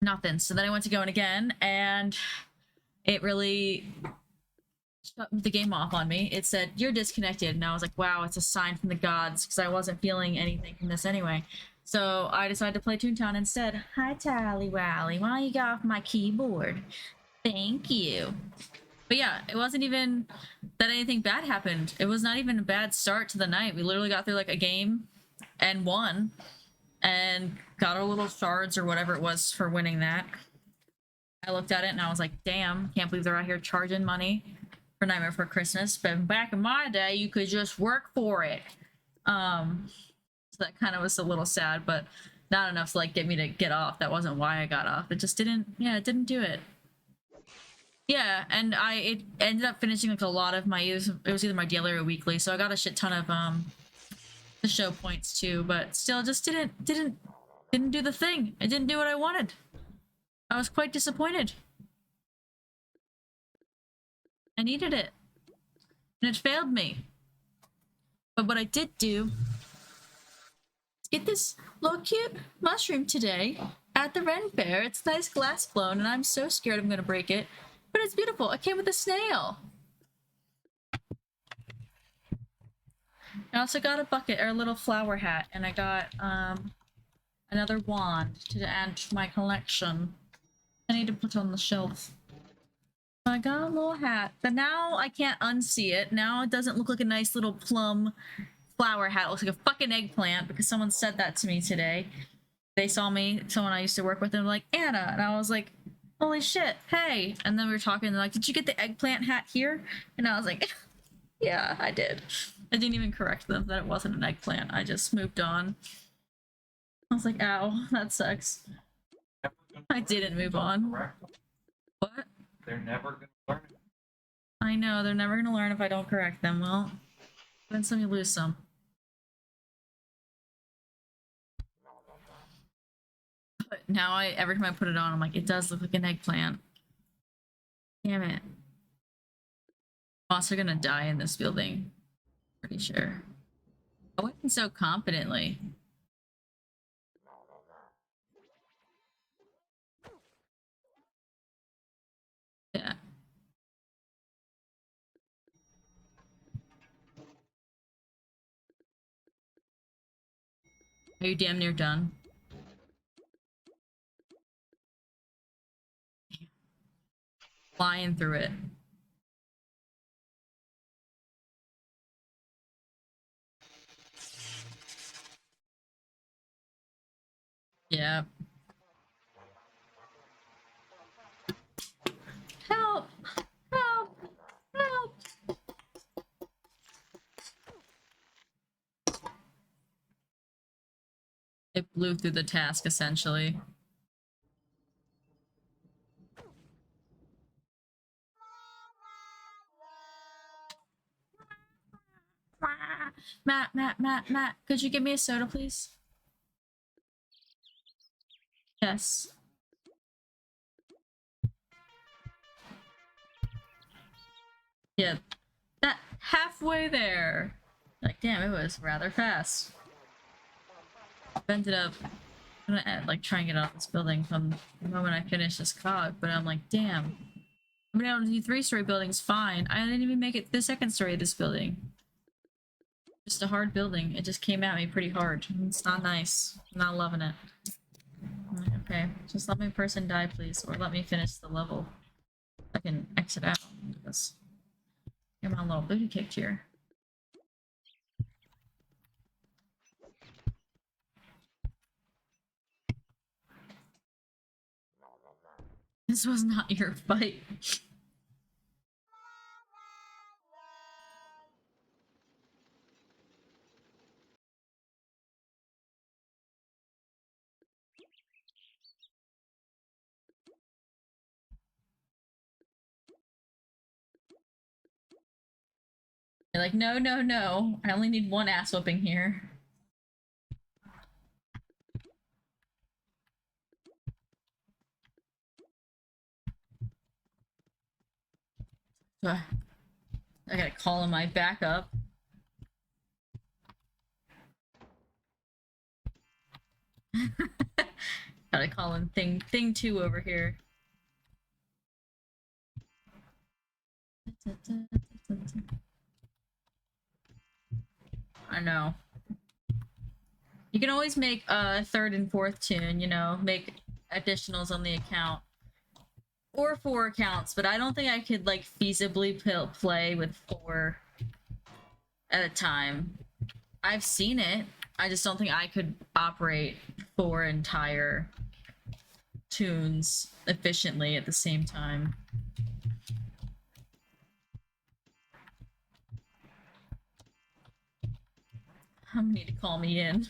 Nothing. So then I went to going again, and it really shut the game off on me. It said, you're disconnected. And I was like, wow, it's a sign from the gods, because I wasn't feeling anything from this anyway. So I decided to play Toontown instead. Hi, Tally Wally. Why don't you get off my keyboard? Thank you. But yeah, it wasn't even that anything bad happened. It was not even a bad start to the night. We literally got through like a game and won, and got our little shards or whatever it was for winning that. I looked at it and I was like, damn, can't believe they're out here charging money for Nightmare Before Christmas. But back in my day, you could just work for it. So that kind of was a little sad, but not enough to like get me to get off. That wasn't why I got off. It just didn't, yeah, it didn't do it. Yeah, and it ended up finishing like a lot of my, it was either my daily or weekly, so I got a shit ton of the show points too, but still just didn't do the thing. It didn't do what I wanted. I was quite disappointed. I needed it, and it failed me. But what I did do is get this little cute mushroom today at the Renn Faire. It's nice glass blown, and I'm so scared I'm gonna break it. But it's beautiful. It came with a snail. I also got a bucket or a little flower hat, and I got another wand to add to my collection. I need to put on the shelf. I got a little hat, but now I can't unsee it. Now it doesn't look like a nice little plum flower hat. It looks like a fucking eggplant, because someone said that to me today. They saw me, someone I used to work with, and like, Anna, and I was like, holy shit, hey. And then we were talking, and they're like, did you get the eggplant hat here? And I was like, yeah, I did. I didn't even correct them that it wasn't an eggplant. I just moved on. I was like, ow, that sucks. I didn't move on. What? They're never gonna learn it. I know, they're never gonna learn if I don't correct them. Well, win some, you lose some. But now every time I put it on, I'm like, it does look like an eggplant. Damn it. I'm also gonna die in this building. Pretty sure. I went in so confidently. Yeah. Are you damn near done? Flying through it. Yeah. Help! Help! Help! It blew through the task, essentially. Matt, could you give me a soda, please? Yes. Yeah. That halfway there. Like, damn, it was rather fast. I ended up like trying to get off this building from the moment I finished this cog, but I'm like, damn. I've been able to do 3-story buildings fine. I didn't even make it the 2nd story of this building. Just a hard building. It just came at me pretty hard. It's not nice. I'm not loving it. Okay, just let my person die, please, or let me finish the level. I can exit out. Get my little booty kicked here. This was not your fight. You're like, no, no, no. I only need one ass whooping here. I gotta call in my backup. Gotta call in thing 2 over here. I know. You can always make a 3rd and 4th toon, you know, make additionals on the account. Or 4 accounts, but I don't think I could, like, feasibly play with 4 at a time. I've seen it. I just don't think I could operate 4 entire toons efficiently at the same time. I'm gonna need to call me in.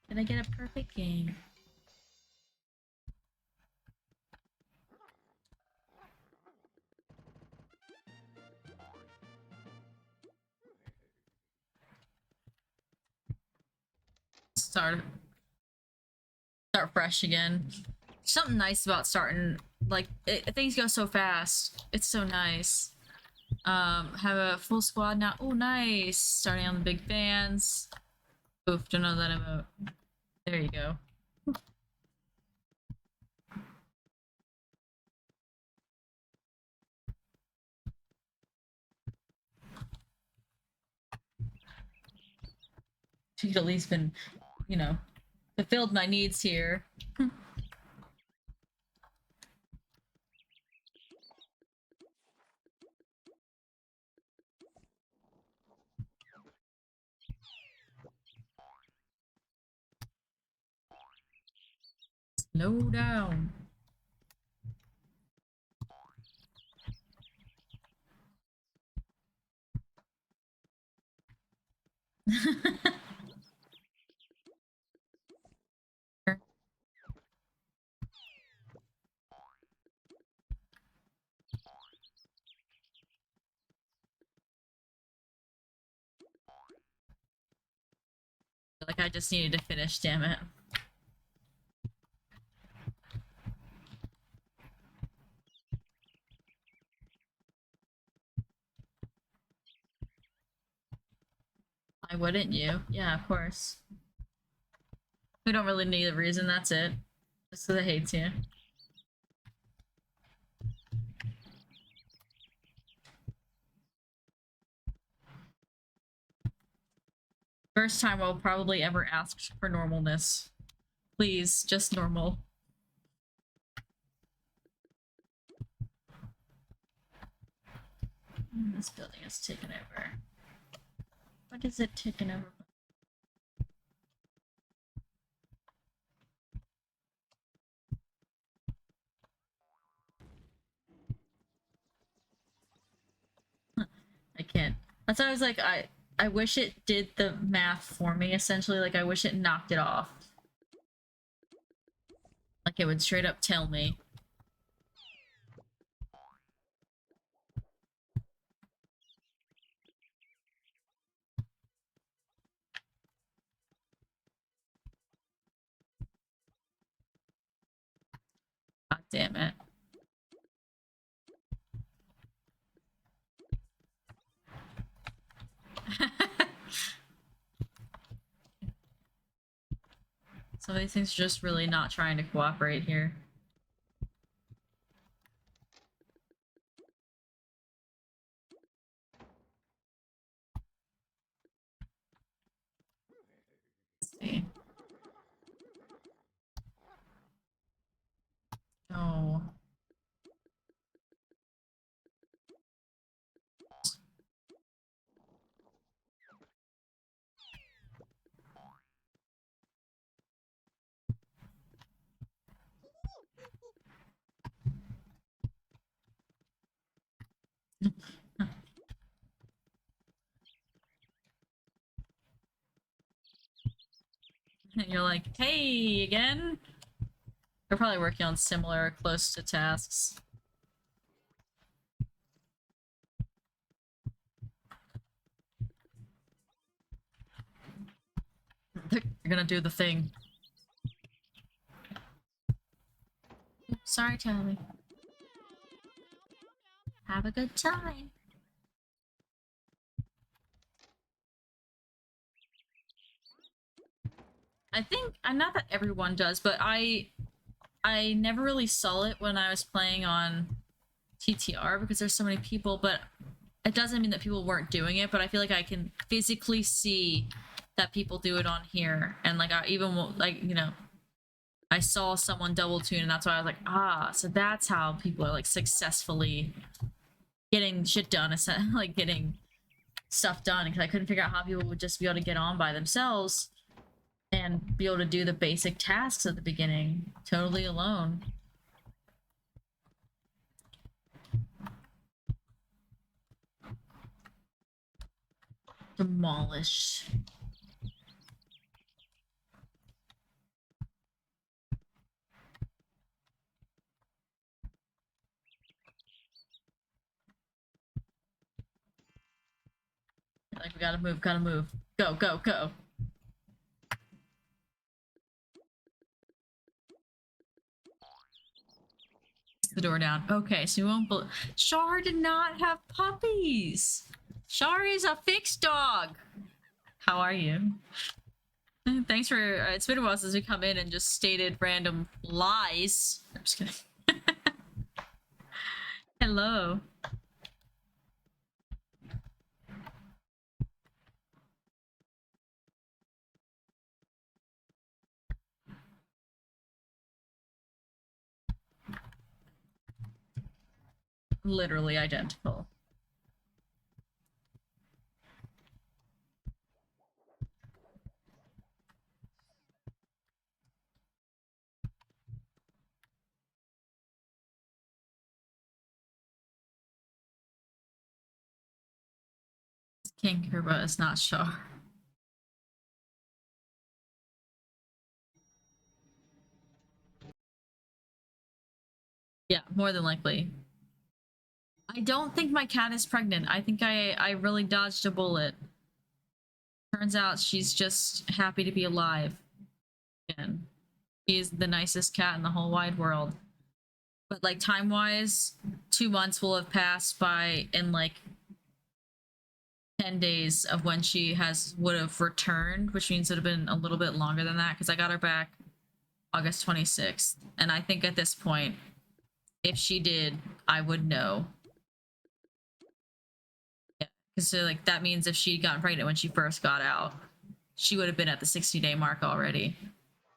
Can I get a perfect game? Start fresh again. Something nice about starting, like, things go so fast. It's so nice. Have a full squad now. Oh, nice. Starting on the big fans. Oof, don't know that emote. There you go. She could at least been, you know, fulfilled my needs here. Slow down. Like, I just needed to finish, damn it. Why wouldn't you? Yeah, of course. We don't really need a reason, that's it. Just because it hates you. First time I'll probably ever ask for normalness. Please, just normal. This building is taken over. What is it taken over? I can't. That's why I was like, I wish it did the math for me, essentially. Like, I wish it knocked it off. Like, it would straight up tell me. God damn it. Some of these things are just really not trying to cooperate here. Let's see. Oh. you're like, hey, again? They're probably working on similar, close to tasks. They're gonna do the thing. Sorry, Tally. Have a good time. I think, not that everyone does, but I never really saw it when I was playing on TTR because there's so many people, but it doesn't mean that people weren't doing it, but I feel like I can physically see that people do it on here. And like, I even, like, you know, I saw someone double tune and that's why I was like, ah, so that's how people are like successfully getting shit done, like getting stuff done, because I couldn't figure out how people would just be able to get on by themselves and be able to do the basic tasks at the beginning totally alone. Demolish. Like, we gotta move, gotta move. Go, go, go. The door down. Okay, so you won't. Char did not have puppies. Char is a fixed dog. How are you? Thanks for. It's been a while since we come in and just stated random lies. I'm just kidding. Hello. Literally identical. It's King Kerba, it's not Char. Yeah, more than likely. I don't think my cat is pregnant. I think I really dodged a bullet. Turns out she's just happy to be alive. Again, she is the nicest cat in the whole wide world. But like time-wise, 2 months will have passed by in like 10 days of when she would have returned, which means it would have been a little bit longer than that because I got her back August 26th. And I think at this point, if she did, I would know. Yeah, because so, like, that means if she'd gotten pregnant when she first got out, she would have been at the 60-day mark already.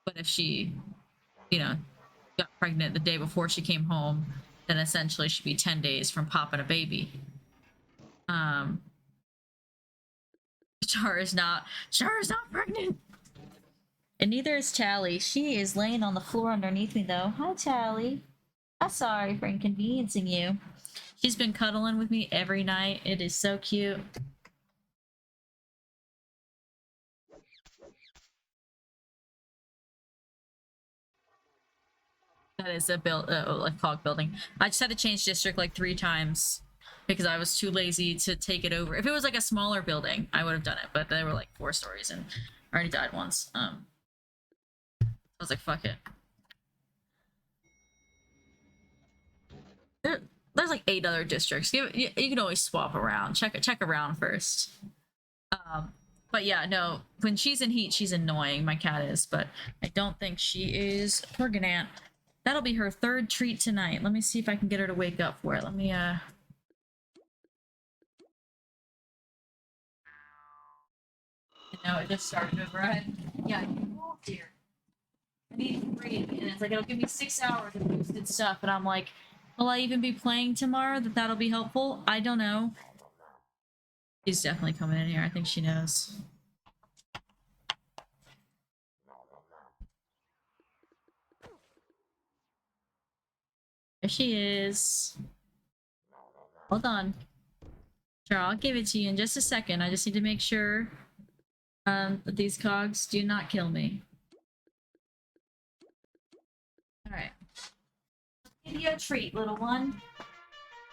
But if she, you know, got pregnant the day before she came home, then essentially she'd be 10 days from popping a baby. Char is not pregnant. And neither is Tally. She is laying on the floor underneath me though. Hi, Tally. I'm sorry for inconveniencing you. She's been cuddling with me every night. It is so cute. That is a cog building. I just had to change district like 3 times because I was too lazy to take it over. If it was like a smaller building, I would have done it, but they were like 4 stories and I already died once. I was like, fuck it. There's like 8 other districts. You can always swap around. Check around first. But yeah, no. When she's in heat, she's annoying. My cat is, but I don't think she is pregnant. That'll be her 3rd treat tonight. Let me see if I can get her to wake up for it. Let me No, it just started over. Yeah, you walk here. I need to breathe. And it's like, it'll give me 6 hours of boosted stuff. And I'm like, will I even be playing tomorrow? That'll be helpful? I don't know. She's definitely coming in here. I think she knows. There she is. Hold on. Sure, I'll give it to you in just a second. I just need to make sure that these cogs do not kill me. you a treat, little one.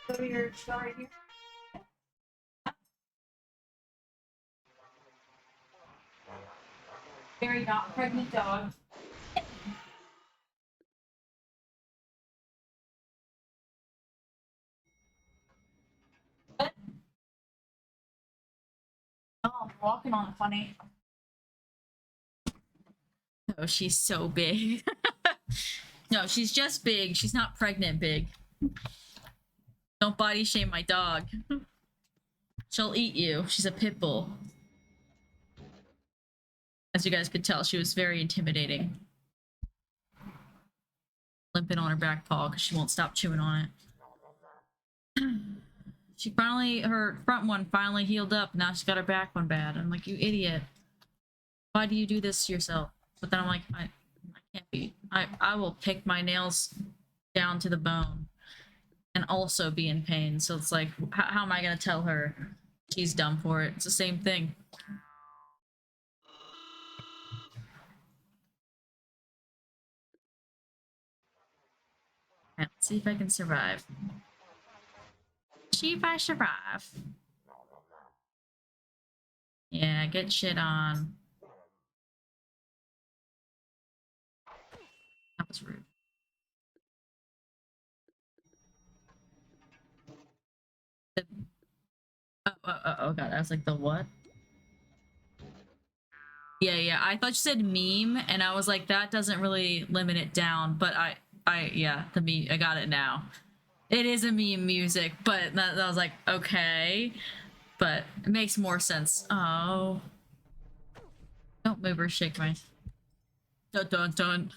Go to your jar here. Very not pregnant dog. What? Oh, I'm walking on it funny. Oh, she's so big. No, she's just big. She's not pregnant big. Don't body shame my dog. She'll eat you. She's a pit bull. As you guys could tell, she was very intimidating. Limping on her back paw because she won't stop chewing on it. She finally, her front one finally healed up. Now she's got her back one bad. I'm like, you idiot. Why do you do this to yourself? But then I'm like, I can't be. I will pick my nails down to the bone and also be in pain. So it's like, how am I going to tell her she's done for it? It's the same thing. Right, let's see if I can survive. See if I survive. Yeah, get shit on. That was rude. Oh god, I was like, the what? Yeah, I thought you said meme, and I was like, that doesn't really limit it down, but yeah, the meme, I got it now. It is a meme music, but that was like, okay, but it makes more sense. Oh. Don't move or shake my... Dun.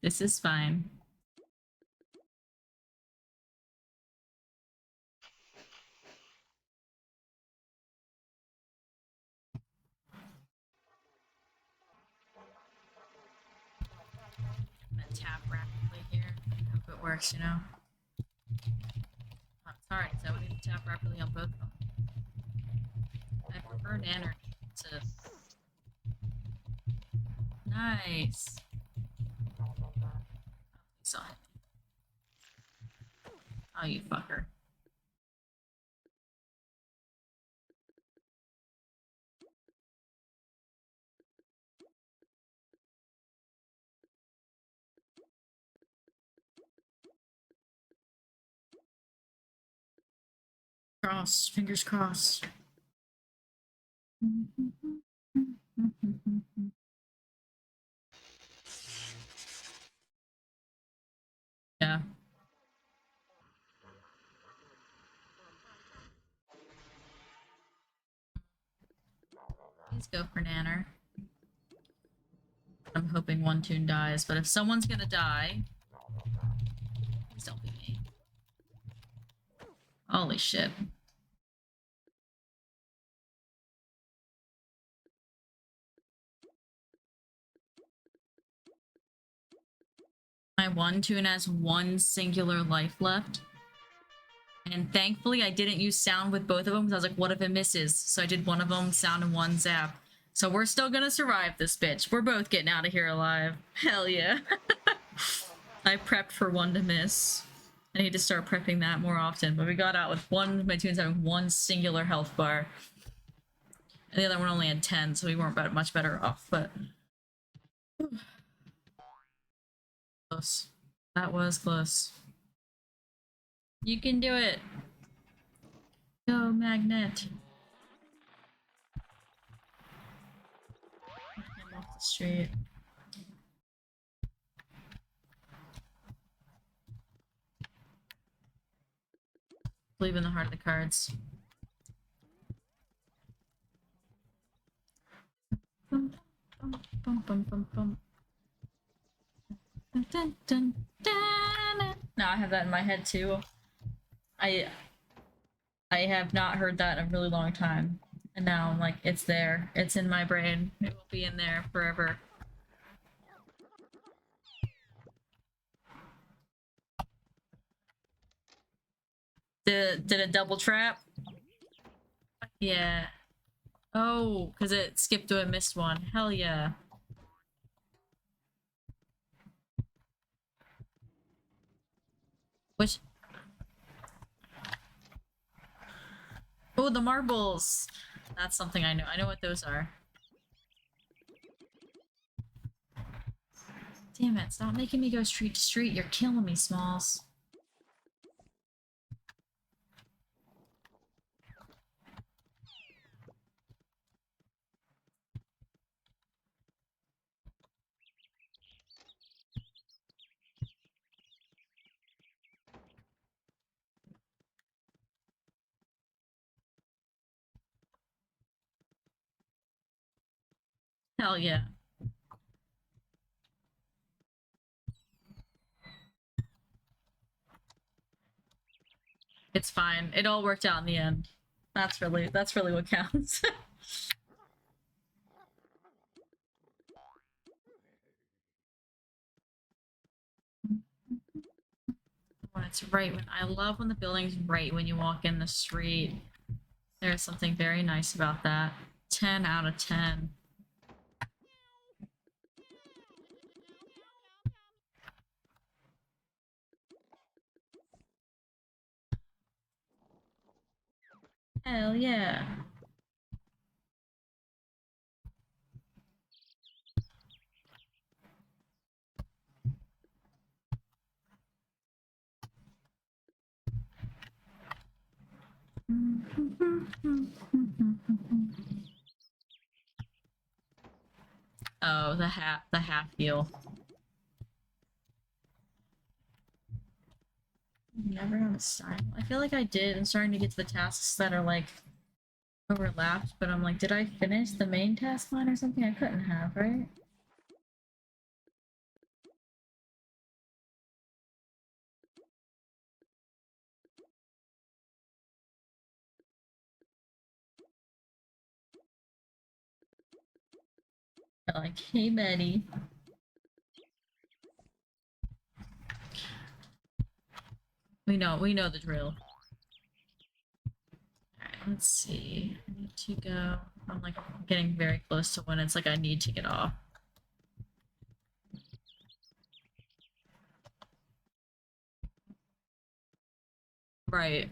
This is fine. I'm gonna tap rapidly here. Hope it works, you know? Oh, it's alright, so I need to tap rapidly on both of them. I prefer Nanner to... Nice! Saw it. Oh, you fucker. Crossed. Fingers crossed. Yeah. Please go for Nanner. I'm hoping one Toon dies, but if someone's gonna die... Please don't be me. Holy shit. My one Toon has one singular life left. And thankfully I didn't use sound with both of them because I was like, what if it misses? So I did one of them sound and one zap. So we're still gonna survive this bitch. We're both getting out of here alive. Hell yeah. I prepped for one to miss. I need to start prepping that more often, but we got out with one, my Toons having one singular health bar. And the other one only had 10, so we weren't much better off, but... Close. That was close. You can do it! Go, Magnet! I'm off the street. Believe in the heart of the cards. Bum, bum, bum, bum, bum, bum. Dun, dun, dun, dun. Now I have that in my head too. I have not heard that in a really long time. And now I'm like, it's there. It's in my brain. It will be in there forever. Did it double trap? Yeah. Oh, because it skipped to a missed one. Hell yeah. Which... Oh, the marbles! That's something I know. I know what those are. Damn it, stop making me go street to street. You're killing me, Smalls. Hell yeah. It's fine. It all worked out in the end. That's really what counts. When it's right when I love when the building's right when you walk in the street. There's something very nice about that. 10 out of 10. Hell yeah. Oh, the half deal. Never have a style. I feel like I did. I'm starting to get to the tasks that are like overlapped, but I'm like, did I finish the main task line or something? I couldn't have, right? Like, hey, Betty. We know the drill. Alright, let's see. I need to go. I'm like getting very close to when it's like I need to get off. Right.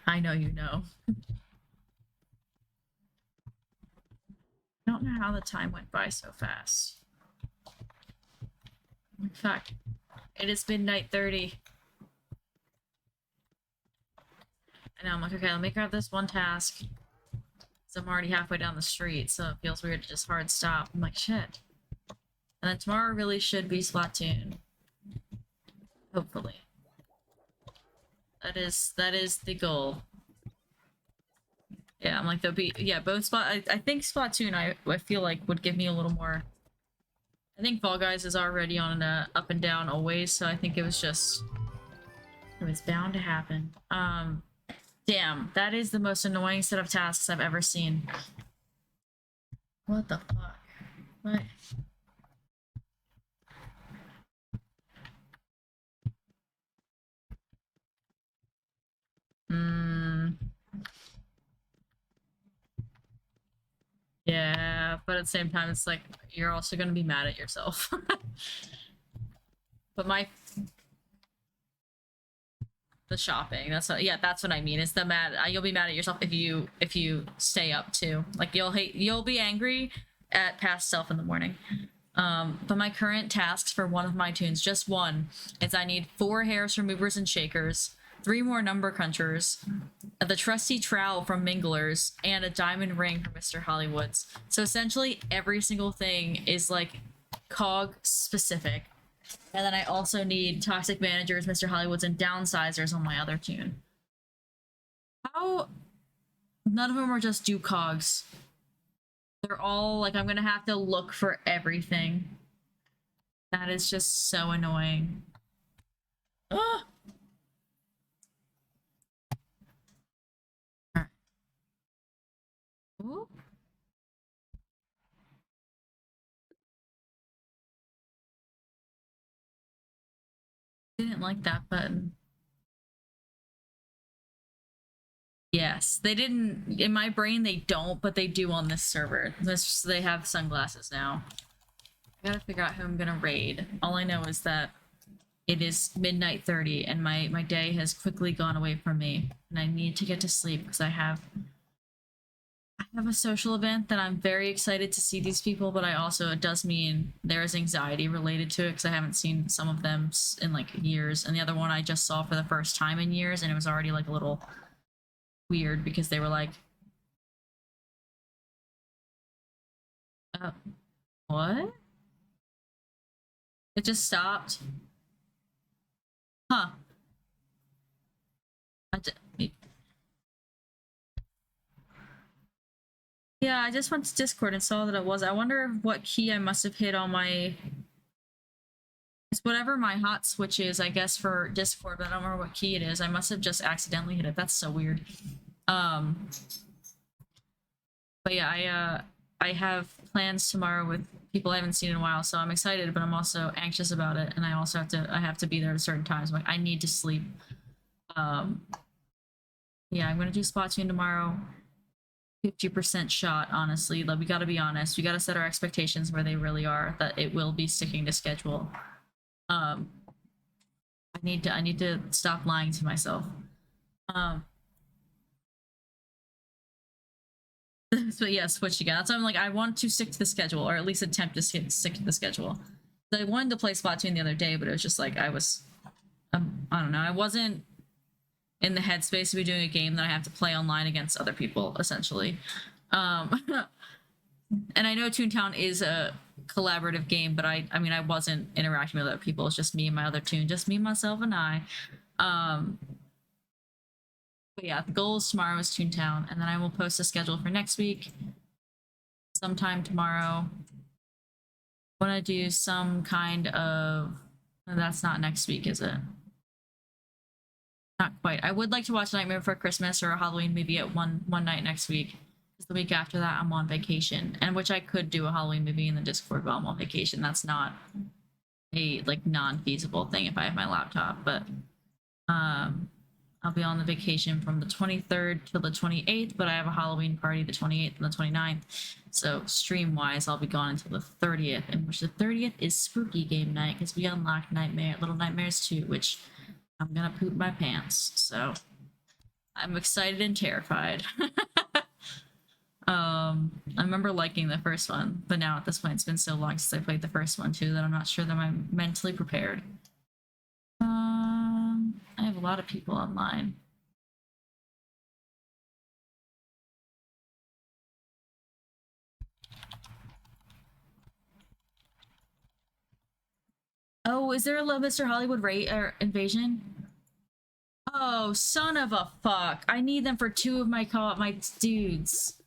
I know you know. I don't know how the time went by so fast. In fact, it is midnight 30. And I'm like, okay, let me grab this one task. So I'm already halfway down the street, so it feels weird to just hard stop. I'm like, shit. And then tomorrow really should be Splatoon. Hopefully. That is the goal. Yeah, I'm like, there'll be, yeah, both I think Splatoon, I feel like would give me a little more. I think Fall Guys is already on an up and down always, so I think it was bound to happen. Damn, that is the most annoying set of tasks I've ever seen. What the fuck? What? Yeah, but at the same time, it's like, you're also gonna be mad at yourself. But the shopping, that's what I mean. It's the mad, you'll be mad at yourself if you stay up too. Like, you'll be angry at past self in the morning. But my current tasks for one of my tunes, just one, is I need 4 hairs from movers and shakers, 3 more number crunchers, the trusty trowel from Minglers, and a diamond ring from Mr. Hollywood's. So essentially every single thing is like cog specific. And then I also need toxic managers, Mr. Hollywood's, and downsizers on my other tune. How none of them are just do cogs. They're all like, I'm gonna have to look for everything. That is just so annoying. Ah! Ooh. Didn't like that button. Yes, they didn't. In my brain, they don't, but they do on this server. They have sunglasses now. I gotta figure out who I'm gonna raid. All I know is that it is midnight 30, and my day has quickly gone away from me, and I need to get to sleep because I have a social event that I'm very excited to see these people, but I also, it does mean there is anxiety related to it because I haven't seen some of them in like years, and the other one I just saw for the first time in years, and it was already like a little weird because they were like, what? It just stopped. Huh. Yeah, I just went to Discord and saw that it was. I wonder what key I must have hit on my. It's whatever my hot switch is, I guess, for Discord, but I don't remember what key it is. I must have just accidentally hit it. That's so weird. But yeah, I have plans tomorrow with people I haven't seen in a while, so I'm excited, but I'm also anxious about it, and I also have to be there at certain times. Like I need to sleep. Yeah, I'm gonna do Splatoon tomorrow. 50% shot, honestly. Like, we gotta be honest. We gotta set our expectations where they really are, that it will be sticking to schedule. I need to stop lying to myself. So yeah, switch again. That's why I'm like, I want to stick to the schedule, or at least attempt to stick to the schedule. I wanted to play Splatoon the other day, but it was just like I don't know. I wasn't in the headspace to be doing a game that I have to play online against other people, essentially. And I know Toontown is a collaborative game, but I mean, I wasn't interacting with other people. It's just me and my other Toon, just me, myself, and I. But yeah, the goal is tomorrow is Toontown, and then I will post a schedule for next week. Sometime tomorrow. I want to do some kind of. That's not next week, is it? Not quite. I would like to watch Nightmare Before Christmas or a Halloween movie at one night next week. Because the week after that, I'm on vacation, and which I could do a Halloween movie in the Discord while I'm on vacation. That's not a like non-feasible thing if I have my laptop, but I'll be on the vacation from the 23rd till the 28th, but I have a Halloween party the 28th and the 29th. So stream-wise, I'll be gone until the 30th, in which the 30th is spooky game night because we unlocked Little Nightmares 2, which I'm gonna poop my pants. So I'm excited and terrified. I remember liking the first one, but now at this point, it's been so long since I played the first one too that I'm not sure that I'm mentally prepared. I have a lot of people online. Oh, is there a Mr. Hollywood raid or invasion? Oh, son of a fuck. I need them for two of my dudes.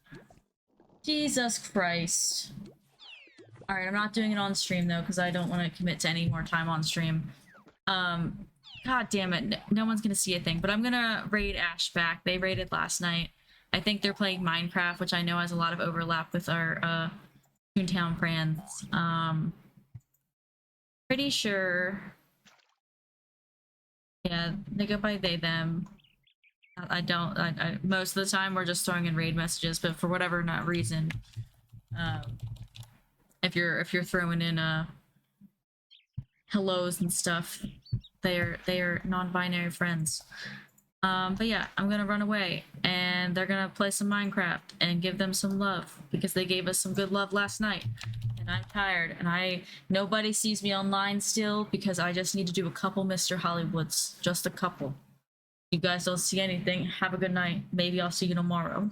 Jesus Christ. Alright, I'm not doing it on stream though, because I don't want to commit to any more time on stream. God damn it, no one's gonna see a thing, but I'm gonna raid Ash back. They raided last night. I think they're playing Minecraft, which I know has a lot of overlap with our Toontown friends. Pretty sure. Yeah, they go by they, them. I don't, most of the time we're just throwing in raid messages, but for whatever not reason, if you're throwing in hellos and stuff, they are non-binary friends. But yeah, I'm gonna run away and they're gonna play some Minecraft and give them some love because they gave us some good love last night. And I'm tired and nobody sees me online still because I just need to do a couple Mr. Hollywoods, just a couple. You guys don't see anything. Have a good night. Maybe I'll see you tomorrow.